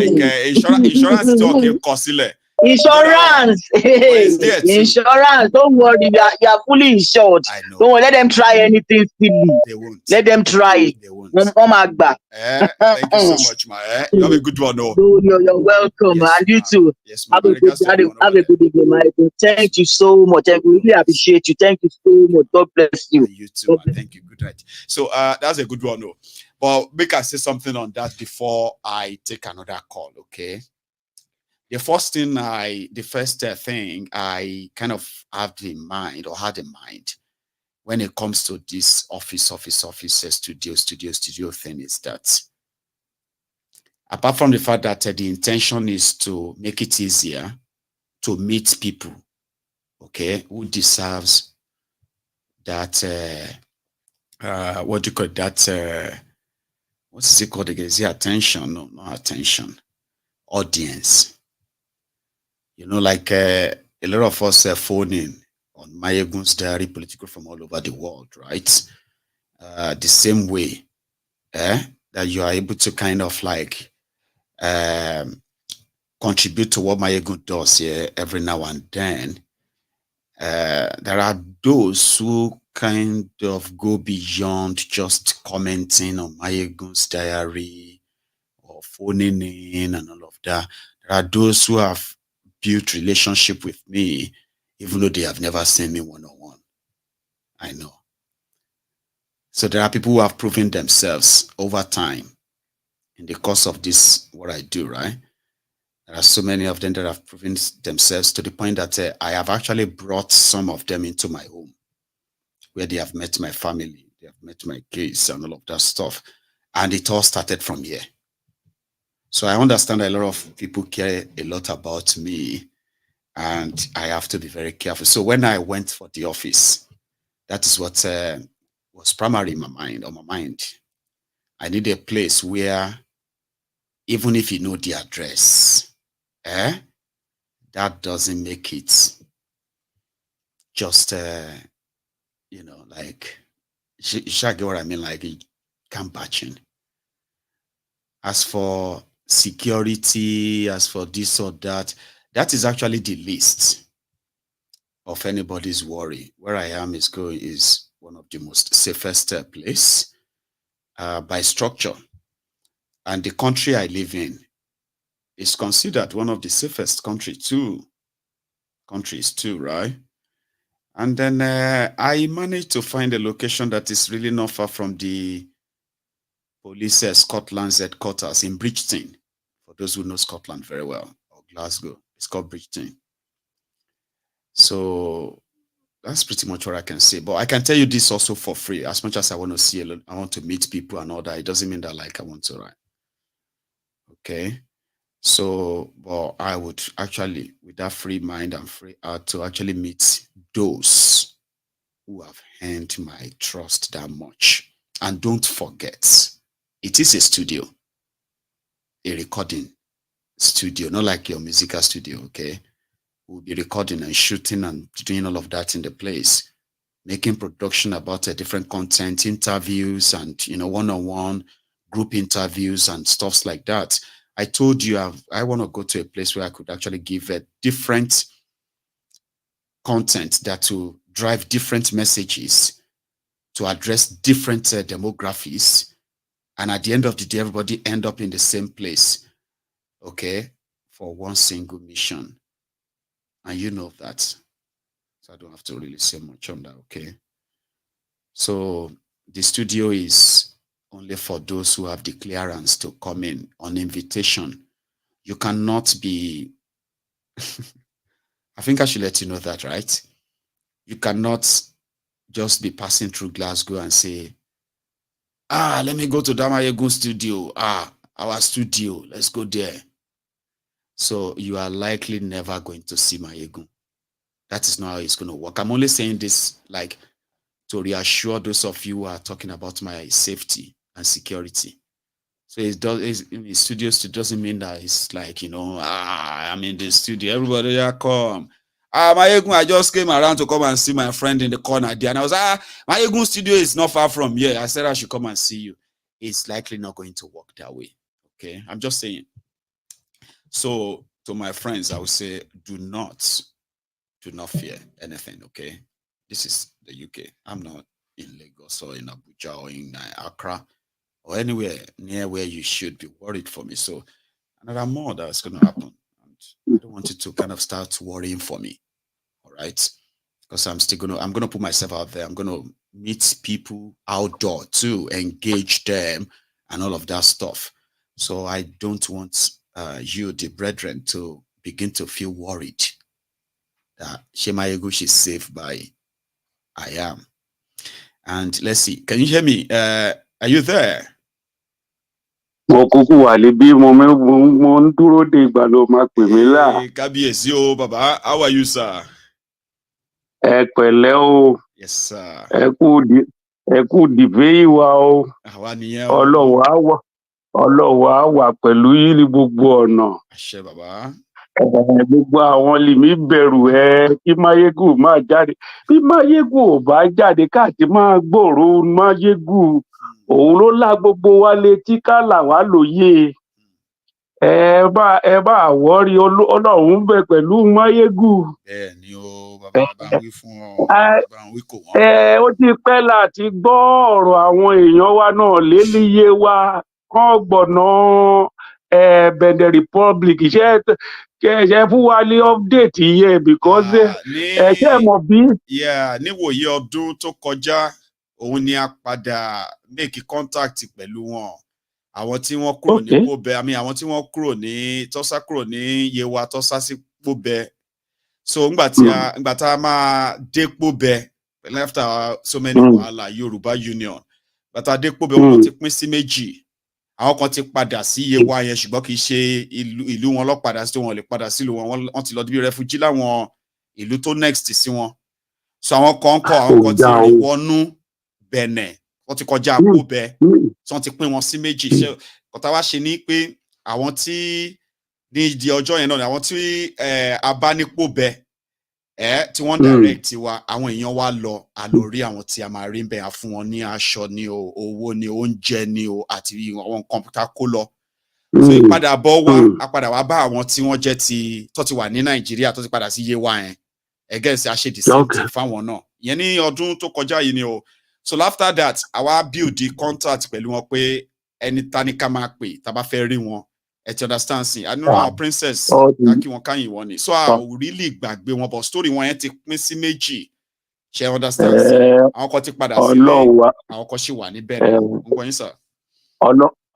Insurance talking Insurance. Insurance. Don't worry. You are fully insured. Don't worry. Let them try anything silly. They won't. Let them try it. They won't. Thank you so much, man. You have a good one. You're welcome. Yes, and you too. Yes, have a good evening, Maiyegun. Thank you so much. I really appreciate you. Thank you so much. God bless you. You too, man. Thank you. Good night. So that's a good one. But make us say something on that before I take another call, okay? The first thing I kind of have in mind or had in mind when it comes to this office studio thing is that Apart from the fact that the intention is to make it easier to meet people, okay, who deserves that, what do you call it, that, what is it called again? Is it attention? No, not attention. Audience. You know, like a lot of us phone in on MaiyegunsDiary, Politico from all over the world, right? The same way that you are able to kind of like contribute to what Maiyegun does here every now and then. There are those who kind of go beyond just commenting on MaiyegunsDiary or phoning in and all of that. There are those who have built relationship with me, even though they have never seen me one-on-one. I know. So there are people who have proven themselves over time in the course of this, what I do, right? There are so many of them that have proven themselves to the point that I have actually brought some of them into my home, where they have met my family, they have met my kids and all of that stuff. And it all started from here. So I understand a lot of people care a lot about me, and I have to be very careful. So when I went for the office, that is what was primary in my mind, on my mind. I need a place where, even if you know the address, that doesn't make it just, you know, like, you get what I mean? Like, you can't batch in. As for security, as for this or that, that is actually the least of anybody's worry. Where I am is one of the most safest place by structure. And the country I live in is considered one of the safest countries too, right? And then I managed to find a location that is really not far from the police Scotland's headquarters in Bridgeton. For those who know Scotland very well, or Glasgow, it's called Bridgeton. So that's pretty much what I can say. But I can tell you this also for free. As much as I want to see, I want to meet people and all that, it doesn't mean that like I want to, right? Okay. So, but I would actually, with that free mind and free heart, to actually meet those who have earned my trust that much. And don't forget, it is a studio, a recording studio, not like your musical studio, okay? We'll be recording and shooting and doing all of that in the place, making production about different content, interviews, and, you know, one-on-one group interviews and stuffs like that. I told you I want to go to a place where I could actually give a different content that will drive different messages to address different demographies. And at the end of the day, everybody end up in the same place, okay, for one single mission. And you know that. So I don't have to really say much on that, okay? So the studio is only for those who have the clearance to come in on invitation. You cannot be, I think I should let you know that, right? You cannot just be passing through Glasgow and say, let me go to that Maiyegun studio. Our studio, let's go there. So you are likely never going to see Maiyegun. That is not how it's going to work. I'm only saying this like to reassure those of you who are talking about my safety and security. So in the studios, it doesn't mean that it's like, you know, I'm in the studio, everybody here come. Maiyegun, I just came around to come and see my friend in the corner there. And I was, Maiyegun studio is not far from here. I said I should come and see you. It's likely not going to work that way. Okay, I'm just saying. So to my friends, I would say, do not fear anything, okay? This is the UK. I'm not in Lagos or in Abuja or in Accra or anywhere near where you should be worried for me. So another more that's going to happen. And I don't want you to kind of start worrying for me, all right? Because I'm going to put myself out there. I'm going to meet people outdoor too, engage them and all of that stuff. So I don't want you, the brethren, to begin to feel worried that Maiyegun is safe by I am. And let's see, can you hear me? Are you there? Mo kúkú wà níbí mo ń dúró de ìgbà ló máa pè mí là. Kábíyèsí o, bàbá. How are you, sir? Ẹ pẹ̀lẹ́ o. Yes, sir. Ẹ kú dìbé ìwà o. Àwa nìyẹn o. Ọlọ́wọ́ á wà pẹ̀lú yín ní gbogbo ọ̀nà. Àṣẹ bàbá. Gbogbo àwọn lèmi bẹ̀rù kí Maiyegun máa jáde. Bí Maiyegun ò bá jáde káàtì máa gbòòrò Maiyegun. Òun ló lá gbogbo wa létí ká là wá lóye. Ẹ bá àwọ́rí Ọlọ́run bẹ pẹ̀lú Maiyegun. Bẹ́ẹ̀ ni o, bàbá bá ń wí fún ọ. Bá ń wí kò wọ́n. Ó ti pẹ́ láti gbọ́ ọ̀rọ̀ àwọn èèyàn wa náà léléyé wa kán gbọ̀nà Benin Republic. Ṣe fún wa ní update yẹ because ṣe mọ̀ bí. Níwòye ọdún tó kọjá òun ni a padà make contact pẹ̀lú wọn. Àwọn tí wọ́n kúrò ní Pobẹ, àwọn tí wọ́n kúrò ní tọ́sá kúrò ní Yewa tọ́sá sí Pobẹ. So ngbà tá a máa dé Pobẹ after so many wàhálà Yoruba Union. Bàtà dé Pobẹ wọn ti pín sí méjì. Àwọn kan ti padà sí Yewa yẹn ṣùgbọ́n kì í ṣe ìlú wọn lọ padà sí wọn lè padà sí ìlú wọn. Wọ́n ti lọ bí refugee láwọn ìlú tó next sí wọn. So àwọn kan ti rìn wọnú Benin. Wọ́n ti kọjá Pobẹ. So wọ́n ti pín wọn sí méjì. Ṣé kọ́tà wá ṣe ní pé àwọn tí ní ìdí ọjọ́ yẹn náà ni àwọn tí a bá ní Pobẹ tí wọ́n direct wa àwọn èèyàn wa lọ àlórí àwọn tí a máa rí ń bẹ̀ à fún wọn ní aṣọ ní o owó ní oúnjẹ ní o àti àwọn kọ̀ǹpútà kó lọ. So ìpadàbọ̀ wa a padà wá bá àwọn tí wọ́n jẹ́ tó ti wà ní Nàìjíríà tó ti padà sí Yewa yẹn ẹgẹ́sì àṣedì sí fáwọn náà ìyẹn ní ọdún tó kọjá yìí ni o. So after that àwa build the contact pẹ̀lú wọn pé ẹni tani ká máa pè tá bá fẹ́ rí wọn. Ẹ ti understand sin àánú àwọn princess kí wọn káyìn wọn ni so a ò really gbàgbé wọn but story wọn yẹn ti pín sí méjì ṣe understand sin àwọn kan ti padà sílé àwọn kan sì wà níbẹ̀ náà ń gbọ́ yín sà.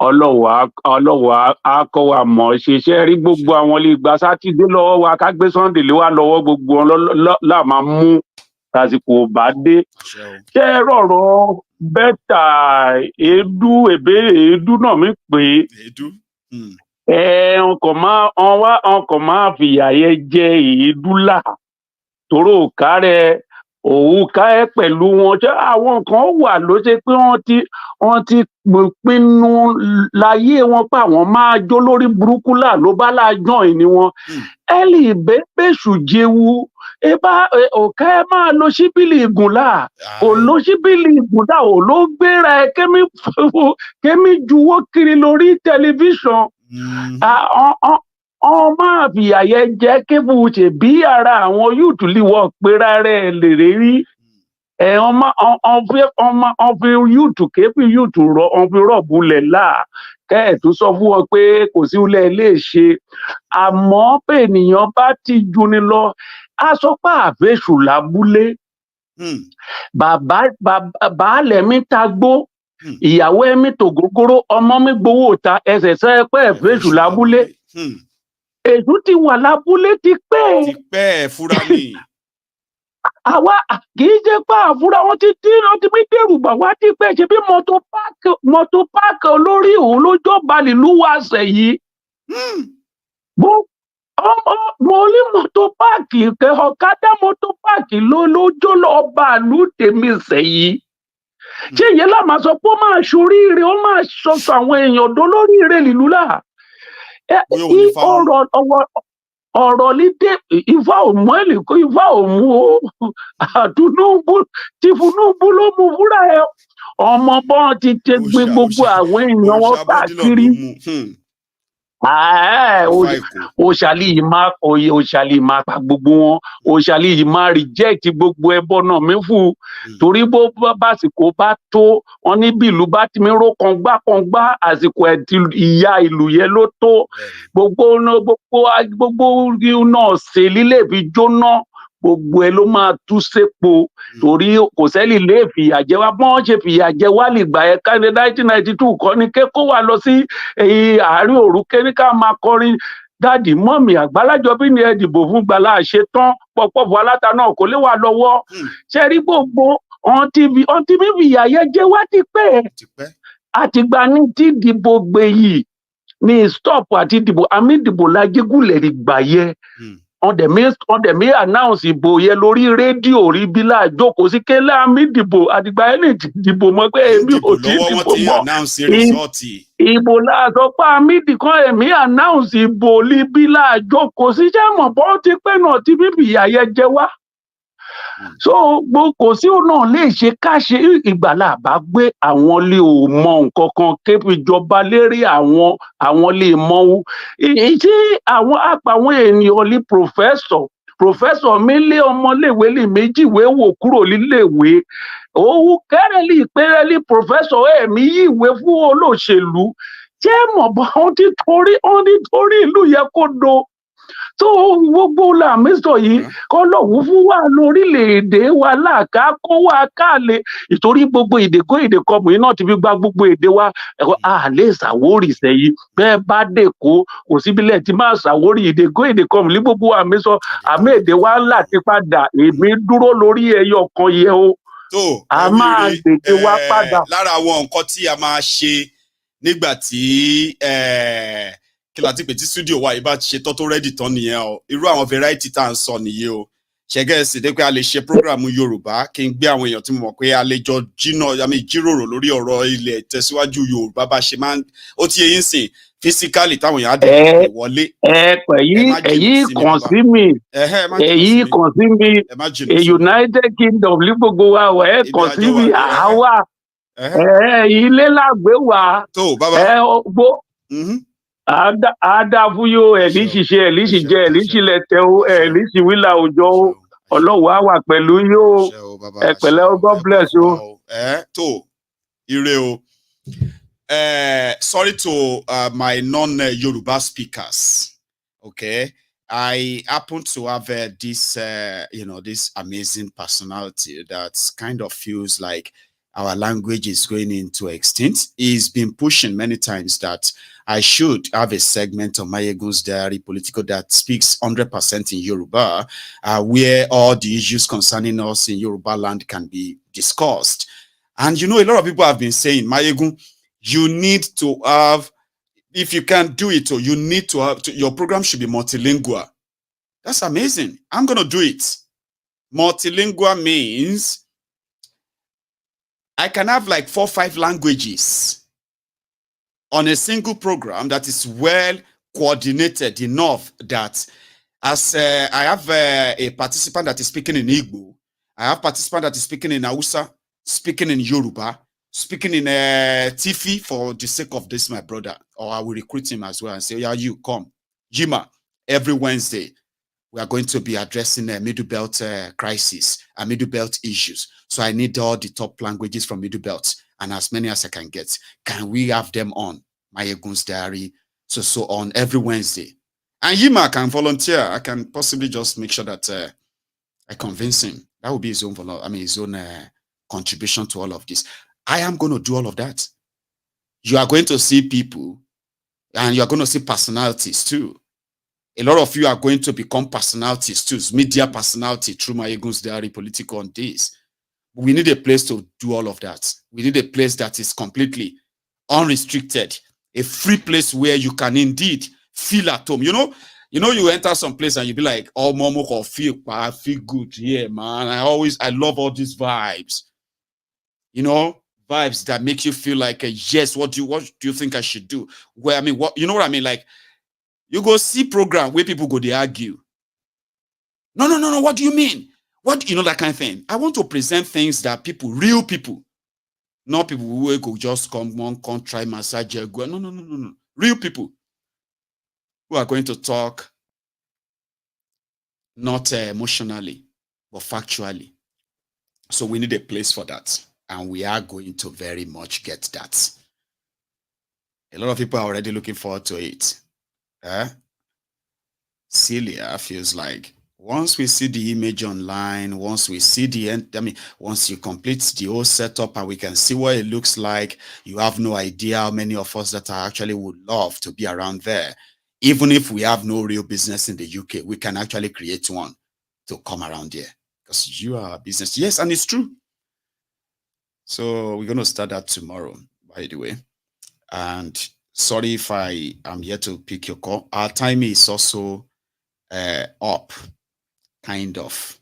Ọlọ́wọ́ á kọ́ wa mọ̀ ṣiṣẹ́ rí gbogbo àwọn lè gba sátidé lọ́wọ́ wa ká gbé Sunday lé wa lọ́wọ́ gbogbo wọn là máa mú lásìkò bá dé. Ṣé rọ̀rọ̀ bẹ́tà èédú náà mi pè é. Ọkọ̀ máa fìyà yẹ jẹ èédú là tóró kárẹ̀ òun ká ẹ pẹ̀lú wọn ṣé àwọn kan wà ló ṣe pé wọ́n ti pinnu láyé wọn pé àwọn máa jó lórí burúkú là ló bá láàjọ ìní wọn ẹlì ìbẹ́pẹ̀ṣù jẹwu òkè ẹ máa lo síbílì ìgùn là ò lo síbílì ìgùn là ò ló gbéra ẹ kémi juwó kiri lórí tẹlifíṣàn. Máa fìyà yẹ jẹ kébù ṣe bí ara àwọn yúùtù líwọ pera rẹ lèrè rí fi yúùtù kébù yúùtù fi rọ̀bùlẹ̀ là kẹ́ẹ̀tù sọ fún wọn pé kò sí ilé ilé ṣe àmọ́ pé ènìyàn bá ti juni lọ aṣọpá àfẹ́sù lábúlé baálẹ̀ mi ta gbó ìyàwó ẹ̀mí tògógóró ọmọ mi gbowó ta ẹsẹ̀ sẹ́pẹ́ àfẹ́sù lábúlé. Èṣù ti wà lábúlé ti pẹ́. Ti pẹ́ fúra mi. Àwa kì í ṣe pé àfúrá wọn ti mí dẹrù bà wá ti pẹ́ ṣe bí mọ́tò páàkì olórí òun ló jọba nílùú wa ṣẹ̀ yìí. Mo ní mọ́tò páàkì ọ̀kadà mọ́tò páàkì ló jó lọ bá àlù tèmi ṣẹ̀ yìí. Ṣé ìyẹn lá máa sọ pé ó máa ṣoríire ó máa sọ̀sọ̀ àwọn èèyàn dólóríire nílùú là? Ọ̀rọ̀ lídé Ifá òmù ẹ̀lẹ́kọ́ Ifá òmù o Tinubu ló mú fúra ẹ̀ ọmọ bọ́n ti tẹ gbé gbogbo àwọn èèyàn wọn káàkiri. Òṣàlì yìí máa pa gbogbo wọn òṣàlì yìí máa reject gbogbo ẹbọ náà mi fún torí bó básìkò bá tó wọn ní bí ìlú bá ti mi ró kọngbá àsìkò ìyá ìlú yẹn ló tó gbogbo náà ṣe lílé fi jóná gbogbo ẹ ló máa tú sépo torí kò sẹ́lì lè fìyà jẹ wá bọ́n ṣe fìyà jẹ wá lè gbà ẹ ká ní 1992 kọ́ ni kó wà lọ sí àárín òru kẹ́ni ká máa kọrin dáàdì mọ́mì àgbálájọ bí ni ẹ dìbò fún gbàlá àṣetán pọ̀pọ̀pọ̀ aláta náà kò lè wà lọ́wọ́ ṣe rí gbogbo ọ̀n tí mi fìyà yẹ jẹ wá ti pẹ́ àtìgbà ní tí ìdìbò gbé yìí ní stop àti ìdìbò àmì ìdìbò lájégúnlẹ̀ ìgbà yẹ on the me announce ìbò yẹ lórí rédíò rí bí láàjókòó sí kélé àmì ìdìbò àtìgbà ẹni ìdìbò mọ pé èmi ò tí ìdìbò mọ ìbò láàzọ pé àmì ìdìkan èmi announce ìbò líbí láàjókòó sí jẹ́ mọ̀ bọ́ ti pẹ́ náà tí bíbí ìyàyẹ jẹ wá. So kò sí ọ̀nà lè ṣe ká ṣe ìgbàlà bá gbé àwọn lè ò mọ nǹkan kan kébi ìjọba lérí àwọn lè mọ tí àwọn àpàwọn ènìyàn lè pòfẹ́sọ̀ mi lé ọmọléèwé lè méjì wé wò kúrò níléèwé òun kẹrẹlì ìpẹrẹlì pòfẹ́sọ̀ ẹ̀mí yíwé fún olóṣèlú jẹ́ mọ̀ bá wọn ti torí ìlú yẹ kó do. tó gbogbo làmì sọ yìí kọ́ lọ́wọ́ fún wa lórílẹ̀‐èdè wa láàká kó wa káàlẹ̀ ìtorí gbogbo èdèkó èdèkọ́mù yìí náà ti fi gba gbogbo èdè wa àlẹ́ ìsàwórì sẹ́yìn bẹ́ẹ̀ bá dé kó kò síbílẹ̀ tí máa ṣàwórì èdèkó èdèkọ́mù ní gbogbo àmì sọ àmì èdè wa láti padà èmi dúró lórí ẹyọ kan yẹ o a máa tètè wá padà. lára àwọn nǹkan tí a máa ṣe nígbà tí kí la ti pè tí studio wa yìí bá ti ṣe tán tó ready tán nìyẹn o irú àwọn variety tá à ń sọ nìyẹn o ṣẹgẹsì dé pé a lè ṣe program Yorùbá kí n gbé àwọn èèyàn tí mo mọ̀ pé a lè jọ jíròrò lórí ọ̀rọ̀ ilẹ̀ ìtẹ̀síwájú Yorùbá bá ṣe máa ń ó ti yẹn sìn physically táwọn èèyàn á dé wọlé. èyí kàn sí mi United Kingdom ní gbogbo wa kàn sí mi àwa ilé làgbé wa gbó. Adáfúyó ẹ̀lí ṣiṣẹ́ ẹ̀lí ṣìjẹ́ ẹ̀lí ṣìlẹ̀tẹ̀ o ẹ̀lí ṣìwílà òjò o Ọlọ́run á wà pẹ̀lú yóò ẹ pẹ̀lẹ́ o God bless o. tó ire o sorry to my non-Yoruba speakers, okay. I happen to have this this amazing personality that kind of feels like our language is going into extinct. He's been pushing many times that I should have a segment of MaiyegunsDiary Politico that speaks 100% in Yoruba, where all the issues concerning us in Yoruba land can be discussed. And a lot of people have been saying, Maiyegun, you need to have, if you can do it, or you need to have, your program should be multilingual. That's amazing. I'm going to do it. Multilingual means I can have like 4 or 5 languages on a single program that is well coordinated enough that as I have a participant that is speaking in Igbo, I have a participant that is speaking in Hausa, speaking in Yoruba, speaking in Tifi for the sake of this, my brother, or I will recruit him as well and say, yeah, you come. Jima, every Wednesday, we are going to be addressing a Middle Belt crisis and Middle Belt issues. So I need all the top languages from Middle Belt and as many as I can get. Can we have them on MaiyegunsDiary? So on every Wednesday. And Yima can volunteer. I can possibly just make sure that I convince him. That would be his own, his own contribution to all of this. I am going to do all of that. You are going to see people and you are going to see personalities too. A lot of you are going to become personalities too, media personality through MaiyegunsDiary Politico on this. We need a place to do all of that. We need a place that is completely unrestricted, a free place where you can indeed feel at home. You enter some place and you be like, oh, Momo, I feel good here, man. I love all these vibes. Vibes that make you feel like, yes, what do you think I should do? What I mean? Like, you go see program where people go, they argue. No, what do you mean? What, that kind of thing. I want to present things that real people, not people who go just come try massage. No. Real people who are going to talk not emotionally, but factually. So we need a place for that. And we are going to very much get that. A lot of people are already looking forward to it. Celia feels like once we see the image online, once we see once you complete the whole setup and we can see what it looks like, you have no idea how many of us that actually would love to be around there. Even if we have no real business in the UK, we can actually create one to come around here because you are a business. Yes, and it's true. So we're going to start that tomorrow, by the way. And sorry if I am here to pick your call. Our time is also up, kind of.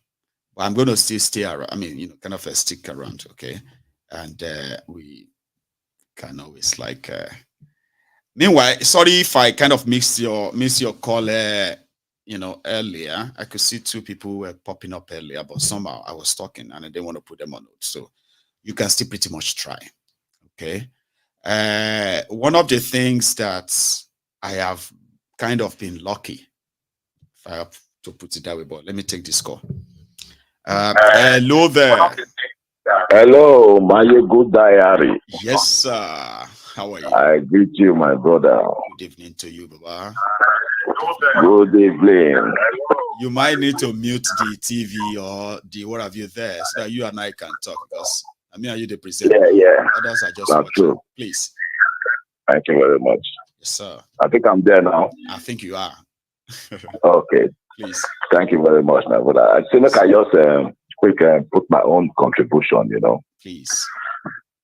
But I'm going to still stay around. I mean, kind of stick around, okay? And we can always like. Meanwhile, sorry if I kind of miss your call. Earlier. I could see two people were popping up earlier, but somehow I was talking and I didn't want to put them on note. So you can still pretty much try. Okay. One of the things that I have kind of been lucky, if I have to put it that way, but let me take this call. Hello there. Hello, MaiyegunDiary. Yes, sir. How are you? I greet you, my brother. Good evening to you, Baba. Good evening. You might need to mute the TV or the what have you there so that you and I can talk, because I mean, are you the presenter? Yeah. Others are just That's watching. true. Please. Thank you very much. Yes, sir. I think I'm there now. I think you are. Okay. Please. Thank you very much, my brother. I think I just quick put my own contribution, Please.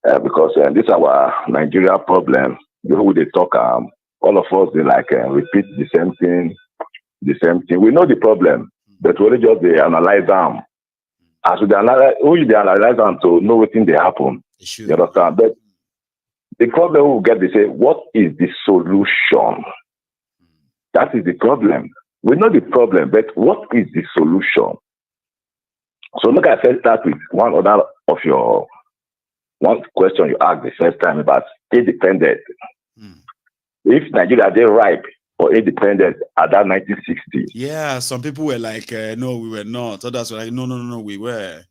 Because this is our Nigeria problem. Who they talk, all of us, they like repeat the same thing. We know the problem, but we only just they analyze them. As we analyze, only they analyze them to know what thing they happen. You understand? But the problem we get, they say, what is the solution? That is the problem. We know the problem, but what is the solution? So look, I first start with one question you asked the first time about independent. If Nigeria they ripe for independence at that 1960s. Yeah, some people were like, no, we were not. Others were like, no, we were.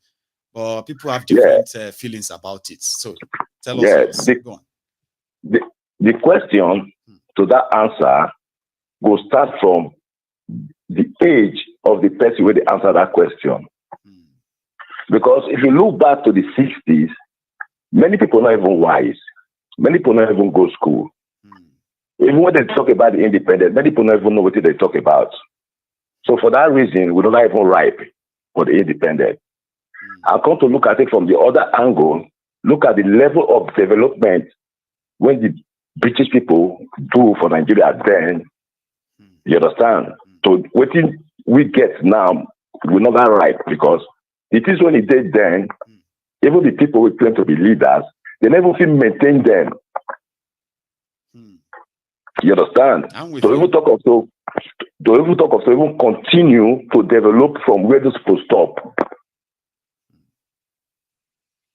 But people have different feelings about it. So tell us. Go on. The question to that answer will start from the age of the person where they answer that question. Because if you look back to the 60s, many people are not even wise. Many people not even go to school. Even when they talk about the independence, many people don't even know what they talk about. So for that reason, we're not even ripe for the independent. I come to look at it from the other angle, look at the level of development when the British people do for Nigeria then, you understand? So what we get now, we're not that ripe, because it is when it did then, even the people who claim to be leaders, they never feel maintain them. You understand? So even talk of even continue to develop from where they're supposed to stop.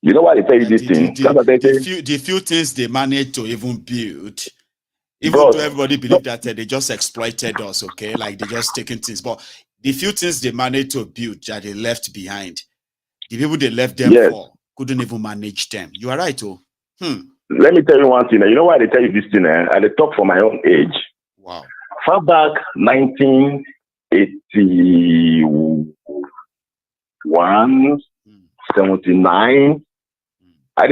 You know why they tell you this thing? The few things they managed to even build, even though everybody believe that they just exploited us, okay? Like they just taking things. But the few things they managed to build that they left behind, the people they left them for couldn't even manage them. You are right, oh. Let me tell you one thing. You know why they tell you this thing? I talk from my own age. Wow. Far back 1981, 79. I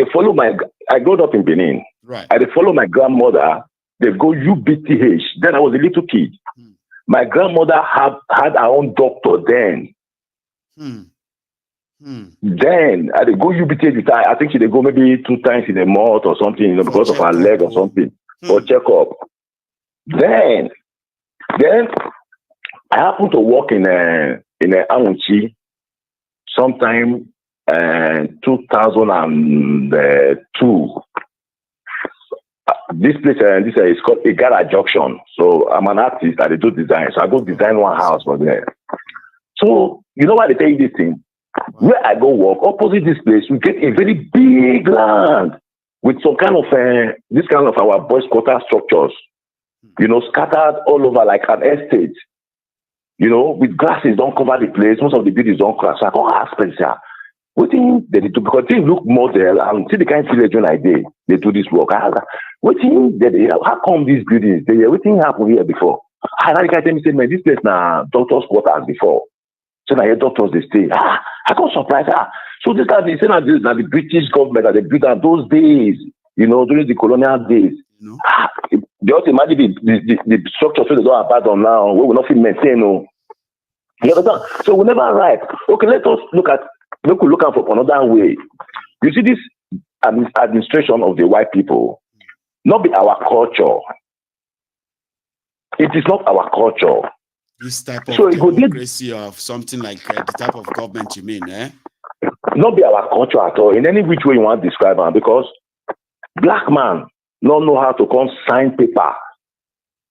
grew up in Benin. Right. I follow my grandmother. They go UBTH. Then I was a little kid. My grandmother had her own doctor then. Then I go UBTH with her. I think she go maybe 2 times in a month or something, because of her leg or something, for checkup. Then I happened to work in a Amunchi sometime 2002. This place is called Igara Junction. So I'm an artist. I do design. So I go design one house for there. So you know why they tell you this thing? Where I go work, opposite this place, we get a very big land with some kind of this kind of our boys' quarter structures, scattered all over like an estate. With grasses don't cover the place. Most of the buildings don't crash. So I can't ask Spencer, what thing they do? Because they look model and see the kind of village when I did. They do this work. I ask, what thing how come these buildings? What thing happened here before? I tell me, say, man, this place now doctors' quarters before. So now your doctors they stay. I got surprised. So this guy they say now the British government that they built at those days, during the colonial days. They also imagine the structure so they don't abandon now. We will not feel maintain. You understand? So we never arrive. Okay, let us look out for another way. You see this administration of the white people. not be our culture. It is not our culture. This type of democracy of something like the type of government you mean, eh? Not be our culture at all, in any which way you want to describe it, because black man don't know how to come sign paper.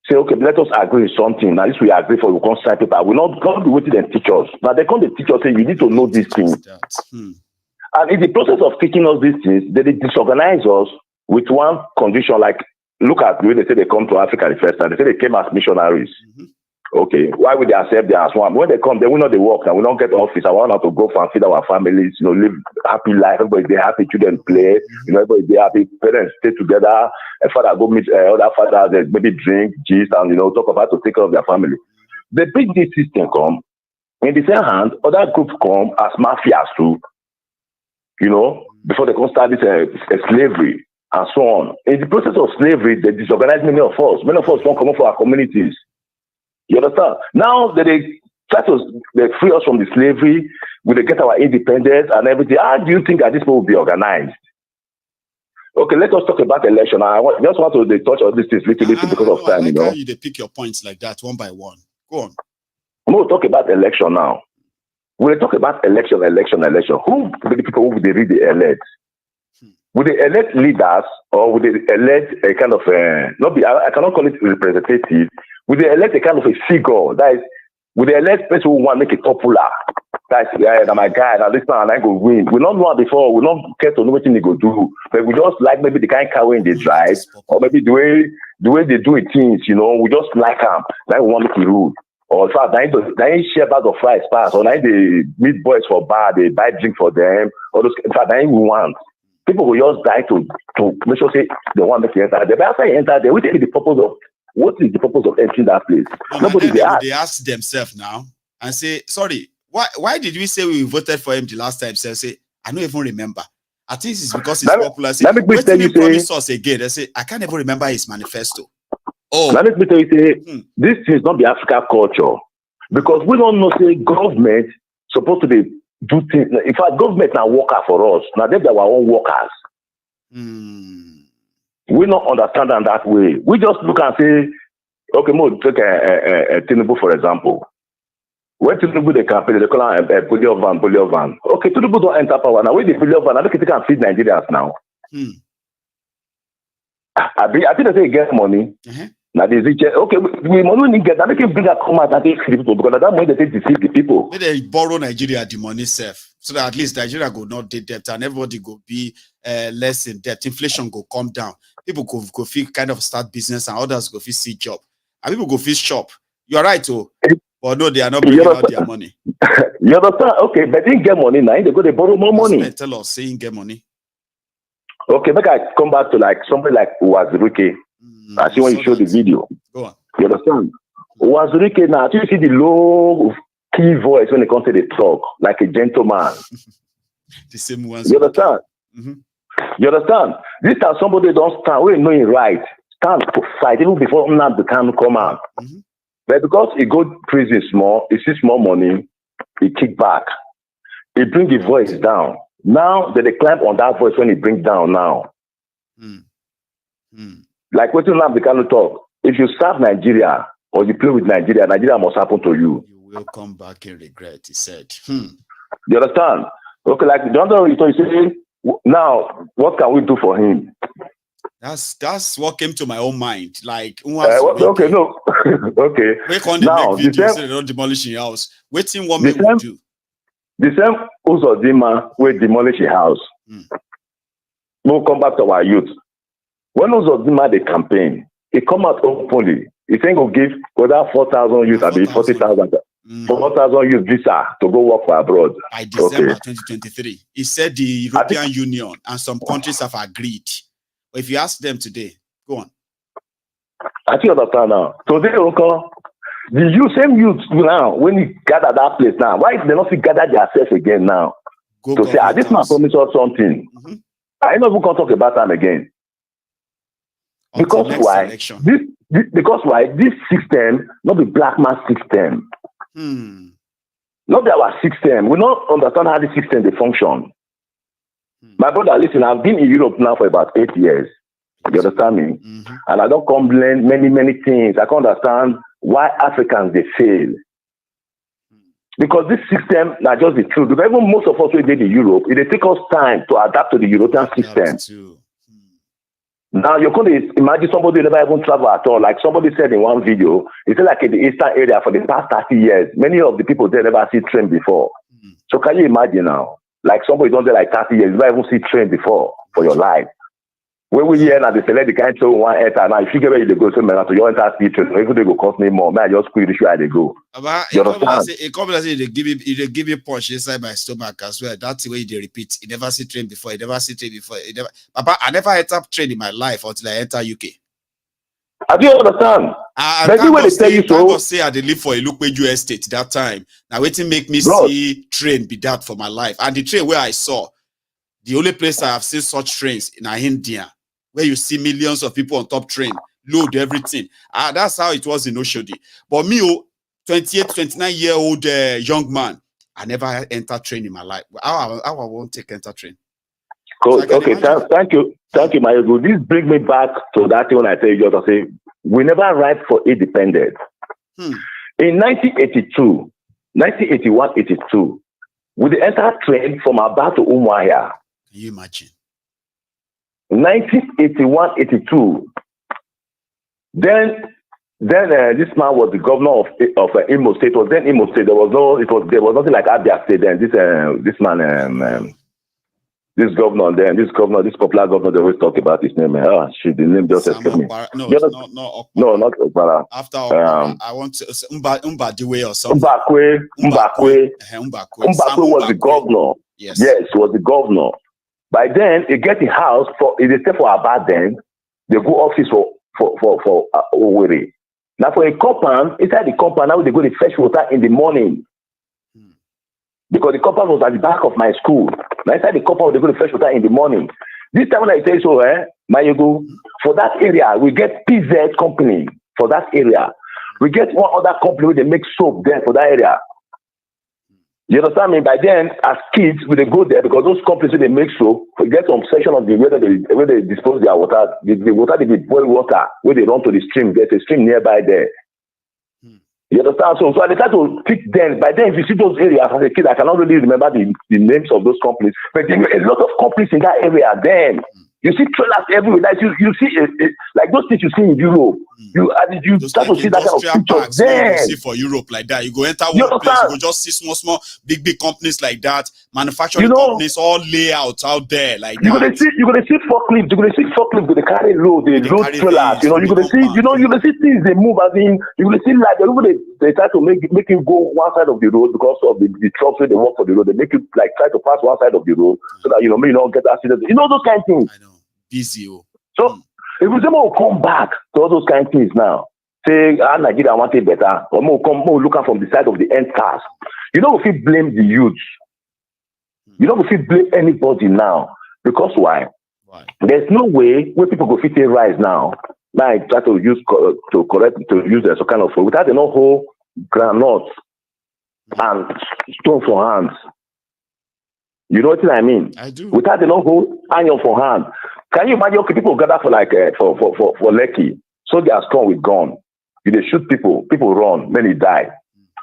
Say, okay, let us agree with something. Now, this we agree for, we come sign paper. We not be waiting and teach us. Now, they come to teach us, say, you need to know these things. And in the process of teaching us these things, they disorganize us with one condition, like, look at the way they say they come to Africa the first time. They say they came as missionaries. Okay, why would they accept them as one? When they come, they will not they work. Now we don't get office. I want to go and feed our families, live happy life. Everybody they happy, children play. Everybody they happy. Parents stay together. A father go meet other fathers, maybe drink, gist, and talk about to take care of their family. The big this system come. In the same hand, other groups come as mafias too. Before they can start this slavery and so on. In the process of slavery, they disorganize many of us. Many of us won't come up for our communities. You understand? Now that they try to free us from the slavery, will they get our independence and everything? How do you think that this will be organized? Okay, let us talk about election. I just want to touch on this little bit because of time. How you they pick your points like that one by one? Go on. We'll talk about election now. We'll talk about election. Who the people who they read the elect? Would they elect leaders or would they elect a kind of I cannot call it representative. Would they elect a kind of a figure? That is, would they elect people who want to make it popular? That's my guy, now this man, I go win. We don't know before, we don't care to know what they go do. But we just like maybe the kind of car when they drive, or maybe the way they do it things, we just like them. Like we want to make it rude. Or in fact, they share bag of fries pass, or they meet boys for bar, they buy drink for them, or those, in fact, we want. People will just die to make sure say they want to make it enter there. But after you enter there, what is the purpose of entering that place? Nobody they ask themselves now and say, sorry, why did we say we voted for him the last time? So say, I don't even remember. I think it's because it's popular. Say, let me tell you, promise us again. They say, I can't even remember his manifesto. Oh, let me tell you, this is not the African culture, because we don't know say government supposed to be do things. In fact, government now worker for us. Now they're our own workers. We don't understand them that way. We just look and say, okay, take a Tinubu for example. When Tinubu they campaign, they call him polio van. Okay, Tinubu don't enter power now. Where the polio van? I think they can feed Nigerians now. I think they say get money. Now they say, okay, we money get that. They can bring a come out and take people because at that money they take deceive the people. They borrow Nigeria the money safe, so that at least Nigeria go not debt and everybody go be less in debt. Inflation go come down. People go feel kind of start business and others go feel see job. And people go feel shop. You are right, too. But no, they are not bringing out their money. You understand? Okay, but they didn't get money now. They borrow more money. Tell us, saying get money. Okay, make I come back to like somebody like Wazirike. I see when you show the video. Go on. You understand? Wazirike now, you see the low key voice when it comes to the talk, like a gentleman. The same ones. You understand? You understand? This time somebody don't stand, we know it right. Stand to fight even before Nnamdi Kanu come out. But because he go prison small, he sees more money, he kick back. He bring the voice down. Now they climb on that voice when he brings down now. Like what Nnamdi Kanu talk. If you serve Nigeria or you play with Nigeria, Nigeria must happen to you. You will come back in regret, he said. You understand? Okay, like the other you say, now what can we do for him? That's what came to my own mind. Like, okay, no, okay. Now the same, they don't demolish your house. Waiting what we will do. The same Uzodinma will demolish a house. We'll come back to our youth. When Uzodinma the campaign, he come out openly. He think will give whether 4,000 youth or 40,000. 4,000 youth visa to go work for abroad. By December 2023. He said the European Union and some countries have agreed. But if you ask them today, go on. I think understand now. Today, the same youth now, when you gather that place now, why they not gather themselves again now? To say, this man promised us something. I know we can talk about them again. Because why? Because why? This system, not the black man system. Not our system. We don't understand how the system they function. My brother, listen, I've been in Europe now for about 8 years. You understand me? And I don't come learn many things. I can't understand why Africans they fail. Because this system not just the truth. Because even most of us who did in Europe, it take us time to adapt to the European system. Now you're going to imagine somebody who never even travel at all. Like somebody said in one video, it's like in the eastern area for the past 30 years, many of the people there never see train before. So can you imagine now? Like somebody done there like 30 years, you never even see train before for your life. When we hear now they select the kind of one enter now, if you get where you go, so man, to your enter speed train, even they go cost me more. Man, I just quit the show they go. You understand? A couple of say they give you punch inside my stomach as well. That's the way they repeat. You never see train before. You never see train before. Papa, I never enter train in my life until I enter UK. I do understand. I can't go say I live for a Lukweju estate that time. Now waiting make me see train be that for my life. And the train where I saw, the only place I have seen such trains in India, where you see millions of people on top train, load everything. That's how it was in Oshodi. But me, 28, 29-year-old young man, I never entered train in my life. How I won't enter train. Cool. So okay, thank you, Maiyegun. This brings me back to that thing when I tell you just to say we never arrived for independence. In 1982, 1981, 82, we entered train from Aba to Umuahia. Can you imagine? 1981, 82. Then this man was the governor of Imo State. It was then Imo State. There was nothing like Abia State then. This popular governor, they always talk about his name. The name just escaped me. No, not Okpara. After I want to Mbadiwe or something. Mbakwe was the governor. Yes, was the governor. By then, they get a house they stay for Abba then. They go office for Owerri. Now for a compound, inside the compound, now they go to fetch water in the morning. Because the compound was at the back of my school. Now inside the compound, they go to fetch water in the morning. This time when I say so, Maiyegun, for that area, we get PZ company for that area. We get one other company where they make soap there for that area. You understand me? By then, as kids, we they go there because those companies they make soap, we get some section of the where they dispose their water. The water they boil water where they run to the stream. There's a stream nearby there. You understand? So I decided to pick them. By then, if you see those areas as a kid, I cannot really remember the names of those companies. But there were a lot of companies in that area then. You see trailers everywhere. Like you see like those things you see in Europe. You start to see that kind of pictures there. You see for Europe like that. You go enter one place, you go just see small, big companies like that. Manufacturing companies all layout out there like that. You're gonna see forklifts. You're gonna see forklifts with the carry load, they load trailers. You're gonna see things they move. I mean, you're gonna see like they try to make you go one side of the road because of the trucks where they work for the road. They make you like try to pass one side of the road so that you don't get accidents. Those kind of things. I know. Busy. So if we say we'll come back to all those kind of things now, say Nigeria want it better, or more looking from the side of the end cast. If you blame the youth, if you blame anybody now, because why? There's no way where people go fit a rise now. Now I try to use some kind of food without no whole granite and stone for hands. You know what I mean? I do. Without no whole iron for hand. Can you imagine? Okay, people gather for like for Lekki, so they are strong with gun. You they shoot people run, many die.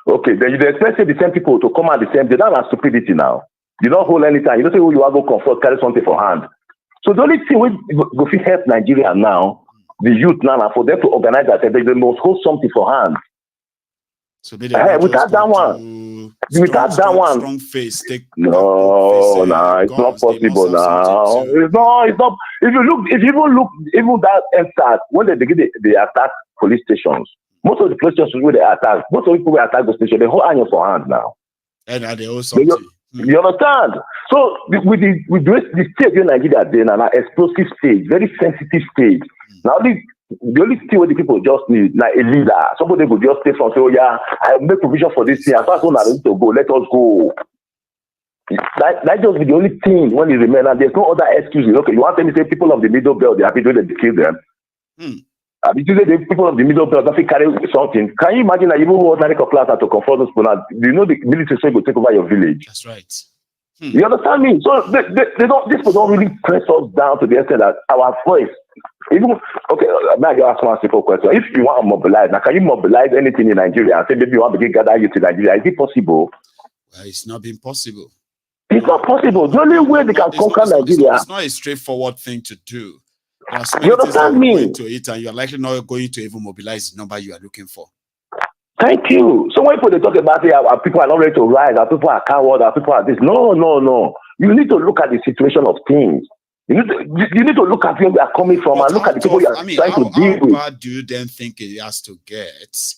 Okay, then you expect the same people to come at the same day. That's stupidity now. You don't hold anytime. You don't say who you are go comfort, carry something for hand. So the only thing we go help Nigeria now, the youth now, for them to organize that, they must hold something for hand. So without that one, strong face. No, it's not possible now. It's not. If you even that start when they attack police stations, most of the police stations where they attack, most of the people who attack the station, they hold iron for hand now. And they hold something. You understand? So with the stage in Nigeria, then an explosive stage, very sensitive stage. Now the only thing what the people just need, like a leader, somebody could just stay from say, oh yeah, I make provision for this thing. As far as we're ready to go, let us go. That just be the only thing when you remain, and there's no other excuses. Okay, you want to say people of the middle belt, they're happy to kill them. The people of the middle belt have to carry something. Can you imagine that even ordinary class to confront those people? The military will take over your village. That's right. You understand me? So they don't. This will not really press us down to the extent that our voice. Even okay, now I ask one simple question: if you want to mobilize, now can you mobilize anything in Nigeria and say maybe you want to gather youth in Nigeria? Is it possible? Well, it's not been possible. It's not possible. The only way they can conquer Nigeria. It's not a straightforward thing to do. There are so You many things that understand will go me? into it, and you're likely not going to even mobilize the number you are looking for. Thank you. So when people talk about it, our people are not ready to rise, our people are coward, our people are this. No. You need to look at the situation of things. You need to look at where we are coming from and look at the people you are trying to deal with. How bad do you then think it has to get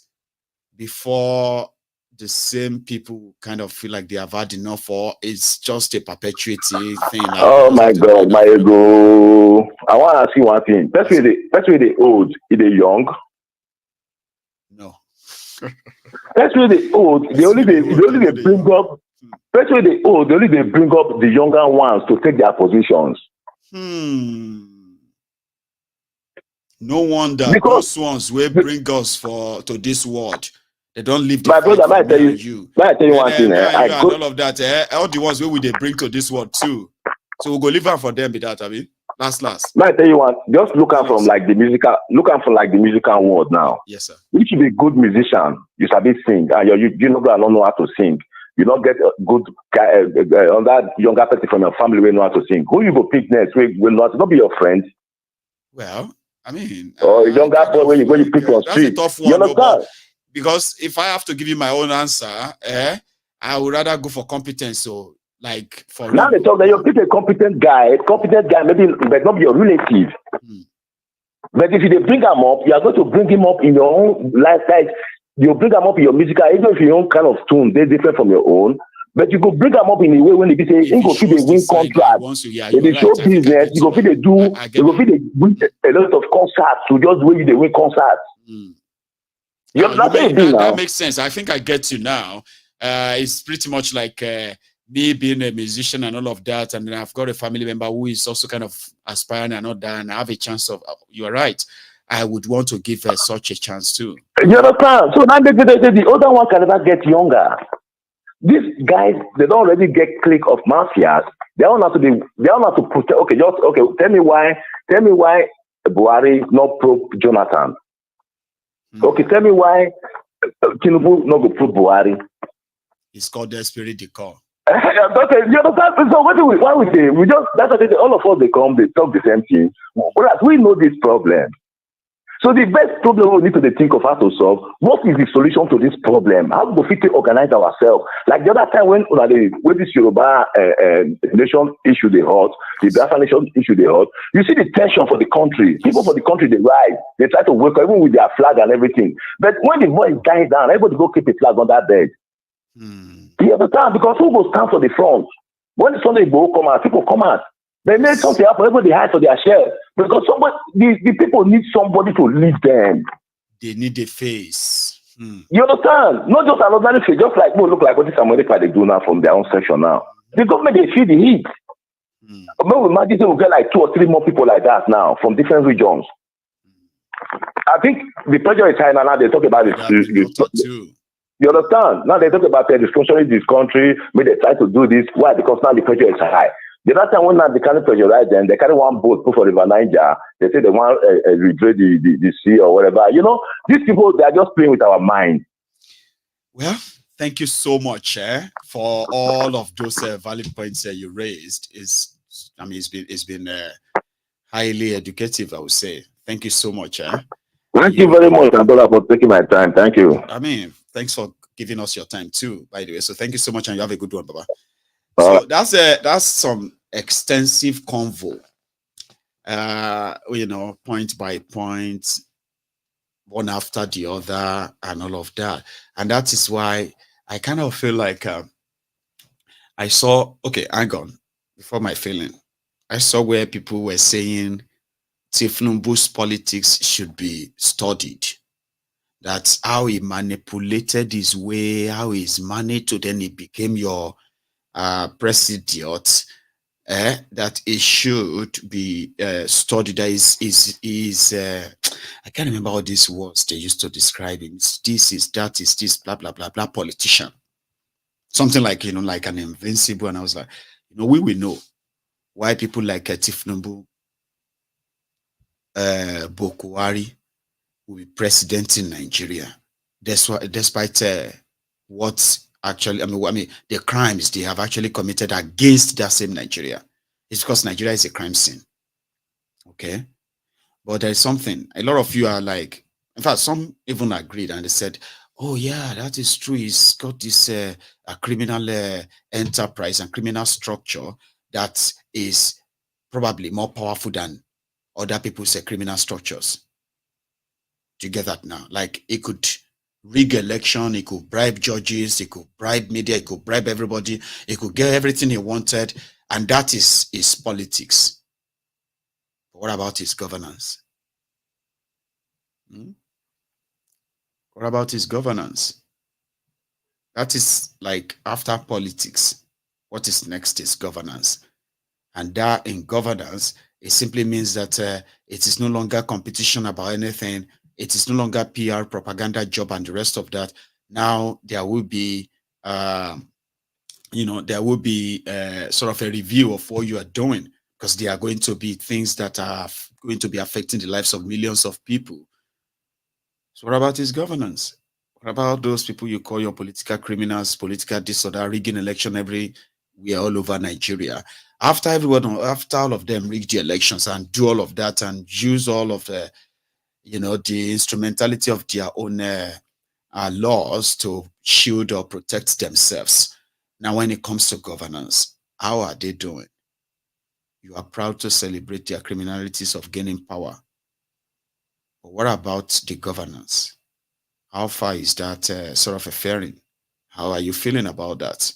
before the same people kind of feel like they have had enough, or it's just a perpetuating thing? Like, oh my God, my ego. I want to ask you one thing. First way they old, is they young? No. First way they old, they only bring up. First way they old, they only bring up the younger ones to take their positions. No wonder those ones will bring us to this world. They don't leave the my fight brother, for I tell you. one thing. All of that. All the ones we bring to this world too. So we'll go live out for them with that, I mean. Last. May I tell you one? Just look at from like the musical world now. Yes, sir. You should be a good musician. You sabi sing, and you know I don't know how to sing. You don't get a good guy, on that younger person from your family will know how to sing. Who you go pick next? Will not be your friend. Well, I mean, or a younger boy when you pick on street. That's a tough one. You understand? Because if I have to give you my own answer, I would rather go for competence. So, like for now they talk that you pick a competent guy, maybe but not be your relative. But if you bring him up, you are going to bring him up in your own lifestyle. You bring them up in your musical, even if your own kind of tune, they're different from your own. But you could bring them up in a way when they say, you go feel they win contract. If they show business, you go feel they do, you go feel they win a lot of concerts to just the way they win concerts. That makes sense. I think I get you now. It's pretty much like me being a musician and all of that. And then I've got a family member who is also kind of aspiring and all that. And I have a chance of, you are right. I would want to give her such a chance too. You understand? So now they say the other one can never get younger. These guys, they don't already get click of mafias. They don't have to protect. Okay, tell me why Buhari is not pro Jonathan. Okay, tell me why Tinubu not go pro Buhari. It's called desperate decor. You understand? So why we say that's what they say, all of us they talk the same thing. Whereas we know this problem. So the best problem we need to think of how to solve, what is the solution to this problem? How do we organize ourselves? Like the other time when this Yoruba nation issue they hot, the Biafra nation issue they hot, you see the tension for the country. People for the country, they rise. They try to work even with their flag and everything. But when the voice dies down, everybody go keep a flag on that bed. You understand? Because who will stand for the front? When Sunday go come out, people come out. They make something happen, everybody hide for their share. Because the people need somebody to lead them. They need a face. You understand? Not just another face, just like look like what this America they do now from their own section now. The government they feel the heat. But we imagine we'll get like 2 or 3 more people like that now from different regions. I think the pressure is high now. They talk about it. You understand? Now they talk about destruction this country. Maybe they try to do this. Why? Because now the pressure is high. The last time when they carry pressurize them, they carry one boat put for River Niger. They say they want to redrain the sea or whatever. You know, these people, they are just playing with our mind. Well, thank you so much for all of those valid points you raised. It's been highly educative, I would say. Thank you so much. Thank you very much, Andola, for taking my time. Thank you. I mean, thanks for giving us your time too, by the way. So thank you so much, and you have a good one, Baba. So that's some extensive convo, point by point, one after the other, and all of that. And that is why I kind of feel like I saw, hang on, before my feeling, I saw where people were saying Tifnumbu's politics should be studied. That's how he manipulated his way, how he's managed to then he became your president, that it should be studied. That is I can't remember all these words they used to describe him. This is that is this blah blah blah blah politician, something like like an invincible. And I was like, we will know why people like Tifnumbu, Bokuwari will be president in Nigeria. That's why, despite what actually, I mean, the crimes they have actually committed against that same Nigeria. It's because Nigeria is a crime scene. Okay. But there's something, a lot of you are like, in fact, some even agreed and they said, oh yeah, that is true. He's got this a criminal enterprise and criminal structure that is probably more powerful than other people's criminal structures. Do you get that now? Like, it could rig election, it could bribe judges, it could bribe media, it could bribe everybody, it could get everything he wanted, and that is his politics. But what about his governance? What about his governance? That is like after politics. What is next is governance. And that in governance, it simply means that it is no longer competition about anything. It is no longer PR, propaganda job, and the rest of that. Now there will be, there will be sort of a review of what you are doing, because there are going to be things that are going to be affecting the lives of millions of people. So what about his governance? What about those people you call your political criminals, political disorder, rigging election everywhere all over Nigeria? After all of them rig the elections and do all of that and use all of the, the instrumentality of their own laws to shield or protect themselves. Now, when it comes to governance, how are they doing? You are proud to celebrate their criminalities of gaining power. But what about the governance? How far is that sort of a faring? How are you feeling about that?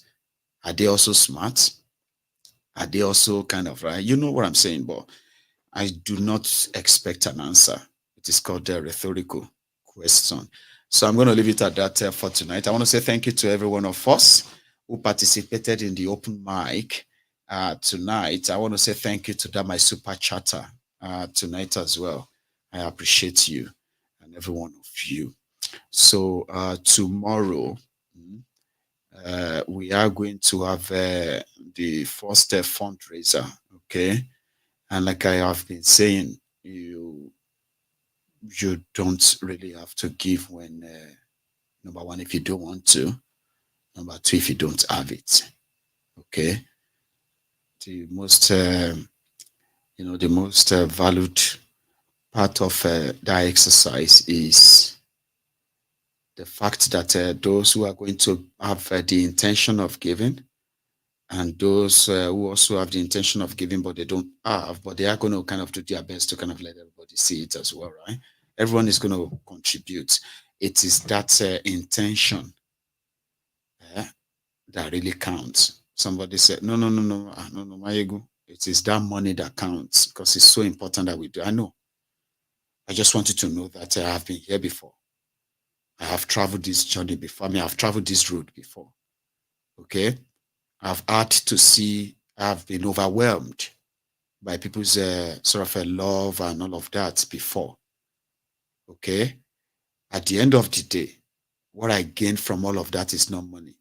Are they also smart? Are they also kind of right? You know what I'm saying, but I do not expect an answer. It is called a rhetorical question. So I'm going to leave it at that for tonight. I want to say thank you to every one of us who participated in the open mic tonight. I want to say thank you to that my super chatter tonight as well. I appreciate you and every one of you. So tomorrow we are going to have the first fundraiser, okay? And like I have been saying, you don't really have to give when number one, if you don't want to, number two, if you don't have it, okay? The most the most valued part of that exercise is the fact that those who are going to have the intention of giving, and those who also have the intention of giving but they don't have, but they are going to kind of do their best to kind of let everybody see it as well, right? Everyone is going to contribute. It is that intention that really counts. Somebody said, no, Maiyegun, it is that money that counts, because it's so important that we do. I know. I just want you to know that I have been here before. I have traveled this journey before. I mean, I've traveled this road before. Okay? I've had to see, I've been overwhelmed by people's sort of a love and all of that before. Okay? At the end of the day, what I gained from all of that is not money.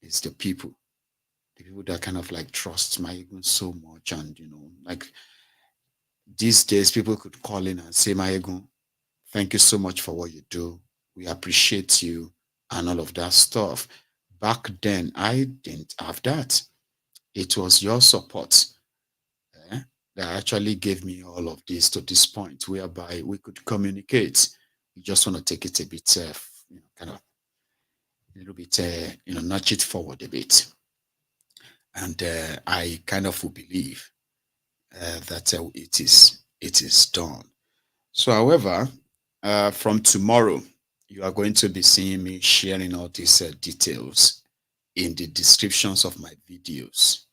It's the people. The people that kind of like trust Maiyegun so much. And, like these days, people could call in and say, Maiyegun, thank you so much for what you do. We appreciate you and all of that stuff. Back then, I didn't have that. It was your support that actually gave me all of this to this point, whereby we could communicate. We just want to take it a bit, kind of a little bit, nudge it forward a bit. And I kind of will believe that it is done. So, however, from tomorrow, you are going to be seeing me sharing all these details in the descriptions of my videos.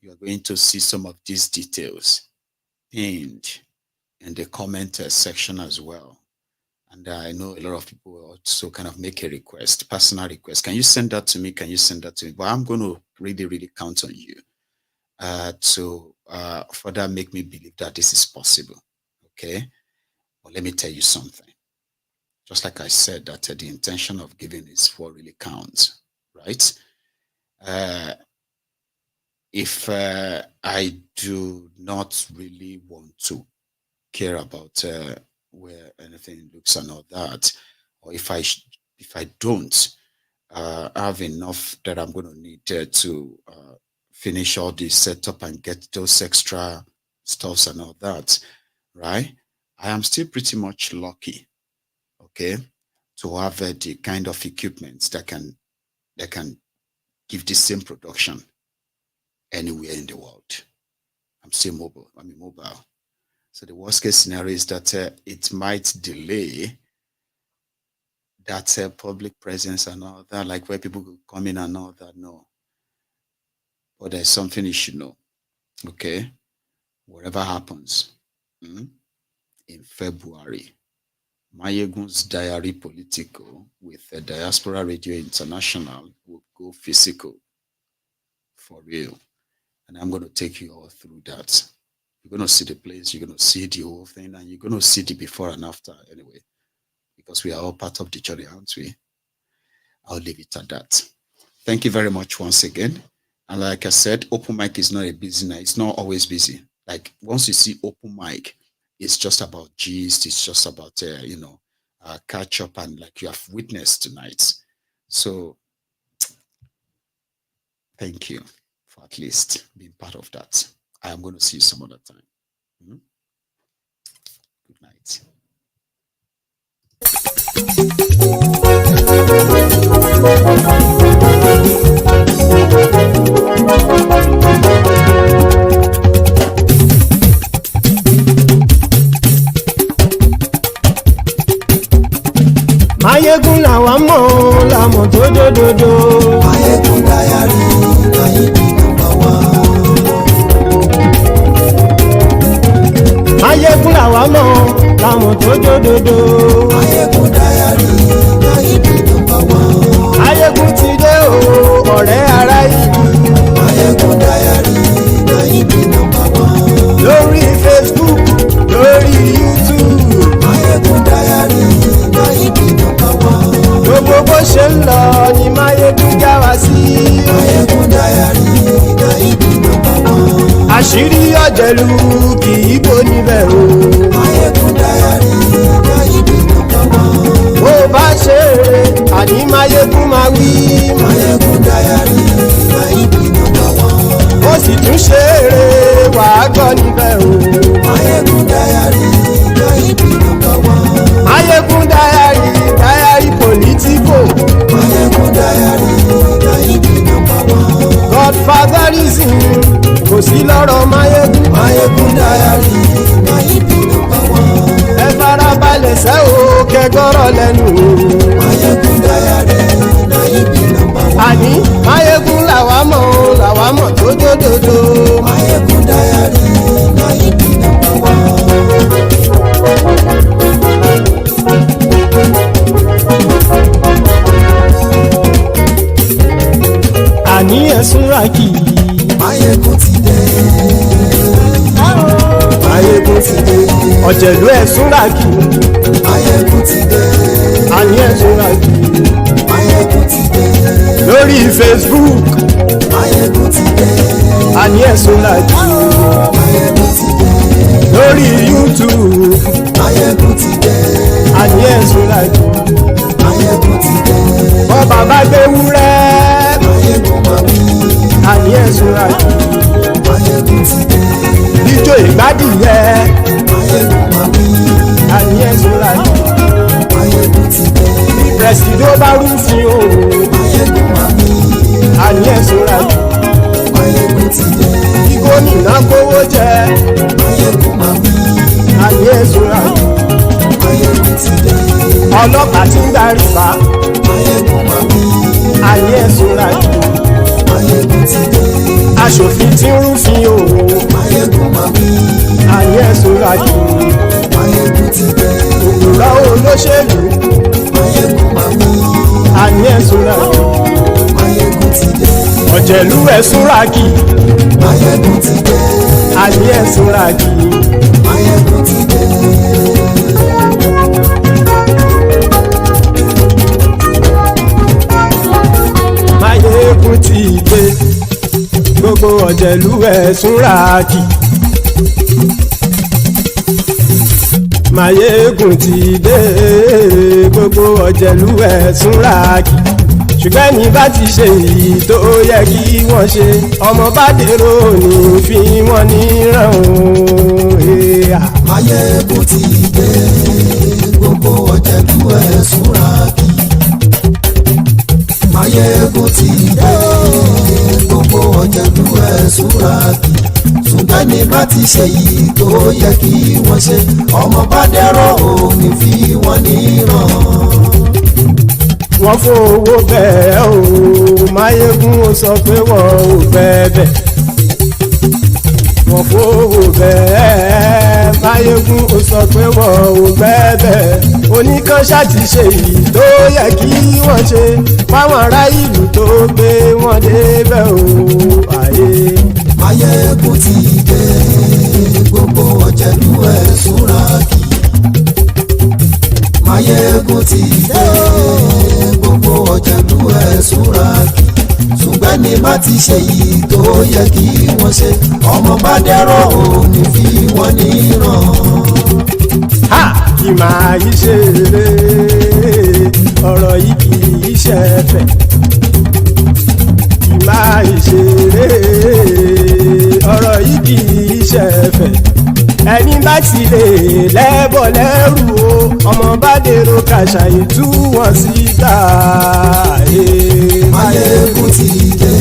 You are going to see some of these details pinned in the comment section as well. And I know a lot of people will also kind of make a request, personal request. Can you send that to me? Can you send that to me? But I'm going to really, really count on you to further make me believe that this is possible. Okay? But let me tell you something. Just like I said, that the intention of giving is what really counts, right? if I do not really want to care about where anything looks and all that, or if I don't have enough that I'm going to need to finish all this setup and get those extra stuffs and all that, right? I am still pretty much lucky, okay, to have the kind of equipment that can give the same production anywhere in the world. I'm still mobile. I'm mobile. So the worst case scenario is that it might delay that public presence and all that, like where people could come in and all that. No. But there's something you should know. Okay. Whatever happens in February, MaiyegunsDiary Politico with Diaspora Radio International will go physical for real. And I'm going to take you all through that. You're going to see the place, you're going to see the whole thing, and you're going to see the before and after anyway, because we are all part of the journey, aren't we? I'll leave it at that. Thank you very much once again. And like I said, open mic is not a busy night. It's not always busy. Like once you see open mic, it's just about gist. It's just about, catch up and like you have witnessed tonight. So thank you for at least being part of that. I am going to see you some other time. Good night. Maiyegun làwa mọ̀ làmọ̀ tó dòdòdò. MaiyegunDiary Nayibi #1. Maiyegun làwa mọ̀ làmọ̀ tó dòdòdò. MaiyegunDiary Nayibi #1. Maiyegun ti dé o ọ̀rẹ́ ara yìí. MaiyegunDiary Nayibi #1. Lórí Facebook, lórí YouTube. MaiyegunDiary Nayibi #1. Gbogbo bó ṣe ń lọ ni Maiyegun já wa sí. MaiyegunDiary Nayibi #1. Àṣírí ọ̀jẹ̀lú kì í bò níbẹ̀ o. MaiyegunDiary Nayibi #1. Bó bá ṣe eré àní Maiyegun máa wí. MaiyegunDiary Nayibi #1. Ó sì tún ṣe eré wàá gbọ́ níbẹ̀ o. MaiyegunDiary Nayibi #1. MaiyegunDiary Diary Politico. MaiyegunDiary Nayibi #1. Godfatherism kò sí lọ́rọ̀ Maiyegun. MaiyegunDiary Nayibi #1. Ẹ farabalẹ̀ sẹ́ o kẹgọ́rọ̀ lẹ́nu o. MaiyegunDiary Nayibi #1. Àní Maiyegun làwa mọ̀ tó dòdòdò. MaiyegunDiary Nayibi #1. Àní ẹ̀sùn rákì. Maiyegun ti dé. Maiyegun ti dé. Ọ̀jẹ̀lú ẹ̀sùn rákì. Maiyegun ti dé. Àní ẹ̀sùn rákì. Maiyegun ti dé. Lórí Facebook. Maiyegun ti dé. Àní ẹ̀sùn rákì. Maiyegun ti dé. Lórí YouTube. Maiyegun ti dé. Àní ẹ̀sùn rákì. Maiyegun ti dé. Ọba bá gbé wúrẹ́. Maiyegun máa wí. Àní ẹ̀sùn rákì. Maiyegun ti dé. Ijó ìgbádìyẹ. Maiyegun máa wí. Àní ẹ̀sùn rákì. Maiyegun ti dé. Pẹ̀sìdó bá rúfin o. Maiyegun máa wí. Àní ẹ̀sùn rákì. Maiyegun ti dé. Kí gómìnà kówó jẹ. Maiyegun máa wí. Àní ẹ̀sùn rákì. Maiyegun ti dé. Ọlọ́pàá tí ń darí bá. Maiyegun máa wí. Àní ẹ̀sùn rákì. Maiyegun ti dé. Aṣòfin tí ń rúfin o. Maiyegun máa wí. Àní ẹ̀sùn rákì. Maiyegun ti dé. Òkúra olóṣèlú. Maiyegun máa wí. Àní ẹ̀sùn rákì. Maiyegun ti dé. Ọ̀jẹ̀lú ẹ̀sùn rákì. Maiyegun ti dé. Àní ẹ̀sùn rákì. Maiyegun ti dé. Maiyegun ti dé. Gbogbo gbogbo ọ̀jẹ̀lú ẹ̀ súnra kì. Maiyegun ti dé gbogbo ọ̀jẹ̀lú ẹ̀ súnra kì. Ṣùgbọ́n ní bá ti ṣe èyí tó yẹ kí wọ́n ṣe ọmọ bá dèrò ní fi wọ́n níran o. Maiyegun ti dé gbogbo ọ̀jẹ̀lú ẹ̀ súnra kì. Maiyegun ti dé gbogbo ọ̀jẹ̀lú ẹ̀ súnra kì. Ṣùgbọ́n ní bá ti ṣe èyí tó yẹ kí wọ́n ṣe ọmọ bá dèrò ní fi wọ́n níran. Wọ́n fowó bẹ́ẹ̀ o Maiyegun ó sọ pé wọ́n ò bẹ́ẹ̀. Wọ́n fowó bẹ́ẹ̀ Maiyegun ó sọ pé wọ́n ò bẹ́ẹ̀. Oníkanṣá ti ṣe èyí tó yẹ kí wọ́n ṣe fáwọn ará ìlú tó gbé wọn débẹ̀ o. Maiyegun ti dé gbogbo ọ̀jẹ̀lú ẹ̀ súnra kì. Maiyegun ti dé gbogbo ọ̀jẹ̀lú ẹ̀ súnra kì. Ṣùgbọ́n ní bá ti ṣe yìí tó yẹ kí wọ́n ṣe ọmọ bá dẹ́rọ̀ ò ní fi wọ́n níran. Kì máa yí ṣe eré ọ̀rọ̀ yìí kì í ṣe ẹ̀fẹ̀. Kì máa yí ṣe eré ọ̀rọ̀ yìí kì í ṣe ẹ̀fẹ̀. Ẹni bá ti lè lẹ́bọ̀ lẹ́rù o ọmọ bá dèrò kàṣàyè tú wọn síta. Maiyegun ti dé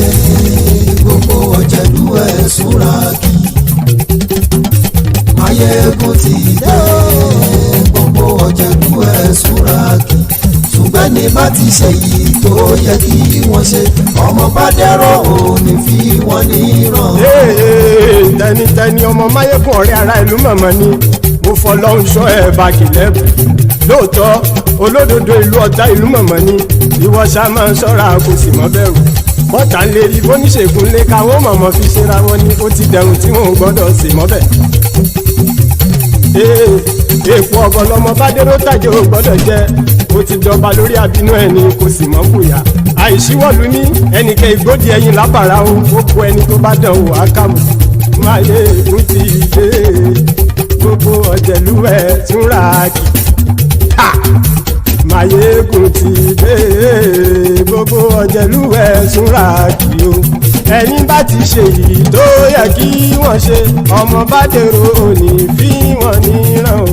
gbogbo ọ̀jẹ̀lú ẹ̀ súnra kì. Maiyegun ti dé gbogbo ọ̀jẹ̀lú ẹ̀ súnra kì. Ṣùgbọ́n ní bá ti ṣe yìí tó yẹ kí wọ́n ṣe ọmọ bá dẹ́rọ̀ ò ní fi wọ́n níran. Tẹnitẹni ọmọ Maiyegun ọ̀rẹ́ ara ìlú mọ̀mọ́ ni mo fọlọ́run ṣọ́ ẹ̀ bá kìlẹ́bù. Lóòótọ́ olódodo ìlú ọ̀tá ìlú mọ̀mọ́ ni ìwọ ṣá máa ń ṣọ́ra kò sì mọ́ bẹ̀rù. Bọ́tà ń lè rí bóníṣègùn lé káwọn mọ̀mọ́ fi ṣera wọn ni ó ti dẹrùn tí wọn ò gbọ́dọ̀ sè mọ́bẹ̀. Èèpo ọ̀bọ̀ lọmọ bá dérò tàjẹ́ ò gbọ́dọ̀ jẹ́ ó ti jọba lórí àbínú ẹni kò sì mọ́ bùyà. Àìsíwọ́lu ní ẹnìkẹ́ ìgbódì ẹyin lábàrá o ó kó ẹni tó bá dán o àkàmù. Maiyegun ti dé gbogbo ọ̀jẹ̀lú ẹ̀ súnra kì. Maiyegun ti dé gbogbo ọ̀jẹ̀lú ẹ̀ súnra kì o. Ẹni bá ti ṣe yìí tó yẹ kí wọ́n ṣe ọmọ bá dèrò òní fi wọ́n níran o.